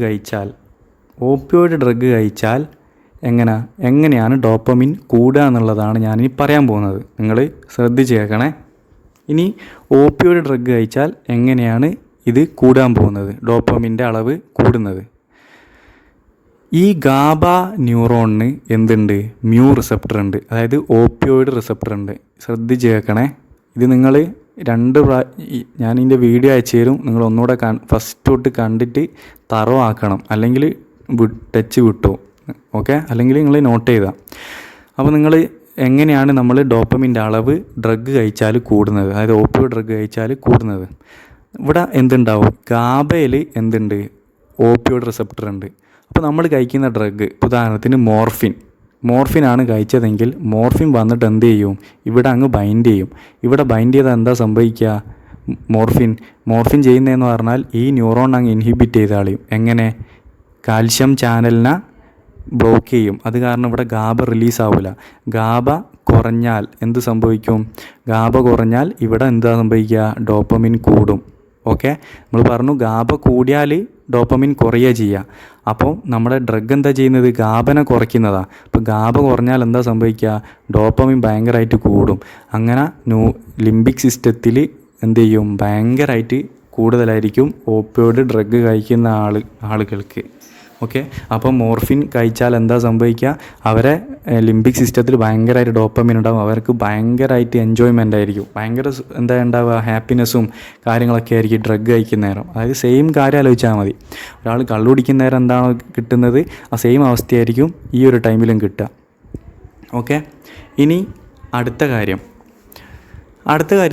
കഴിച്ചാൽ എങ്ങനെയാണ് ഡോപ്പമിൻ കൂടുക എന്നുള്ളതാണ് ഞാനിനി പറയാൻ പോകുന്നത്. നിങ്ങൾ ശ്രദ്ധിച്ച് കേൾക്കണേ. ഇനി ഓപ്പിയോയിഡ് ഡ്രഗ് കഴിച്ചാൽ എങ്ങനെയാണ് ഇത് കൂടാൻ പോകുന്നത്, ഡോപ്പമിൻ്റെ അളവ് കൂടുന്നത്? ഈ ഗാബ ന്യൂറോണിന് എന്തുണ്ട്? മ്യൂ റിസപ്റ്റർ ഉണ്ട്, അതായത് ഓപ്പിയോയിഡ് റിസപ്റ്റർ ഉണ്ട്. ശ്രദ്ധിച്ച് കേൾക്കണേ. ഇത് നിങ്ങൾ ഞാൻ ഇതിൻ്റെ വീഡിയോ അയച്ചു തരും, നിങ്ങൾ ഒന്നുകൂടെ ഫസ്റ്റ് തൊട്ട് കണ്ടിട്ട് തറവാക്കണം, അല്ലെങ്കിൽ ടച്ച് വിട്ടു. ഓക്കെ, അല്ലെങ്കിൽ നിങ്ങൾ നോട്ട് ചെയ്താൽ. അപ്പോൾ നിങ്ങൾ എങ്ങനെയാണ് നമ്മൾ ഡോപ്പമിൻ്റെ അളവ് ഡ്രഗ് കഴിച്ചാൽ കൂടുന്നത്, അതായത് ഓപ്പിയോയിഡ് ഡ്രഗ് കഴിച്ചാൽ കൂടുന്നത്? ഇവിടെ എന്തുണ്ടാവും? ഗാബയിൽ എന്തുണ്ട്? ഓപ്പിയോയിഡ് റിസപ്റ്റർ ഉണ്ട്. അപ്പോൾ നമ്മൾ കഴിക്കുന്ന ഡ്രഗ്, ഉദാഹരണത്തിന് മോർഫിനാണ് കഴിച്ചതെങ്കിൽ മോർഫിൻ വന്നിട്ട് എന്ത് ചെയ്യും? ഇവിടെ അങ്ങ് ബൈൻഡ് ചെയ്യും. ഇവിടെ ബൈൻഡ് ചെയ്താൽ എന്താ സംഭവിക്കുക? മോർഫിൻ ചെയ്യുന്നതെന്ന് പറഞ്ഞാൽ ഈ ന്യൂറോൺ അങ്ങ് ഇൻഹിബിറ്റ് ചെയ്ത് കളയും. എങ്ങനെ? കാൽഷ്യം ചാനലിനെ ബ്ലോക്ക് ചെയ്യും. അത് കാരണം ഇവിടെ ഗാബ റിലീസാവില്ല. ഗാബ കുറഞ്ഞാൽ എന്ത് സംഭവിക്കും? ഗാബ കുറഞ്ഞാൽ ഇവിടെ എന്താ സംഭവിക്കുക? ഡോപ്പമിൻ കൂടും. ഓക്കെ, നമ്മൾ പറഞ്ഞു ഗാബ കൂടിയാൽ ഡോപ്പമിൻ കുറയുക ചെയ്യുക. അപ്പോൾ നമ്മുടെ ഡ്രഗ് എന്താ ചെയ്യുന്നത്? ഗാബനെ കുറയ്ക്കുന്നതാണ്. അപ്പോൾ ഗാബ കുറഞ്ഞാൽ എന്താ സംഭവിക്കുക? ഡോപ്പമിൻ ഭയങ്കരമായിട്ട് കൂടും. അങ്ങനെ ലിംബിക് സിസ്റ്റത്തിൽ എന്ത് ചെയ്യും? ഭയങ്കരമായിട്ട് കൂടുതലായിരിക്കും ഓപ്പിയോയിഡ് ഡ്രഗ് കഴിക്കുന്ന ആളുകൾക്ക്. ഓക്കെ, അപ്പോൾ മോർഫിൻ കഴിച്ചാൽ എന്താ സംഭവിക്കുക? അവരെ ലിംബിക് സിസ്റ്റത്തിൽ ഭയങ്കരമായിട്ട് ഡോപ്പമിൻ ഉണ്ടാകും. അവർക്ക് ഭയങ്കരമായിട്ട് എൻജോയ്മെൻ്റ് ആയിരിക്കും. ഭയങ്കര എന്താ ഉണ്ടാവുക? ഹാപ്പിനെസ്സും കാര്യങ്ങളൊക്കെ ആയിരിക്കും ഡ്രഗ് കഴിക്കുന്ന നേരം. അതായത് സെയിം കാര്യം ആലോചിച്ചാൽ മതി. ഒരാൾ കള്ളു കുടിക്കുന്ന നേരം എന്താണോ കിട്ടുന്നത്, ആ സെയിം അവസ്ഥയായിരിക്കും ഈ ഒരു ടൈമിലും കിട്ടുക. ഓക്കെ, ഇനി അടുത്ത കാര്യം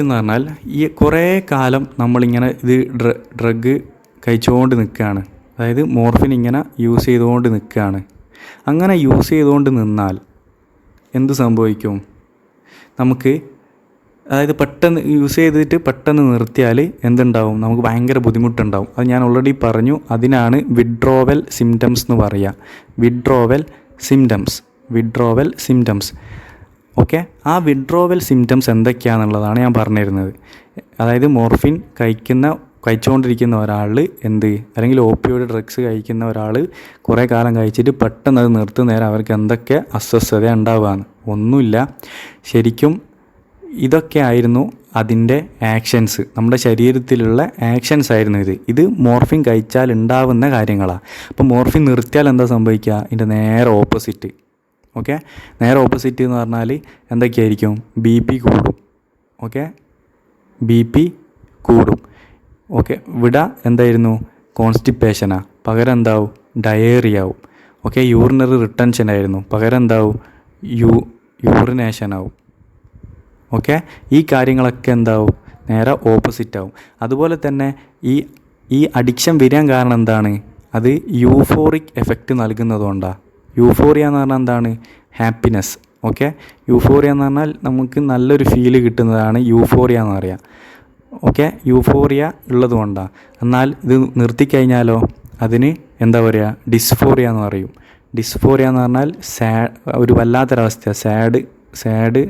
എന്ന് പറഞ്ഞാൽ, ഈ കുറേ കാലം നമ്മളിങ്ങനെ ഇത് ഡ്രഗ് കഴിച്ചുകൊണ്ട് നിൽക്കുകയാണ്. അതായത് മോർഫിൻ ഇങ്ങനെ യൂസ് ചെയ്തുകൊണ്ട് നിൽക്കുകയാണ്. അങ്ങനെ യൂസ് ചെയ്തുകൊണ്ട് നിന്നാൽ എന്ത് സംഭവിക്കും? നമുക്ക്, അതായത് പെട്ടെന്ന് യൂസ് ചെയ്തിട്ട് പെട്ടെന്ന് നിർത്തിയാൽ എന്തുണ്ടാവും? നമുക്ക് ഭയങ്കര ബുദ്ധിമുട്ടുണ്ടാവും. അത് ഞാൻ ഓൾറെഡി പറഞ്ഞു. അതിനാണ് വിഡ്രോവൽ സിംറ്റംസ് എന്ന് പറയുക. Withdrawal symptoms. ഓക്കെ, ആ വിഡ്രോവൽ സിംറ്റംസ് എന്തൊക്കെയാണെന്നുള്ളതാണ് ഞാൻ പറഞ്ഞിരുന്നത്. അതായത് മോർഫിൻ കഴിച്ചുകൊണ്ടിരിക്കുന്ന ഒരാൾ അല്ലെങ്കിൽ ഓപ്പിയോയിഡ് ഡ്രഗ്സ് കഴിക്കുന്ന ഒരാൾ കുറേ കാലം കഴിച്ചിട്ട് പെട്ടെന്ന് അത് നിർത്തുന്ന നേരം അവർക്ക് എന്തൊക്കെ അസ്വസ്ഥത ഉണ്ടാവുകയാണ്? ഒന്നുമില്ല. ശരിക്കും ഇതൊക്കെ ആയിരുന്നു അതിൻ്റെ ആക്ഷൻസ്, നമ്മുടെ ശരീരത്തിലുള്ള ആക്ഷൻസ് ആയിരുന്നു ഇത് മോർഫിൻ കഴിച്ചാൽ ഉണ്ടാവുന്ന കാര്യങ്ങളാണ്. അപ്പോൾ മോർഫിൻ നിർത്തിയാൽ എന്താ സംഭവിക്കുക? ഇതിൻ്റെ നേരെ ഓപ്പോസിറ്റ്. ഓക്കെ, നേരെ ഓപ്പോസിറ്റ് എന്ന് പറഞ്ഞാൽ എന്തൊക്കെയായിരിക്കും? BP കൂടും. ഓക്കെ, BP കൂടും. ഓക്കെ, ഇവിടെ എന്തായിരുന്നു? കോൺസ്റ്റിപ്പേഷനാണ്. പകരം എന്താവും? ഡയേറിയാവും. ഓക്കെ, യൂറിനറി റിട്ടൻഷൻ ആയിരുന്നു. പകരം എന്താവും? യൂറിനേഷനാവും. ഓക്കെ, ഈ കാര്യങ്ങളൊക്കെ എന്താവും? നേരെ ഓപ്പോസിറ്റ് ആവും. അതുപോലെ തന്നെ ഈ അഡിക്ഷൻ വരാൻ കാരണം എന്താണ്? അത് യൂഫോറിക് എഫക്റ്റ് നൽകുന്നതുകൊണ്ടാണ്. യൂഫോറിയ എന്ന് പറഞ്ഞാൽ എന്താണ്? ഹാപ്പിനെസ്. ഓക്കെ, യൂഫോറിയ എന്ന് പറഞ്ഞാൽ നമുക്ക് നല്ലൊരു ഫീല് കിട്ടുന്നതാണ് യൂഫോറിയ എന്ന് പറയുക. ഓക്കെ, യൂഫോറിയ ഉള്ളത് കൊണ്ടാണ്. എന്നാൽ ഇത് നിർത്തിക്കഴിഞ്ഞാലോ അതിന് എന്താ പറയുക? ഡിസ്ഫോറിയ എന്ന് പറയും. ഡിസ്ഫോറിയ എന്ന് പറഞ്ഞാൽ ഒരു വല്ലാത്തൊരവസ്ഥ, സാഡ്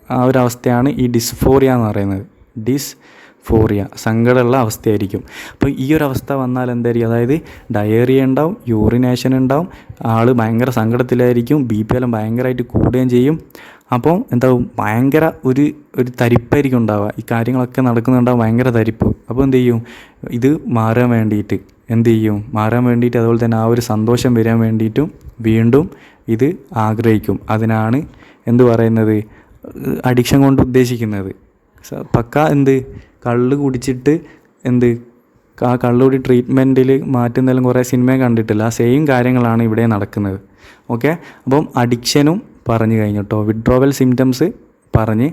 ആ ഒരു അവസ്ഥയാണ് ഈ ഡിസ്ഫോറിയ എന്ന് പറയുന്നത്. ഡിസ്ഫോറിയ സങ്കടമുള്ള അവസ്ഥയായിരിക്കും. അപ്പോൾ ഈ ഒരു അവസ്ഥ വന്നാൽ എന്തായിരിക്കും? അതായത് ഡയേറിയ ഉണ്ടാവും, യൂറിനേഷൻ ഉണ്ടാവും, ആൾ ഭയങ്കര സങ്കടത്തിലായിരിക്കും, BP എല്ലാം ഭയങ്കരമായിട്ട് കൂടുകയും ചെയ്യും. അപ്പോൾ എന്താവും? ഭയങ്കര ഒരു തരിപ്പായിരിക്കും ഉണ്ടാവുക. ഈ കാര്യങ്ങളൊക്കെ നടക്കുന്നുണ്ടാവും, ഭയങ്കര തരിപ്പ്. അപ്പോൾ എന്ത് ചെയ്യും? ഇത് മാറാൻ വേണ്ടിയിട്ട് അതുപോലെ തന്നെ ആ ഒരു സന്തോഷം വരാൻ വേണ്ടിയിട്ടും വീണ്ടും ഇത് ആഗ്രഹിക്കും. അതിനാണ് എന്ത് പറയുന്നത്? അഡിക്ഷൻ കൊണ്ട് ഉദ്ദേശിക്കുന്നത്. പക്ക കള്ള് കുടിച്ചിട്ട് ആ കള്ളുകൂടി ട്രീറ്റ്മെൻറ്റിൽ മാറ്റുന്നതെല്ലാം കുറേ സിനിമ കണ്ടിട്ടില്ല. ആ സെയിം കാര്യങ്ങളാണ് ഇവിടെ നടക്കുന്നത്. ഓക്കെ, അപ്പം അഡിക്ഷനും പറഞ്ഞു കഴിഞ്ഞു കേട്ടോ. വിഡ്രോവൽ സിംറ്റംസ് പറഞ്ഞ്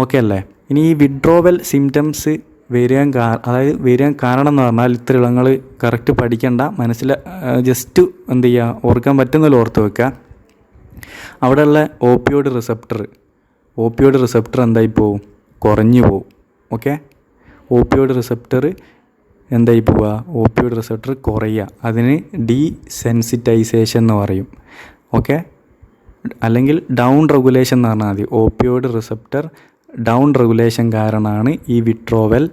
ഓക്കെ അല്ലേ? ഇനി ഈ വിഡ്രോവൽ സിംറ്റംസ് വരാൻ കാരണം എന്ന് പറഞ്ഞാൽ ഇത്ര നിങ്ങൾ കറക്റ്റ് പഠിക്കേണ്ട, ജസ്റ്റ് ഓർക്കാൻ പറ്റുന്നല്ലോ ഓർത്ത് വെക്കുക. അവിടെയുള്ള ഓപ്പിയോയിഡ് റിസപ്റ്റർ എന്തായി പോവും? കുറഞ്ഞു പോവും. ഓക്കെ, ഓപ്പിയോയിഡ് റിസപ്റ്റർ കുറയുക. അതിന് ഡീസെൻസിറ്റൈസേഷൻ എന്ന് പറയും. ഓക്കെ, അല്ലെങ്കിൽ ഡൗൺ റെഗുലേഷൻ എന്ന് പറഞ്ഞാൽ മതി. ഓപ്പിയോയിഡ് റിസപ്റ്റർ ഡൗൺ റെഗുലേഷൻ കാരണമാണ് ഈ വിഡ്രോവൽ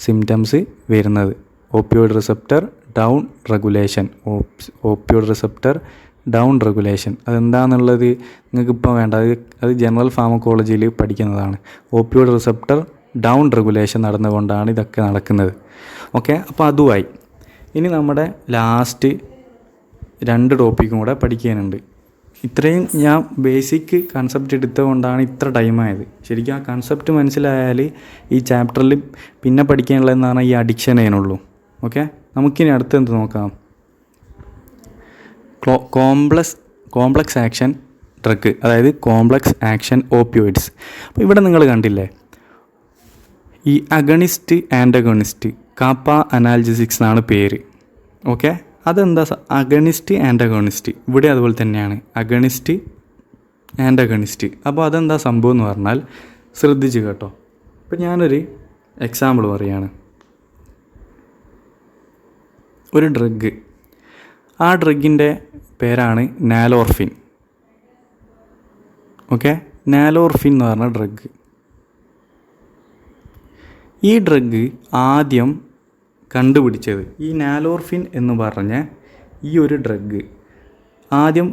സിംറ്റംസ് വരുന്നത്. Opioid receptor down regulation, opioid receptor down regulation അതെന്താണെന്നുള്ളത് നിങ്ങൾക്കിപ്പോൾ വേണ്ട, അത് ജനറൽ ഫാർമക്കോളജിയിൽ പഠിക്കുന്നതാണ്. ഓപ്പിയോയിഡ് റിസപ്റ്റർ ഡൗൺ റെഗുലേഷൻ നടന്നുകൊണ്ടാണ് ഇതൊക്കെ നടക്കുന്നത്. ഓക്കെ, അപ്പോൾ അതുമായി ഇനി നമ്മുടെ ലാസ്റ്റ് 2 ടോപ്പിക്കും കൂടെ പഠിക്കാനുണ്ട്. ഇത്രയും ഞാൻ ബേസിക് കൺസെപ്റ്റ് എടുത്തുകൊണ്ടാണ് ഇത്ര ടൈമായത്. ശരിക്കും ആ കൺസെപ്റ്റ് മനസ്സിലായാൽ ഈ ചാപ്റ്ററിൽ പിന്നെ പഠിക്കാനുള്ളതെന്ന് പറഞ്ഞാൽ ഈ അഡിക്ഷൻ അതിനുള്ളൂ. ഓക്കെ, നമുക്കിനി അടുത്തെന്ത് നോക്കാം? കോംപ്ലക്സ് ആക്ഷൻ ഡ്രഗ്, അതായത് കോംപ്ലക്സ് ആക്ഷൻ ഓപ്പിയോയിഡ്സ്. അപ്പോൾ ഇവിടെ നിങ്ങൾ കണ്ടില്ലേ ഈ അഗണിസ്റ്റ് ആൻറ്റഗണിസ്റ്റ്, കാപ്പ അനാൽജസിക്സ് എന്നാണ് പേര്. ഓക്കെ, അതെന്താ അഗണിസ്റ്റ് ആൻറ്റഗണിസ്റ്റ്, ഇവിടെ അതുപോലെ തന്നെയാണ് അഗണിസ്റ്റ് ആൻറ്റഗണിസ്റ്റ്. അപ്പോൾ അതെന്താ സംഭവം എന്ന് പറഞ്ഞാൽ ശ്രദ്ധിച്ച് കേട്ടോ. ഇപ്പോൾ ഞാനൊരു എക്സാമ്പിൾ പറയുകയാണ്. ഒരു ഡ്രഗ്, ആ ഡ്രഗിൻ്റെ പേരാണ് നാലോർഫിൻ. ഓക്കെ, നാലോർഫിൻ എന്ന് പറഞ്ഞ ഡ്രഗ്. ഈ ഡ്രഗ് ആദ്യം കണ്ടുപിടിച്ചത്, ഈ നാലോർഫിൻ എന്ന് പറഞ്ഞ ഈ ഒരു ഡ്രഗ് ആദ്യം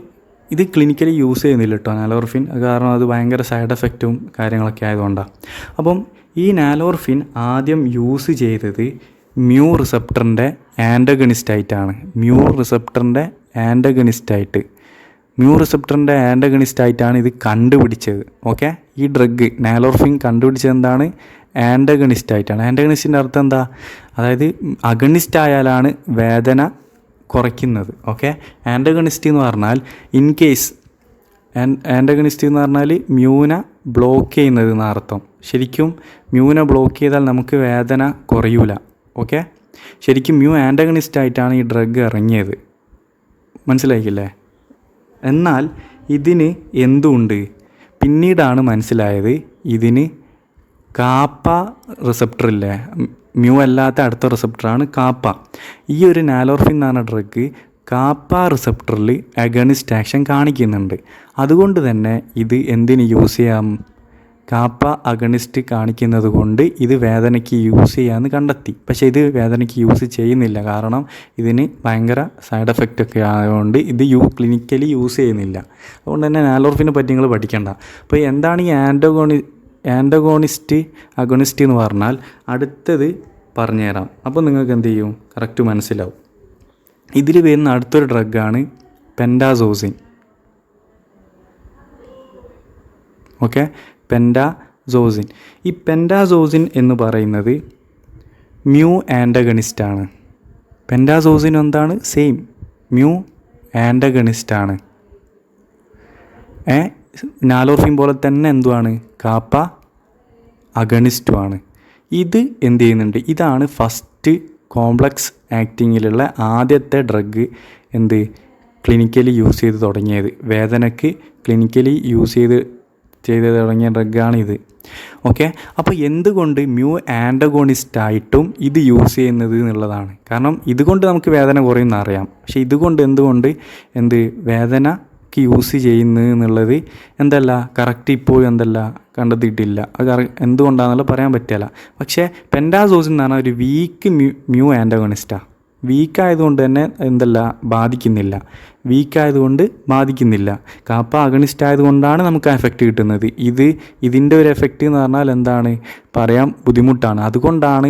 ഇത് ക്ലിനിക്കലി യൂസ് ചെയ്യുന്നില്ല കേട്ടോ നാലോർഫിൻ, കാരണം അത് ഭയങ്കര സൈഡ് എഫക്റ്റും കാര്യങ്ങളൊക്കെ ആയതുകൊണ്ടാണ്. അപ്പം ഈ നാലോർഫിൻ ആദ്യം യൂസ് ചെയ്തത് മ്യൂ റിസപ്റ്ററിൻ്റെ ആൻറ്റഗണിസ്റ്റായിട്ടാണ്. മ്യൂ റിസപ്റ്ററിൻ്റെ ആൻറ്റഗണിസ്റ്റായിട്ടാണ് ഇത് കണ്ടുപിടിച്ചത്. ഓക്കെ, ഈ ഡ്രഗ് നാലോർഫിൻ കണ്ടുപിടിച്ചത് എന്താണ്? ആൻറ്റഗണിസ്റ്റായിട്ടാണ്. ആൻറ്റഗണിസ്റ്റിൻ്റെ അർത്ഥം എന്താ? അതായത് അഗണിസ്റ്റ് ആയാലാണ് വേദന കുറയ്ക്കുന്നത്. ഓക്കെ, ആൻറ്റഗണിസ്റ്റ് എന്ന് പറഞ്ഞാൽ ഇൻ കേസ് ആൻറ്റഗണിസ്റ്റ് എന്ന് പറഞ്ഞാൽ മ്യൂനെ ബ്ലോക്ക് ചെയ്യുന്നത് എന്നർത്ഥം. ശരിക്കും മ്യൂനെ ബ്ലോക്ക് ചെയ്താൽ നമുക്ക് വേദന കുറയൂല. ഓക്കെ, ശരിക്കും മ്യൂ ആൻറ്റഗണിസ്റ്റ് ആയിട്ടാണ് ഈ ഡ്രഗ് ഇറങ്ങിയത്. മനസ്സിലാക്കില്ലേ? എന്നാൽ ഇതിന് എന്തുണ്ട്? പിന്നീടാണ് മനസ്സിലായത് ഇതിന് കാപ്പ റിസപ്റ്ററില്ലേ, മ്യൂ അല്ലാത്ത അടുത്ത റിസപ്റ്ററാണ് കാപ്പ. ഈ ഒരു നാലോർഫിൻ എന്ന് പറഞ്ഞ ഡ്രഗ് കാപ്പ റിസപ്റ്ററിൽ അഗണിസ്റ്റ് ആക്ഷൻ കാണിക്കുന്നുണ്ട്. അതുകൊണ്ട് തന്നെ ഇത് എന്തിന് യൂസ് ചെയ്യാം? കാപ്പ അഗണിസ്റ്റ് കാണിക്കുന്നത് കൊണ്ട് ഇത് വേദനയ്ക്ക് യൂസ് ചെയ്യാമെന്ന് കണ്ടെത്തി. പക്ഷേ ഇത് വേദനയ്ക്ക് യൂസ് ചെയ്യുന്നില്ല, കാരണം ഇതിന് ഭയങ്കര സൈഡ് എഫക്റ്റ് ഒക്കെ ആയതുകൊണ്ട് ഇത് ക്ലിനിക്കലി യൂസ് ചെയ്യുന്നില്ല. അതുകൊണ്ട് തന്നെ നാലോർഫിനെ പറ്റി നിങ്ങൾ പഠിക്കേണ്ട. അപ്പോൾ എന്താണ് ഈ ആൻറ്റഗോണിസ്റ്റ് അഗണിസ്റ്റ് എന്ന് പറഞ്ഞാൽ അടുത്തത് പറഞ്ഞുതരാം. അപ്പോൾ നിങ്ങൾക്ക് എന്ത് ചെയ്യും? കറക്റ്റ് മനസ്സിലാവും. ഇതിൽ വരുന്ന അടുത്തൊരു ഡ്രഗാണ് പെൻഡാസോസിൻ. ഓക്കെ, പെൻഡാസോസിൻ. ഈ പെൻഡാസോസിൻ എന്ന് പറയുന്നത് മ്യൂ ആൻറ്റഗണിസ്റ്റാണ്. പെൻഡാസോസിൻ എന്താണ്? Same mu ആൻറ്റഗണിസ്റ്റാണ്. നാലോർഫിൻ പോലെ തന്നെ എന്തുവാണ്? കാപ്പ അഗണിസ്റ്റുമാണ്. ഇത് എന്ത് ചെയ്യുന്നുണ്ട്? ഇതാണ് ഫസ്റ്റ് കോംപ്ലക്സ് ആക്ടിങ്ങിലുള്ള ആദ്യത്തെ ഡ്രഗ് ക്ലിനിക്കലി യൂസ് ചെയ്ത് തുടങ്ങിയത്. വേദനയ്ക്ക് ക്ലിനിക്കലി യൂസ് ചെയ്ത് തുടങ്ങിയ ഡ്രഗാണിത്. ഓക്കെ, അപ്പോൾ എന്തുകൊണ്ട് മ്യൂ ആൻറ്റഗോണിസ്റ്റായിട്ടും ഇത് യൂസ് ചെയ്യുന്നത് എന്നുള്ളതാണ്. കാരണം ഇതുകൊണ്ട് നമുക്ക് വേദന കുറയുമെന്ന് അറിയാം, പക്ഷേ ഇതുകൊണ്ട് എന്തുകൊണ്ട് വേദനയ്ക്ക് യൂസ് ചെയ്യുന്നത് എന്നുള്ളത് കറക്റ്റ് ഇപ്പോഴും കണ്ടെത്തിയിട്ടില്ല. അത് എന്തുകൊണ്ടാണെന്നുള്ള പറയാൻ പറ്റില്ല. പക്ഷേ പെൻഡാസോസിൻ എന്ന് പറഞ്ഞാൽ ഒരു വീക്ക് മ്യൂ ആൻറ്റഗോണിസ്റ്റാണ്. വീക്കായതുകൊണ്ട് തന്നെ ബാധിക്കുന്നില്ല. കാപ്പ അഗണിസ്റ്റ് ആയതുകൊണ്ടാണ് നമുക്ക് ആ എഫക്റ്റ് കിട്ടുന്നത്. ഇതിൻ്റെ ഒരു എഫക്റ്റ് എന്ന് പറഞ്ഞാൽ പറയാൻ ബുദ്ധിമുട്ടാണ്. അതുകൊണ്ടാണ്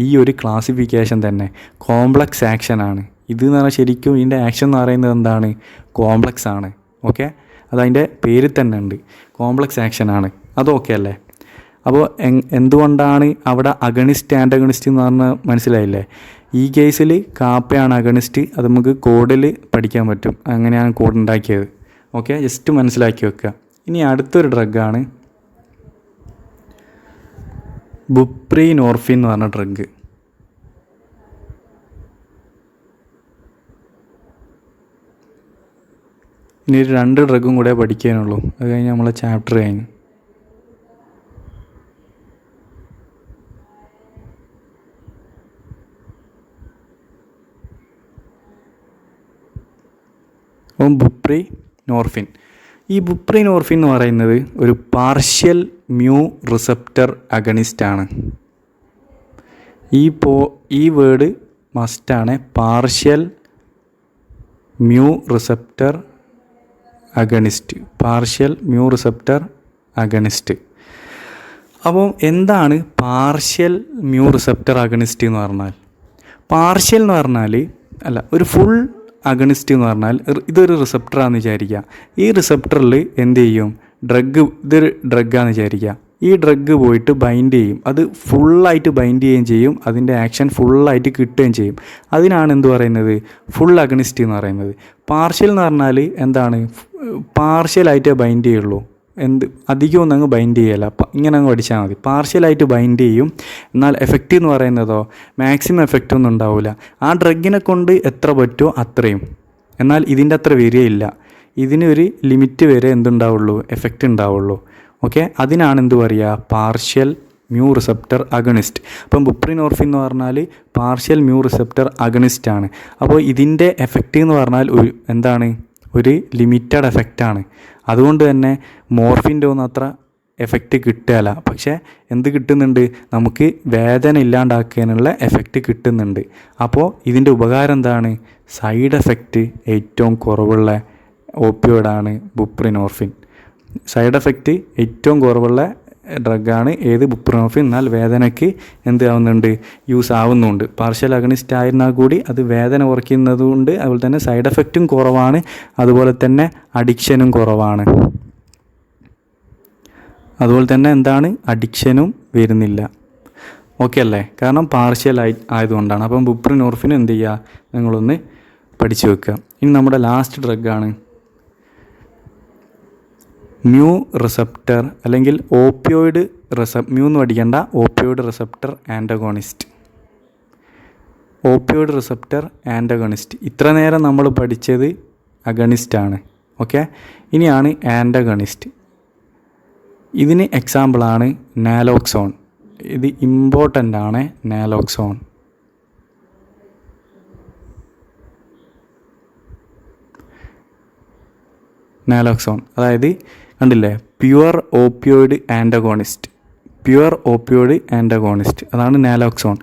ഈ ഒരു ക്ലാസിഫിക്കേഷൻ തന്നെ കോംപ്ലക്സ് ആക്ഷനാണ്. ഇതെന്ന് പറഞ്ഞാൽ ശരിക്കും ഇതിൻ്റെ ആക്ഷൻ എന്ന് പറയുന്നത് കോംപ്ലക്സ് ആണ്. ഓക്കെ, അതതിൻ്റെ പേരിൽ തന്നെ ഉണ്ട്, കോംപ്ലക്സ് ആക്ഷനാണ്. അതൊക്കെ അല്ലേ? അപ്പോൾ എന്തുകൊണ്ടാണ് അവിടെ അഗണിസ്റ്റ് ആൻറ്റഗണിസ്റ്റ് എന്ന് പറഞ്ഞാൽ മനസ്സിലായില്ലേ? ഈ കേസിൽ കാപ്പയാണ് അഗണിസ്റ്റ്. അത് നമുക്ക് കോഡിൽ പഠിക്കാൻ പറ്റും, അങ്ങനെയാണ് കോഡ് ഉണ്ടാക്കിയത്. ഓക്കെ, ജസ്റ്റ് മനസ്സിലാക്കി വെക്കുക. ഇനി അടുത്തൊരു ഡ്രഗാണ് ബുപ്രീനോർഫിൻ എന്ന് പറഞ്ഞ ഡ്രഗ്. ഇനി 2 ഡ്രഗും കൂടെ പഠിക്കാനുള്ളൂ, അത് കഴിഞ്ഞ് നമ്മളെ ചാപ്റ്റർ കഴിഞ്ഞു. ബുപ്രീനോർഫിൻ. ഈ ബുപ്രീനോർഫിൻ എന്ന് പറയുന്നത് ഒരു പാർഷ്യൽ മ്യൂ റിസപ്റ്റർ അഗണിസ്റ്റ് ആണ്. ഈ വേർഡ് മസ്റ്റാണ്, partial mu receptor agonist. Partial mu receptor agonist. അപ്പോൾ എന്താണ് പാർഷ്യൽ മ്യൂ റിസപ്റ്റർ അഗണിസ്റ്റ് എന്ന് പറഞ്ഞാൽ? പാർഷ്യൽ എന്ന് പറഞ്ഞാൽ ഒരു ഫുൾ അഗണിസ്റ്റ് എന്ന് പറഞ്ഞാൽ ഇതൊരു റിസപ്റ്ററാണെന്ന് വിചാരിക്കുക. ഈ റിസപ്റ്ററിൽ എന്ത് ചെയ്യും? ഇതൊരു ഡ്രഗാണെന്ന് വിചാരിക്കുക. ഈ ഡ്രഗ് പോയിട്ട് ബൈൻഡ് ചെയ്യും, അത് ഫുള്ളായിട്ട് ബൈൻഡ് ചെയ്യുകയും ചെയ്യും, അതിൻ്റെ ആക്ഷൻ ഫുള്ളായിട്ട് കിട്ടുകയും ചെയ്യും. അതിനാണ് എന്ത് പറയുന്നത്? ഫുൾ അഗണിസ്റ്റ് എന്ന് പറയുന്നത്. പാർഷ്യൽ എന്ന് പറഞ്ഞാൽ എന്താണ്? പാർഷ്യലായിട്ടേ ബൈൻഡ് ചെയ്യുള്ളൂ, അധികമൊന്നും അങ്ങ് ബൈൻഡ് ചെയ്യല്ല, ഇങ്ങനെ അങ്ങ് പഠിച്ചാൽ മതി. പാർഷ്യലായിട്ട് ബൈൻഡ് ചെയ്യും, എന്നാൽ എഫക്റ്റ് എന്ന് പറയുന്നതോ മാക്സിമം എഫക്റ്റ് ഒന്നും ഉണ്ടാവില്ല. ആ ഡ്രഗിനെ കൊണ്ട് എത്ര പറ്റുമോ അത്രയും, എന്നാൽ ഇതിൻ്റെ അത്ര വരികയില്ല. ഇതിന് ഒരു ലിമിറ്റ് വരെ എന്തുണ്ടാവുള്ളൂ? എഫക്റ്റ് ഉണ്ടാവുള്ളൂ. ഓക്കെ, അതിനാണ് എന്ത് പറയുക? Partial mu receptor agonist. അപ്പം ബുപ്രിനോർഫിൻ എന്ന് പറഞ്ഞാൽ പാർഷ്യൽ മ്യൂ റിസപ്റ്റർ അഗണിസ്റ്റ് ആണ്. അപ്പോൾ ഇതിൻ്റെ എഫക്റ്റ് എന്ന് പറഞ്ഞാൽ എന്താണ്? ഒരു ലിമിറ്റഡ് എഫക്റ്റാണ്. അതുകൊണ്ട് തന്നെ മോർഫിൻ്റെ ഒന്നും അത്ര എഫക്റ്റ് കിട്ടുകയില്ല. പക്ഷേ എന്ത് കിട്ടുന്നുണ്ട്? നമുക്ക് വേദന ഇല്ലാണ്ടാക്കാനുള്ള എഫക്റ്റ് കിട്ടുന്നുണ്ട്. അപ്പോൾ ഇതിൻ്റെ ഉപകാരം എന്താണ്? സൈഡ് എഫക്റ്റ് ഏറ്റവും കുറവുള്ള ഓപ്പിയോയിഡാണ് ബുപ്രിനോർഫിൻ. സൈഡ് എഫക്റ്റ് ഏറ്റവും കുറവുള്ള ഡ്രഗാണ് ഏത്? ബുപ്രിനോർഫിൻ. എന്നാൽ വേദനയ്ക്ക് ആവുന്നുണ്ട്? യൂസ് ആവുന്നുണ്ട്. പാർഷ്യൽ അഗണിസ്റ്റ് ആയിരുന്നാൽ കൂടി അത് വേദന കുറയ്ക്കുന്നതുകൊണ്ട്, അതുപോലെ തന്നെ സൈഡ് എഫക്റ്റും കുറവാണ്, അതുപോലെ തന്നെ അഡിക്ഷനും കുറവാണ്. അതുപോലെ തന്നെ അഡിക്ഷനും വരുന്നില്ല. ഓക്കെ അല്ലേ? കാരണം പാർഷ്യൽ ആയതുകൊണ്ടാണ്. അപ്പം ബുപ്രിനോർഫിൻ എന്ത് ചെയ്യുക? നിങ്ങളൊന്ന് പഠിച്ചു വെക്കുക. ഇനി നമ്മുടെ ലാസ്റ്റ് ഡ്രഗാണ് മ്യൂ റിസപ്റ്റർ, അല്ലെങ്കിൽ ഓപ്പിയോയിഡ് മ്യൂ എന്ന് പഠിക്കേണ്ട, opioid receptor antagonist. Opioid receptor antagonist. ഇത്ര നേരം നമ്മൾ പഠിച്ചത് അഗണിസ്റ്റാണ്. ഓക്കെ, ഇനിയാണ് ആൻറ്റഗണിസ്റ്റ്. ഇതിന് എക്സാമ്പിളാണ് നാലോക്സോൺ. ഇത് ഇമ്പോർട്ടൻ്റ് ആണ്. നാലോക്സോൺ അതായത് കണ്ടില്ലേ, pure opioid antagonist. Pure opioid antagonist അതാണ് നാലോക്സോൺ.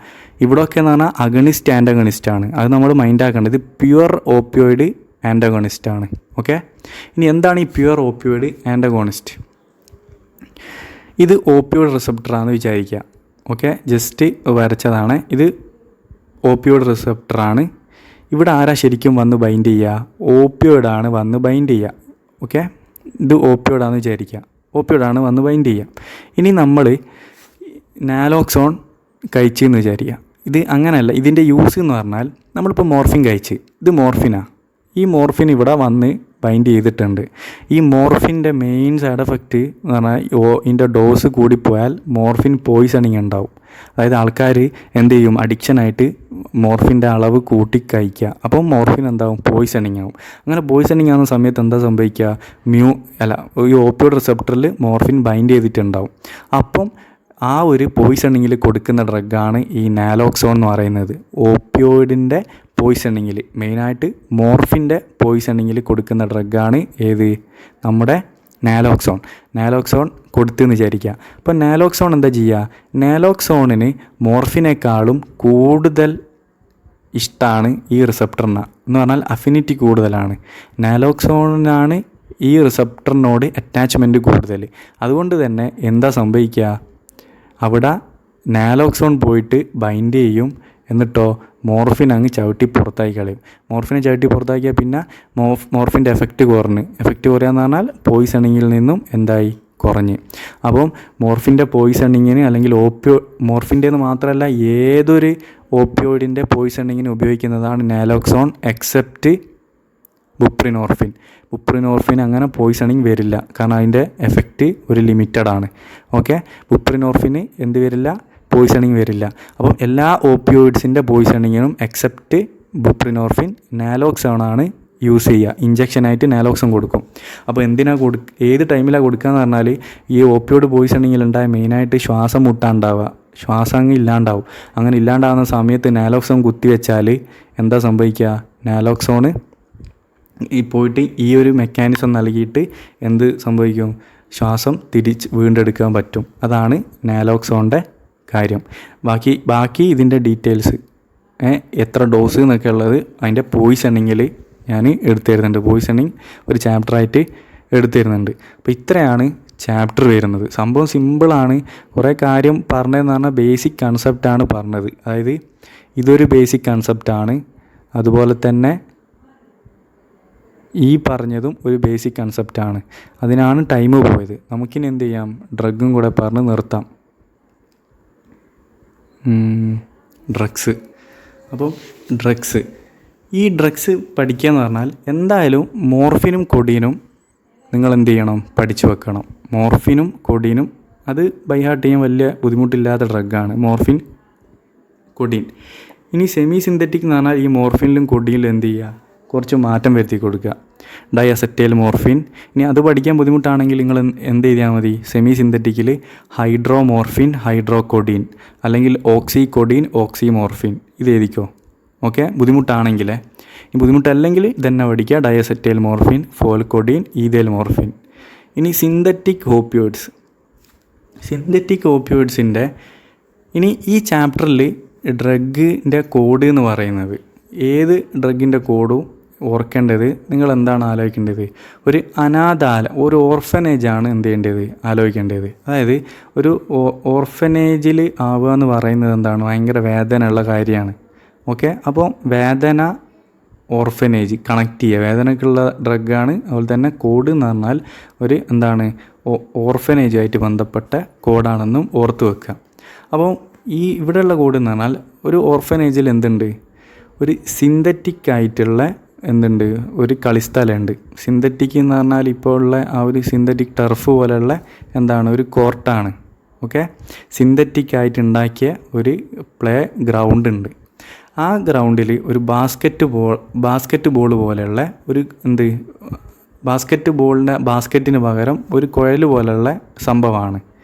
ഇവിടെയൊക്കെ എന്ന് പറഞ്ഞാൽ അഗണിസ്റ്റ് ആൻറ്റഗണിസ്റ്റ് ആണ്. അത് നമ്മൾ മൈൻഡാക്കേണ്ടത്. പ്യുവർ ഓപ്പിയോയിഡ് ആൻറ്റഗോണിസ്റ്റ് ആണ്. ഓക്കെ, ഇനി എന്താണ് ഈ പ്യുവർ ഓപ്പിയോയിഡ് ആൻറ്റഗോണിസ്റ്റ്? ഇത് ഓപ്പിയോയിഡ് റിസപ്റ്ററാണെന്ന് വിചാരിക്കുക. ഓക്കെ, ജസ്റ്റ് വരച്ചതാണ്. ഇത് ഓപ്പിയോയിഡ് റിസപ്റ്ററാണ്. ഇവിടെ ആരാ ശരിക്കും വന്ന് ബൈൻഡ് ചെയ്യുക? ഓപ്പിയോയിഡാണ് വന്ന് ബൈൻഡ് ചെയ്യുക. ഓക്കെ, ഇത് ഓപ്പിയോയിഡാണെന്ന് വിചാരിക്കുക. ഓപ്പിയോയിഡാണ് വന്ന് ബൈൻഡ് ചെയ്യുക. ഇനി നമ്മൾ നാലോക്സോൺ കഴിച്ചെന്ന് വിചാരിക്കുക. ഇത് അങ്ങനെയല്ല. ഇതിൻ്റെ യൂസ് എന്ന് പറഞ്ഞാൽ നമ്മളിപ്പോൾ മോർഫിൻ കഴിച്ച്, ഇത് മോർഫിനാണ്. ഈ മോർഫിൻ ഇവിടെ വന്ന് ബൈൻഡ് ചെയ്തിട്ടുണ്ട്. ഈ മോർഫിൻ്റെ മെയിൻ സൈഡ് എഫക്റ്റ് എന്ന് പറഞ്ഞാൽ ഇതിൻ്റെ ഡോസ് കൂടിപ്പോയാൽ മോർഫിൻ പോയിസണിങ് ഉണ്ടാവും. അതായത് ആൾക്കാർ എന്ത് ചെയ്യും? അഡിക്ഷനായിട്ട് മോർഫിൻ്റെ അളവ് കൂട്ടി കഴിക്കുക. അപ്പം മോർഫിൻ എന്താവും? പോയിസണിങ് ആവും. അങ്ങനെ പോയിസണിങ് ആവുന്ന സമയത്ത് എന്താ സംഭവിക്കുക? ഈ ഓപ്പിയോയിഡ് റിസപ്റ്ററിൽ മോർഫിൻ ബൈൻഡ് ചെയ്തിട്ടുണ്ടാവും. അപ്പം ആ ഒരു പോയിസണിങ്ങിൽ കൊടുക്കുന്ന ഡ്രഗാണ് ഈ നാലോക്സോൺ എന്ന് പറയുന്നത്. ഓപ്പിയോയിഡിൻ്റെ പോയിസണിങ്ങിൽ, മെയിനായിട്ട് മോർഫിൻ്റെ പോയിസണിങ്ങിൽ കൊടുക്കുന്ന ഡ്രഗാണ് ഏത്? നമ്മുടെ നാലോക്സോൺ. നാലോക്സോൺ കൊടുത്തെന്ന് വിചാരിക്കുക. അപ്പോൾ നാലോക്സോൺ എന്താ ചെയ്യുക? നാലോക്സോണിന് മോർഫിനേക്കാളും കൂടുതൽ ഇഷ്ടമാണ് ഈ റിസപ്റ്ററിന്. എന്ന് പറഞ്ഞാൽ അഫിനിറ്റി കൂടുതലാണ്. നാലോക്സോണിനാണ് ഈ റിസപ്റ്ററിനോട് അറ്റാച്ച്മെൻറ്റ് കൂടുതൽ. അതുകൊണ്ട് തന്നെ എന്താ സംഭവിക്കുക? അവിടെ നാലോക്സോൺ പോയിട്ട് ബൈൻഡ് ചെയ്യും, എന്നിട്ടോ മോർഫിൻ അങ്ങ് ചവിട്ടി പുറത്താക്കി കളയും. മോർഫിനെ ചവിട്ടി പുറത്താക്കിയാൽ പിന്നെ മോർഫിൻ്റെ എഫക്റ്റ് കുറയാന്ന് പറഞ്ഞാൽ പോയിസണിങ്ങിൽ നിന്നും എന്തായി? കുറഞ്ഞ്. അപ്പം മോർഫിൻ്റെ പോയിസണിങ്ങിന്, അല്ലെങ്കിൽ മോർഫിൻ്റെന്ന് മാത്രമല്ല ഏതൊരു ഓപ്പിയോയിഡിൻ്റെ പോയിസണിങ്ങിന് ഉപയോഗിക്കുന്നതാണ് നാലോക്സോൺ, എക്സെപ്റ്റ് ബുപ്രിനോർഫിൻ അങ്ങനെ പോയിസണിങ് വരില്ല, കാരണം അതിൻ്റെ എഫക്റ്റ് ഒരു ലിമിറ്റഡാണ്. ഓക്കെ, ബുപ്രിനോർഫിന് എന്ത് വരില്ല? പോയിസണിങ് വരില്ല. അപ്പം എല്ലാ ഓപ്പിയോയിഡ്സിൻ്റെ പോയിസണിങ്ങിനും എക്സെപ്റ്റ് ബുപ്രിനോർഫിൻ നാലോക്സോണാണ് യൂസ് ചെയ്യുക. ഇഞ്ചക്ഷനായിട്ട് നാലോക്സോൺ കൊടുക്കും. അപ്പോൾ ഏത് ടൈമിലാണ് കൊടുക്കുക എന്ന് പറഞ്ഞാൽ, ഈ ഓപ്പിയോയിഡ് പോയിസണിങ്ങിലുണ്ടായ മെയിനായിട്ട് ശ്വാസം മുട്ടാണ്ടാവുക, ശ്വാസം അങ്ങ് ഇല്ലാണ്ടാവും. അങ്ങനെ ഇല്ലാണ്ടാവുന്ന സമയത്ത് നാലോക്സോൺ കുത്തിവെച്ചാൽ എന്താ സംഭവിക്കുക? നാലോക്സോണ് പോയിട്ട് ഈ ഒരു മെക്കാനിസം നൽകിയിട്ട് എന്ത് സംഭവിക്കും? ശ്വാസം വീണ്ടെടുക്കാൻ പറ്റും. അതാണ് നാലോക്സോണിൻ്റെ കാര്യം. ബാക്കി ഇതിൻ്റെ ഡീറ്റെയിൽസ് എത്ര ഡോസ് എന്നൊക്കെ ഉള്ളത് അതിൻ്റെ പോയിസണിങ്ങിൽ ഞാൻ എടുത്തു തരുന്നുണ്ട്. പോയിസണിങ് ഒരു ചാപ്റ്ററായിട്ട് എടുത്തു തരുന്നുണ്ട്. അപ്പോൾ ഇത്രയാണ് ചാപ്റ്റർ വരുന്നത്. സംഭവം സിമ്പിളാണ്. കുറേ കാര്യം പറഞ്ഞതെന്ന് പറഞ്ഞാൽ ബേസിക് കൺസെപ്റ്റാണ് പറഞ്ഞത്. അതായത് ഇതൊരു ബേസിക് കൺസെപ്റ്റാണ്. അതുപോലെ തന്നെ ഈ പറഞ്ഞതും ഒരു ബേസിക് കൺസെപ്റ്റാണ്. അതിനാണ് ടൈം പോയത്. നമുക്കിനി എന്ത് ചെയ്യാം, ഡ്രഗും കൂടെ പറഞ്ഞ് നിർത്താം. ഡ്രഗ്സ്. അപ്പോൾ ഈ ഡ്രഗ്സ് പഠിക്കുക എന്ന് പറഞ്ഞാൽ എന്തായാലും മോർഫിനും കൊഡീനും നിങ്ങൾ എന്ത് ചെയ്യണം, പഠിച്ചു വെക്കണം. മോർഫിനും കൊഡീനും അത് ബൈ ഹാർട്ട് ചെയ്യാൻ വലിയ ബുദ്ധിമുട്ടില്ലാത്ത ഡ്രഗാണ് മോർഫിൻ, കൊഡീൻ. ഇനി സെമി സിന്തറ്റിക് എന്ന് പറഞ്ഞാൽ ഈ മോർഫിനിലും കൊഡീനിലും എന്ത് ചെയ്യുക, കുറച്ച് മാറ്റം വരുത്തി കൊടുക്കുക. ഡയഅസറ്റൈൽ മോർഫിൻ. ഇനി അത് പഠിക്കാൻ ബുദ്ധിമുട്ടാണെങ്കിൽ നിങ്ങൾ എന്ത് ചെയ്താൽ മതി, സെമി സിന്തറ്റിക്കിൽ ഹൈഡ്രോമോർഫിൻ, ഹൈഡ്രോകൊഡീൻ, അല്ലെങ്കിൽ ഓക്സികൊഡീൻ, ഓക്സിമോർഫിൻ ഇത് എഴുതിക്കോ. ഓക്കെ, ബുദ്ധിമുട്ടാണെങ്കിൽ. ഈ ബുദ്ധിമുട്ടല്ലെങ്കിൽ ഇതന്നെ പഠിക്കുക. ഡയഅസറ്റൈൽ മോർഫിൻ, ഫോൽകൊഡീൻ, ഈഥൈൽ മോർഫിൻ. ഇനി സിന്തറ്റിക് ഓപ്പിയോയിഡ്സിൻ്റെ ഇനി ഈ ചാപ്റ്ററിൽ ഡ്രഗിൻ്റെ കോഡ് എന്ന് പറയുന്നത്, ഏത് ഡ്രഗിൻ്റെ കോഡും ഓർക്കേണ്ടത് നിങ്ങൾ എന്താണ് ആലോചിക്കേണ്ടത്, ഒരു ഒരു ഓർഫനേജാണ് എന്ത് ചെയ്യേണ്ടത്, ആലോചിക്കേണ്ടത്. അതായത് ഒരു ഓർഫനേജിൽ ആവുക എന്ന് പറയുന്നത് എന്താണ്, ഭയങ്കര വേദന ഉള്ള കാര്യമാണ്. ഓക്കെ, അപ്പോൾ വേദന ഓർഫനേജ് കണക്ട് ചെയ്യുക, വേദനക്കുള്ള ഡ്രഗാണ്. അതുപോലെ തന്നെ കോഡ് എന്ന് പറഞ്ഞാൽ ഒരു ഓർഫനേജുമായിട്ട് ബന്ധപ്പെട്ട കോഡാണെന്നും ഓർത്ത് വെക്കുക. അപ്പോൾ ഈ ഇവിടെയുള്ള കോഡ് എന്ന് പറഞ്ഞാൽ ഒരു ഓർഫനേജിൽ എന്തുണ്ട്, ഒരു സിന്തറ്റിക് ആയിട്ടുള്ള എന്തുണ്ട്, ഒരു കളിസ്ഥലമുണ്ട്. സിന്തറ്റിക് എന്ന് പറഞ്ഞാൽ ഇപ്പോൾ ഉള്ള ആ ഒരു സിന്തറ്റിക് ടർഫ് പോലെയുള്ള ഒരു കോർട്ടാണ്. ഓക്കെ, സിന്തറ്റിക് ആയിട്ട് ഉണ്ടാക്കിയ ഒരു പ്ലേ ഗ്രൗണ്ട് ഉണ്ട്. ആ ഗ്രൗണ്ടിൽ ഒരു ബാസ്ക്കറ്റ് ബോൾ പോലെയുള്ള ഒരു ബാസ്ക്കറ്റിന് പകരം ഒരു കുഴൽ പോലെയുള്ള സംഭവമാണ്.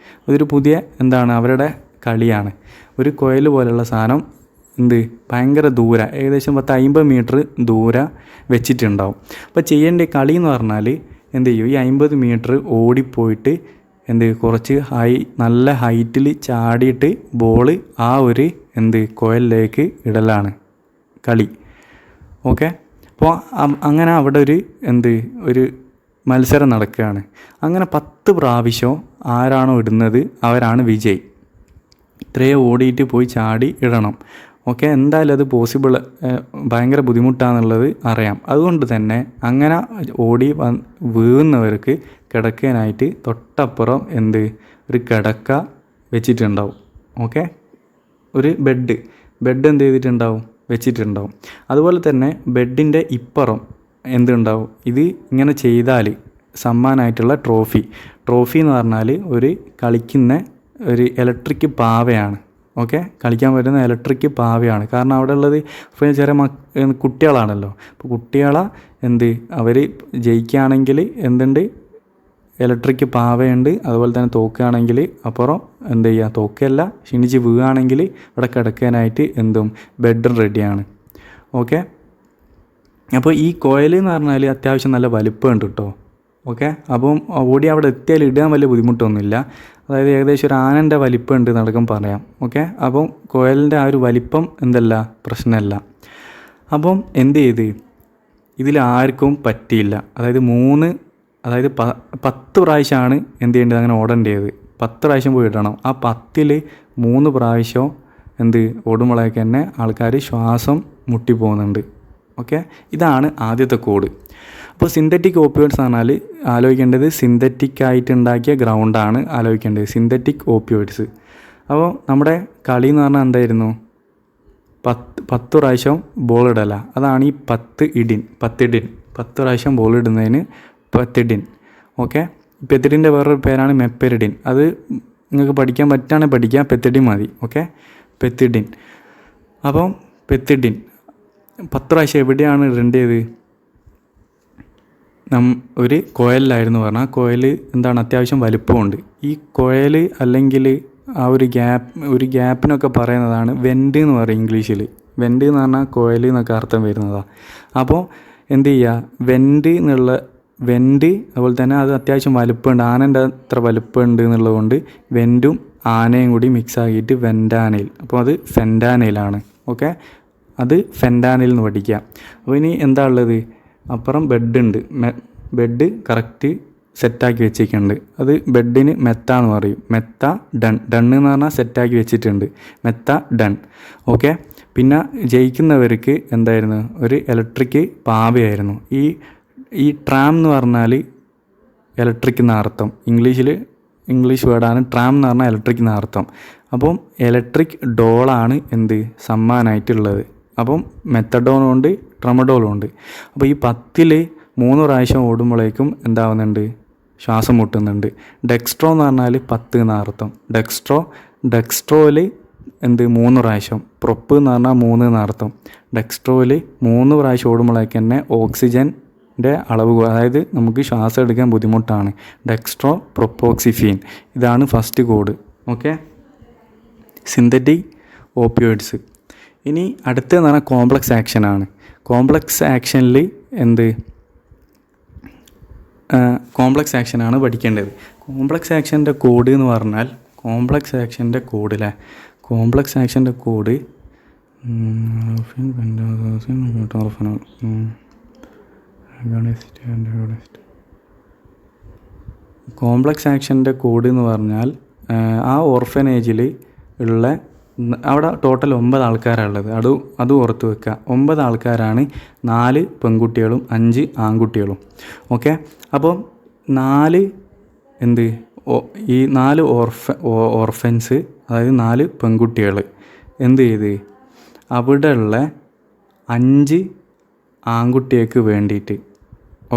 അതൊരു പുതിയ അവരുടെ കളിയാണ്. ഒരു കുഴൽ പോലെയുള്ള സാധനം ഭയങ്കര ദൂരം, ഏകദേശം 50 മീറ്റർ ദൂരം വെച്ചിട്ടുണ്ടാവും. അപ്പോൾ ചെയ്യേണ്ട കളി എന്ന് പറഞ്ഞാൽ എന്ത് ചെയ്യും, ഈ 50 മീറ്റർ ഓടിപ്പോയിട്ട് കുറച്ച് നല്ല ഹൈറ്റിൽ ചാടിയിട്ട് ബോള് ആ ഒരു കുഴലിലേക്ക് ഇടലാണ് കളി. ഓക്കെ, അപ്പോൾ അങ്ങനെ അവിടെ ഒരു മത്സരം നടക്കുകയാണ്. അങ്ങനെ 10 പ്രാവശ്യം ആരാണോ ഇടുന്നത് അവരാണ് വിജയ്. ഇത്രയും ഓടിയിട്ട് പോയി ചാടി ഇടണം. ഓക്കെ, എന്തായാലും അത് ഭയങ്കര ബുദ്ധിമുട്ടാണെന്നുള്ളത് അറിയാം. അതുകൊണ്ട് തന്നെ അങ്ങനെ ഓടി വീഴുന്നവർക്ക് കിടക്കാനായിട്ട് തൊട്ടപ്പുറം ഒരു കിടക്ക വെച്ചിട്ടുണ്ടാവും. ഓക്കെ, ഒരു ബെഡ് എന്ത് ചെയ്തിട്ടുണ്ടാവും, വെച്ചിട്ടുണ്ടാവും. അതുപോലെ തന്നെ ബെഡിൻ്റെ ഇപ്പുറം എന്തുണ്ടാവും, ഇത് ഇങ്ങനെ ചെയ്താൽ സമ്മാനമായിട്ടുള്ള ട്രോഫി എന്ന് പറഞ്ഞാൽ ഒരു കളിക്കുന്ന ഒരു ഇലക്ട്രിക് പാവയാണ്. ഓക്കെ, കളിക്കാൻ പറ്റുന്ന ഇലക്ട്രിക് പാവയാണ്. കാരണം അവിടെ ഉള്ളത് ചെറിയ കുട്ടികളാണല്ലോ. അപ്പോൾ കുട്ടികളെ അവർ ജയിക്കുകയാണെങ്കിൽ ഇലക്ട്രിക് പാവയുണ്ട്. അതുപോലെ തന്നെ തോക്കുകയാണെങ്കിൽ അപ്പുറം തോക്കല്ല, ക്ഷണിച്ച് വീഴുകയാണെങ്കിൽ ഇവിടെ കിടക്കാനായിട്ട് ബെഡും റെഡിയാണ്. ഓക്കെ, അപ്പോൾ ഈ കോയിൽ എന്ന് പറഞ്ഞാൽ അത്യാവശ്യം നല്ല വലിപ്പമുണ്ട് കേട്ടോ. ഓക്കെ, അപ്പം ഓടി അവിടെ എത്തിയാൽ ഇടാൻ വലിയ ബുദ്ധിമുട്ടൊന്നുമില്ല. അതായത് ഏകദേശം ഒരു ആനൻ്റെ വലിപ്പം ഉണ്ട് നടക്കം പറയാം. ഓക്കെ, അപ്പം കോയലിൻ്റെ ആ ഒരു വലിപ്പം പ്രശ്നമല്ല. അപ്പം ഇതിൽ ആർക്കും പറ്റിയില്ല. അതായത് 10 പ്രാവശ്യമാണ് ചെയ്യേണ്ടത്, അങ്ങനെ ഓടേണ്ടത്. 10 പ്രാവശ്യം പോയി ഇടണം. ആ 10ൽ 3 പ്രാവശ്യം ഓടുമ്പോഴേക്ക് തന്നെ ആൾക്കാർ ശ്വാസം മുട്ടിപ്പോകുന്നുണ്ട്. ഓക്കെ, ഇതാണ് ആദ്യത്തെ കോഡ്. അപ്പോൾ സിന്തറ്റിക് ഓപ്പിയോയിഡ്സ് പറഞ്ഞാൽ ആലോചിക്കേണ്ടത് സിന്തറ്റിക് ആയിട്ട് ഉണ്ടാക്കിയ ഗ്രൗണ്ടാണ് ആലോചിക്കേണ്ടത്, സിന്തറ്റിക് ഓപ്പിയോയിഡ്സ്. അപ്പോൾ നമ്മുടെ കളി എന്ന് പറഞ്ഞാൽ എന്തായിരുന്നു, 10 പ്രാവശ്യം ബോൾ ഇടല. അതാണ് ഈ 10 ഇഡിൻ. 10 പ്രാവശ്യം ബോൾ ഇടുന്നതിന് പെത്തിഡിൻ. ഓക്കെ, പെത്തിഡിൻ്റെ വേറൊരു പേരാണ് മെപ്പെരിഡിൻ. അത് നിങ്ങൾക്ക് പഠിക്കാൻ പറ്റുകയാണെങ്കിൽ പഠിക്കാം, പെത്തിഡിൻ മതി. ഓക്കെ, പെത്തിഡിൻ. അപ്പം പെത്തിഡിൻ 10 പ്രാവശ്യം എവിടെയാണ് ഇടേണ്ടത്, ഒരു കോയലിലായിരുന്നു പറഞ്ഞാൽ. കോയൽ അത്യാവശ്യം വലുപ്പമുണ്ട്. ഈ കോയൽ അല്ലെങ്കിൽ ആ ഒരു ഗ്യാപ്പിനൊക്കെ പറയുന്നതാണ് വെൻറ്റ് എന്ന് പറയും ഇംഗ്ലീഷിൽ. വെൻറ്റ് എന്ന് പറഞ്ഞാൽ കോയൽ എന്നൊക്കെ അർത്ഥം വരുന്നതാണ്. അപ്പോൾ വെൻറ്റ് അതുപോലെ തന്നെ അത് അത്യാവശ്യം വലുപ്പമുണ്ട്, ആനൻ്റെ അത്ര വലുപ്പമുണ്ട് എന്നുള്ളതുകൊണ്ട് വെൻറ്റും ആനയും കൂടി മിക്സ് ആക്കിയിട്ട് വെൻഡാനൈൽ. അപ്പോൾ അത് ഫെൻഡാനൈലാണ്. ഓക്കെ, അത് ഫെൻഡാനൈൽ എന്ന് പഠിക്കുക. അപ്പോൾ ഇനി എന്താ ഉള്ളത്? അപ്പുറം ബെഡുണ്ട്. ബെഡ് കറക്റ്റ് സെറ്റാക്കി വെച്ചിട്ടുണ്ട്. അത് ബെഡിന് മെത്ത എന്ന് പറയും. മെത്ത ഡൺ. ഡണ്ണ് എന്ന് പറഞ്ഞാൽ സെറ്റാക്കി വെച്ചിട്ടുണ്ട്. മെത്ത ഡൺ. ഓക്കെ, പിന്നെ ജയിക്കുന്നവർക്ക് എന്തായിരുന്നു? ഒരു ഇലക്ട്രിക് പാവയായിരുന്നു. ഈ ട്രാം എന്ന് പറഞ്ഞാൽ ഇലക്ട്രിക് എന്ന അർത്ഥം. ഇംഗ്ലീഷ് വേർഡാണ് ട്രാം എന്ന് പറഞ്ഞാൽ ഇലക്ട്രിക് എന്ന അർത്ഥം. അപ്പം ഇലക്ട്രിക് ഡോളാണ് എന്ത് സമ്മാനമായിട്ടുള്ളത്. അപ്പം മെത്തഡോണും ഉണ്ട്, ട്രമഡോളും ഉണ്ട്. അപ്പോൾ ഈ 10ൽ 3 പ്രാവശ്യം ഓടുമ്പോഴേക്കും എന്താവുന്നുണ്ട്? ശ്വാസം മുട്ടുന്നുണ്ട്. ഡെക്സ്ട്രോ എന്ന് പറഞ്ഞാൽ 10 എന്ന അർത്ഥം. ഡെക്സ്ട്രോയിൽ എന്ത് 3 പ്രാവശ്യം. പ്രൊപ്പ് എന്ന് പറഞ്ഞാൽ 3 എന്ന അർത്ഥം. ഡെക്സ്ട്രോയിൽ 3 പ്രാവശ്യം ഓടുമ്പോഴേക്ക് തന്നെ ഓക്സിജൻ്റെ അളവ്, അതായത് നമുക്ക് ശ്വാസം എടുക്കാൻ ബുദ്ധിമുട്ടാണ്. ഡെക്സ്ട്രോ പ്രൊപ്പോക്സിഫീൻ, ഇതാണ് first code. Okay, synthetic opioids. ഇനി അടുത്തതെന്ന് പറഞ്ഞാൽ കോംപ്ലക്സ് ആക്ഷനാണ്. കോംപ്ലക്സ് ആക്ഷനിൽ കോംപ്ലക്സ് ആക്ഷനാണ് പഠിക്കേണ്ടത്. കോംപ്ലക്സ് ആക്ഷൻ്റെ കോഡ് എന്ന് പറഞ്ഞാൽ കോംപ്ലക്സ് ആക്ഷൻ്റെ കോഡ് കോംപ്ലക്സ് ആക്ഷൻ്റെ കോഡ് എന്ന് പറഞ്ഞാൽ ആ ഓർഫനേജിൽ ഉള്ള അവിടെ ടോട്ടൽ 9 ആൾക്കാരാണുള്ളത്. അത് ഓർത്ത് വെക്കുക. 9 ആൾക്കാരാണ്. 4 പെൺകുട്ടികളും 5 ആൺകുട്ടികളും. ഓക്കെ, അപ്പോൾ 4 ഈ 4 ഓർഫൻസ്, അതായത് 4 പെൺകുട്ടികൾ എന്ത് ചെയ്ത് അവിടെ ഉള്ള 5 ആൺകുട്ടികൾക്ക് വേണ്ടിയിട്ട്,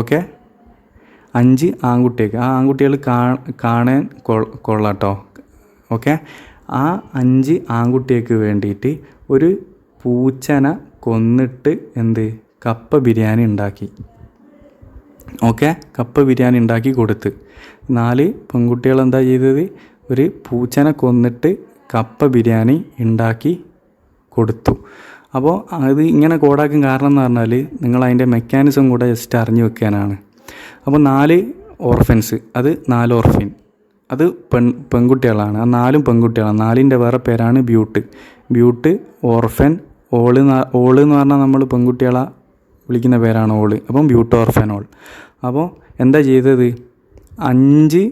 ഓക്കെ, 5 ആൺകുട്ടികൾക്ക്, ആ ആൺകുട്ടികൾ കാണാൻ കൊള്ളാട്ടോ. ഓക്കെ, ആ 5 ആൺകുട്ടികൾക്ക് വേണ്ടിയിട്ട് ഒരു പൂച്ചനെ കൊന്നിട്ട് കപ്പ ബിരിയാണി ഉണ്ടാക്കി. ഓക്കെ, കപ്പ ബിരിയാണി ഉണ്ടാക്കി കൊടുത്ത്. 4 പെൺകുട്ടികൾ എന്താ ചെയ്തത്? ഒരു പൂച്ചനെ കൊന്നിട്ട് കപ്പ ബിരിയാണി ഉണ്ടാക്കി കൊടുത്തു. അപ്പോൾ അത് ഇങ്ങനെ കോഡാക്കാൻ കാരണം എന്ന് പറഞ്ഞാൽ നിങ്ങൾ അതിൻ്റെ മെക്കാനിസം കൂടെ ജസ്റ്റ് അറിഞ്ഞു വെക്കാനാണ്. അപ്പോൾ 4 ഓർഫൻസ്, അത് 4 ഓർഫിൻ, അത് പെൺകുട്ടികളാണ്. ആ 4 പെൺകുട്ടികളാണ്. 4ൻ്റെ വേറെ പേരാണ് ബ്യൂട്ട്, ഓർഫൻ, ഓള് എന്ന് പറഞ്ഞാൽ നമ്മൾ പെൺകുട്ടികളെ വിളിക്കുന്ന പേരാണ് ഓള്. അപ്പം ബ്യൂട്ട് ഓർഫനോൾ. അപ്പോൾ എന്താ ചെയ്തത്? 5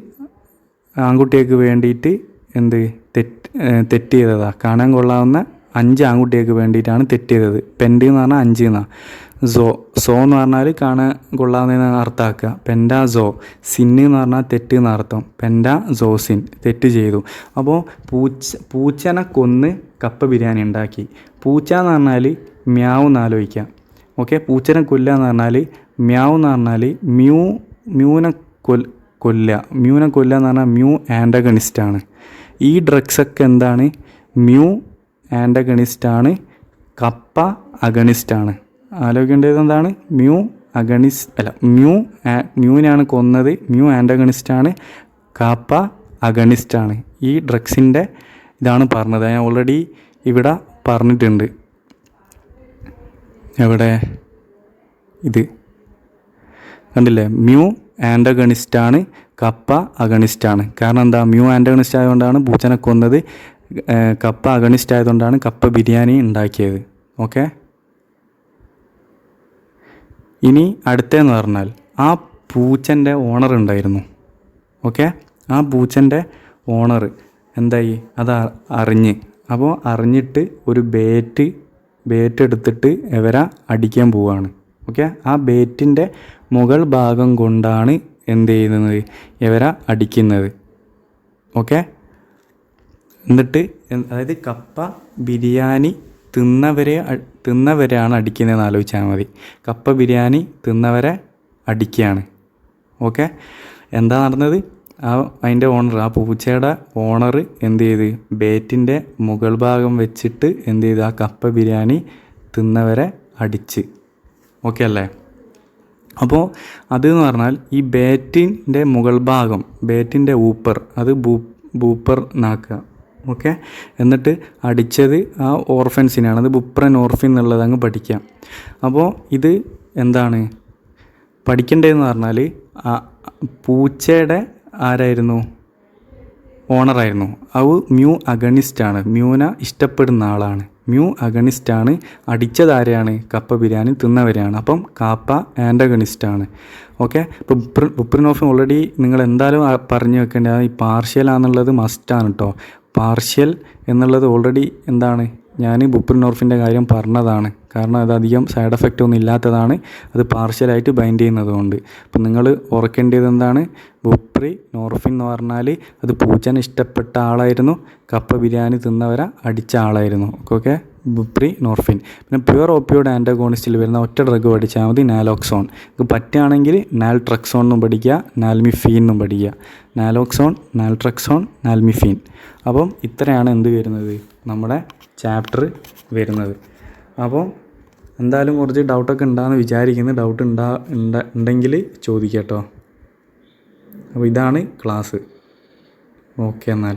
ആൺകുട്ടികൾക്ക് വേണ്ടിയിട്ട് തെറ്റ് ചെയ്തതാണ്. കാണാൻ കൊള്ളാവുന്ന 5 ആൺകുട്ടികൾക്ക് വേണ്ടിയിട്ടാണ് തെറ്റ് ചെയ്തത്. പെൻഡ് എന്ന് പറഞ്ഞാൽ 5 എന്നാണ്. സോ എന്ന് പറഞ്ഞാൽ കാണാൻ കൊള്ളാവുന്നതെന്ന് അർത്ഥമാക്കുക. പെൻഡാസോ. സിന്ന് എന്ന് പറഞ്ഞാൽ തെറ്റ് എന്ന് അർത്ഥം. പെൻഡാസോസിൻ, തെറ്റ് ചെയ്തു. അപ്പോൾ പൂച്ചനെ കൊന്ന് കപ്പ ബിരിയാണി ഉണ്ടാക്കി. പൂച്ച എന്ന് പറഞ്ഞാൽ മ്യാവ് എന്ന് ആലോചിക്കാം. ഓക്കെ, പൂച്ചനെ കൊല്ലുക എന്ന് പറഞ്ഞാൽ മ്യാവ് എന്ന് പറഞ്ഞാൽ മ്യൂനെ കൊല്ലുക എന്ന് പറഞ്ഞാൽ മ്യൂ ആൻറ്റഗണിസ്റ്റാണ്. ഈ ഡ്രഗ്സൊക്കെ എന്താണ്? മ്യൂ ആൻറ്റഗണിസ്റ്റാണ്, കപ്പ അഗണിസ്റ്റാണ്. ആലോചിക്കേണ്ടത് എന്താണ്? മ്യൂവിനാണ് കൊന്നത്, മ്യൂ ആൻറ്റഗണിസ്റ്റാണ്, കപ്പ അഗണിസ്റ്റാണ്. ഈ ഡ്രഗ്സിൻ്റെ ഇതാണ് പറഞ്ഞത്. ഞാൻ ഓൾറെഡി ഇവിടെ പറഞ്ഞിട്ടുണ്ട്. എവിടെ? ഇത് കണ്ടില്ലേ? മ്യൂ ആൻറ്റഗണിസ്റ്റാണ്, കപ്പ അഗണിസ്റ്റാണ്. കാരണം എന്താ? മ്യൂ ആൻറ്റഗണിസ്റ്റ് ആയതുകൊണ്ടാണ് പൂച്ചനെ കൊന്നത്, കപ്പ അഗണിസ്റ്റ് ആയതുകൊണ്ടാണ് കപ്പ ബിരിയാണി ഉണ്ടാക്കിയത്. ഓക്കെ, ഇനി അടുത്തതെന്ന് പറഞ്ഞാൽ ആ പൂച്ചൻ്റെ ഓണർ ഉണ്ടായിരുന്നു. ഓക്കെ, ആ പൂച്ചൻ്റെ ഓണർ എന്തായി? അത് അപ്പോൾ അറിഞ്ഞിട്ട് ഒരു ബേറ്റ് എടുത്തിട്ട് ഇവരെ അടിക്കാൻ പോവുകയാണ്. ഓക്കെ, ആ ബേറ്റിൻ്റെ മുകൾ ഭാഗം കൊണ്ടാണ് എന്ത് ചെയ്യുന്നത്? ഇവരെ അടിക്കുന്നത്. ഓക്കെ, എന്നിട്ട് അതായത് കപ്പ ബിരിയാണി തിന്നവരെയാണ് അടിക്കുന്നതെന്ന് ആലോചിച്ചാൽ മതി. കപ്പ ബിരിയാണി തിന്നവരെ അടിക്കുകയാണ്. ഓക്കെ, എന്താ നടന്നത്? അതിൻ്റെ ഓണർ, ആ പൂച്ചയുടെ ഓണർ എന്ത് ചെയ്ത്? ബേറ്റിൻ്റെ മുകൾ ഭാഗം വെച്ചിട്ട് എന്ത് ചെയ്ത്? ആ കപ്പ ബിരിയാണി തിന്നവരെ അടിച്ച്. ഓക്കെ അല്ലേ? അപ്പോൾ അതെന്ന് പറഞ്ഞാൽ ഈ ബേറ്റിൻ്റെ മുകൾ ഭാഗം, ബേറ്റിൻ്റെ ഊപ്പർ, അത് ബൂപ്പർ നാക്കുക. ഓക്കെ, എന്നിട്ട് അടിച്ചത് ആ ഓർഫൻസിനാണ്. അത് ബുപ്രൻ ഓർഫിൻ എന്നുള്ളത് അങ്ങ് പഠിക്കാം. അപ്പോൾ ഇത് എന്താണ് പഠിക്കേണ്ടതെന്ന് പറഞ്ഞാൽ പൂച്ചയുടെ ആരായിരുന്നു? ഓണറായിരുന്നു. അത് മ്യൂ അഗണിസ്റ്റാണ്, മ്യൂന ഇഷ്ടപ്പെടുന്ന ആളാണ്. മ്യൂ അഗണിസ്റ്റാണ്, അടിച്ചതാരെയാണ്? കപ്പ ബിരിയാണി തിന്നവരെയാണ്. അപ്പം കാപ്പ ആൻറ്റഗണിസ്റ്റാണ്. ഓക്കെ. ഇപ്പോൾ ബുപ്രിനോഫിൻ ഓൾറെഡി നിങ്ങൾ എന്തായാലും പറഞ്ഞു വെക്കേണ്ടത് ഈ പാർഷ്യലാണെന്നുള്ളത് മസ്റ്റാണ് കേട്ടോ. പാർഷ്യൽ എന്നുള്ളത് ഓൾറെഡി എന്താണ്, ഞാൻ ബുപ്രിനോർഫിൻ്റെ കാര്യം പറഞ്ഞതാണ്. കാരണം അതധികം സൈഡ് എഫക്റ്റ് ഒന്നും ഇല്ലാത്തതാണ്, അത് പാർഷ്യലായിട്ട് ബൈൻഡ് ചെയ്യുന്നതുകൊണ്ട്. അപ്പം നിങ്ങൾ ഓർക്കേണ്ടത് എന്താണ്, ബുപ്രിനോർഫിൻ എന്ന് പറഞ്ഞാൽ അത് പൂച്ചനെ ഇഷ്ടപ്പെട്ട ആളായിരുന്നു, കപ്പ ബിരിയാണി തിന്നവരെ അടിച്ച ആളായിരുന്നു. ഓക്കെ, ബുപ്രിനോർഫിൻ. പിന്നെ പ്യുവർ ഓപ്പിയോഡ് ആൻറ്റഗോണിസ്റ്റിൽ വരുന്ന ഒറ്റ ഡ്രഗ് പഠിച്ചാൽ മതി, നാലോക്സോൺ. ഇത് പറ്റുകയാണെങ്കിൽ നാൽട്രക്സോൺ എന്നും പഠിക്കുക, നാൽമിഫീൻ എന്നും പഠിക്കുക. നാലോക്സോൺ, നാൽട്രക്സോൺ, നാൽമിഫീൻ. അപ്പം ഇത്രയാണ് എന്ത് വരുന്നത്, നമ്മുടെ ചാപ്റ്റർ വരുന്നത്. അപ്പോൾ എന്തായാലും കുറച്ച് ഡൗട്ടൊക്കെ ഉണ്ടാകുമെന്ന് വിചാരിക്കുന്നു. ഡൗട്ട് ഉണ്ടെങ്കിൽ ചോദിക്കാം കേട്ടോ. അപ്പോൾ ഇതാണ് ക്ലാസ്. ഓക്കെ എന്നാൽ.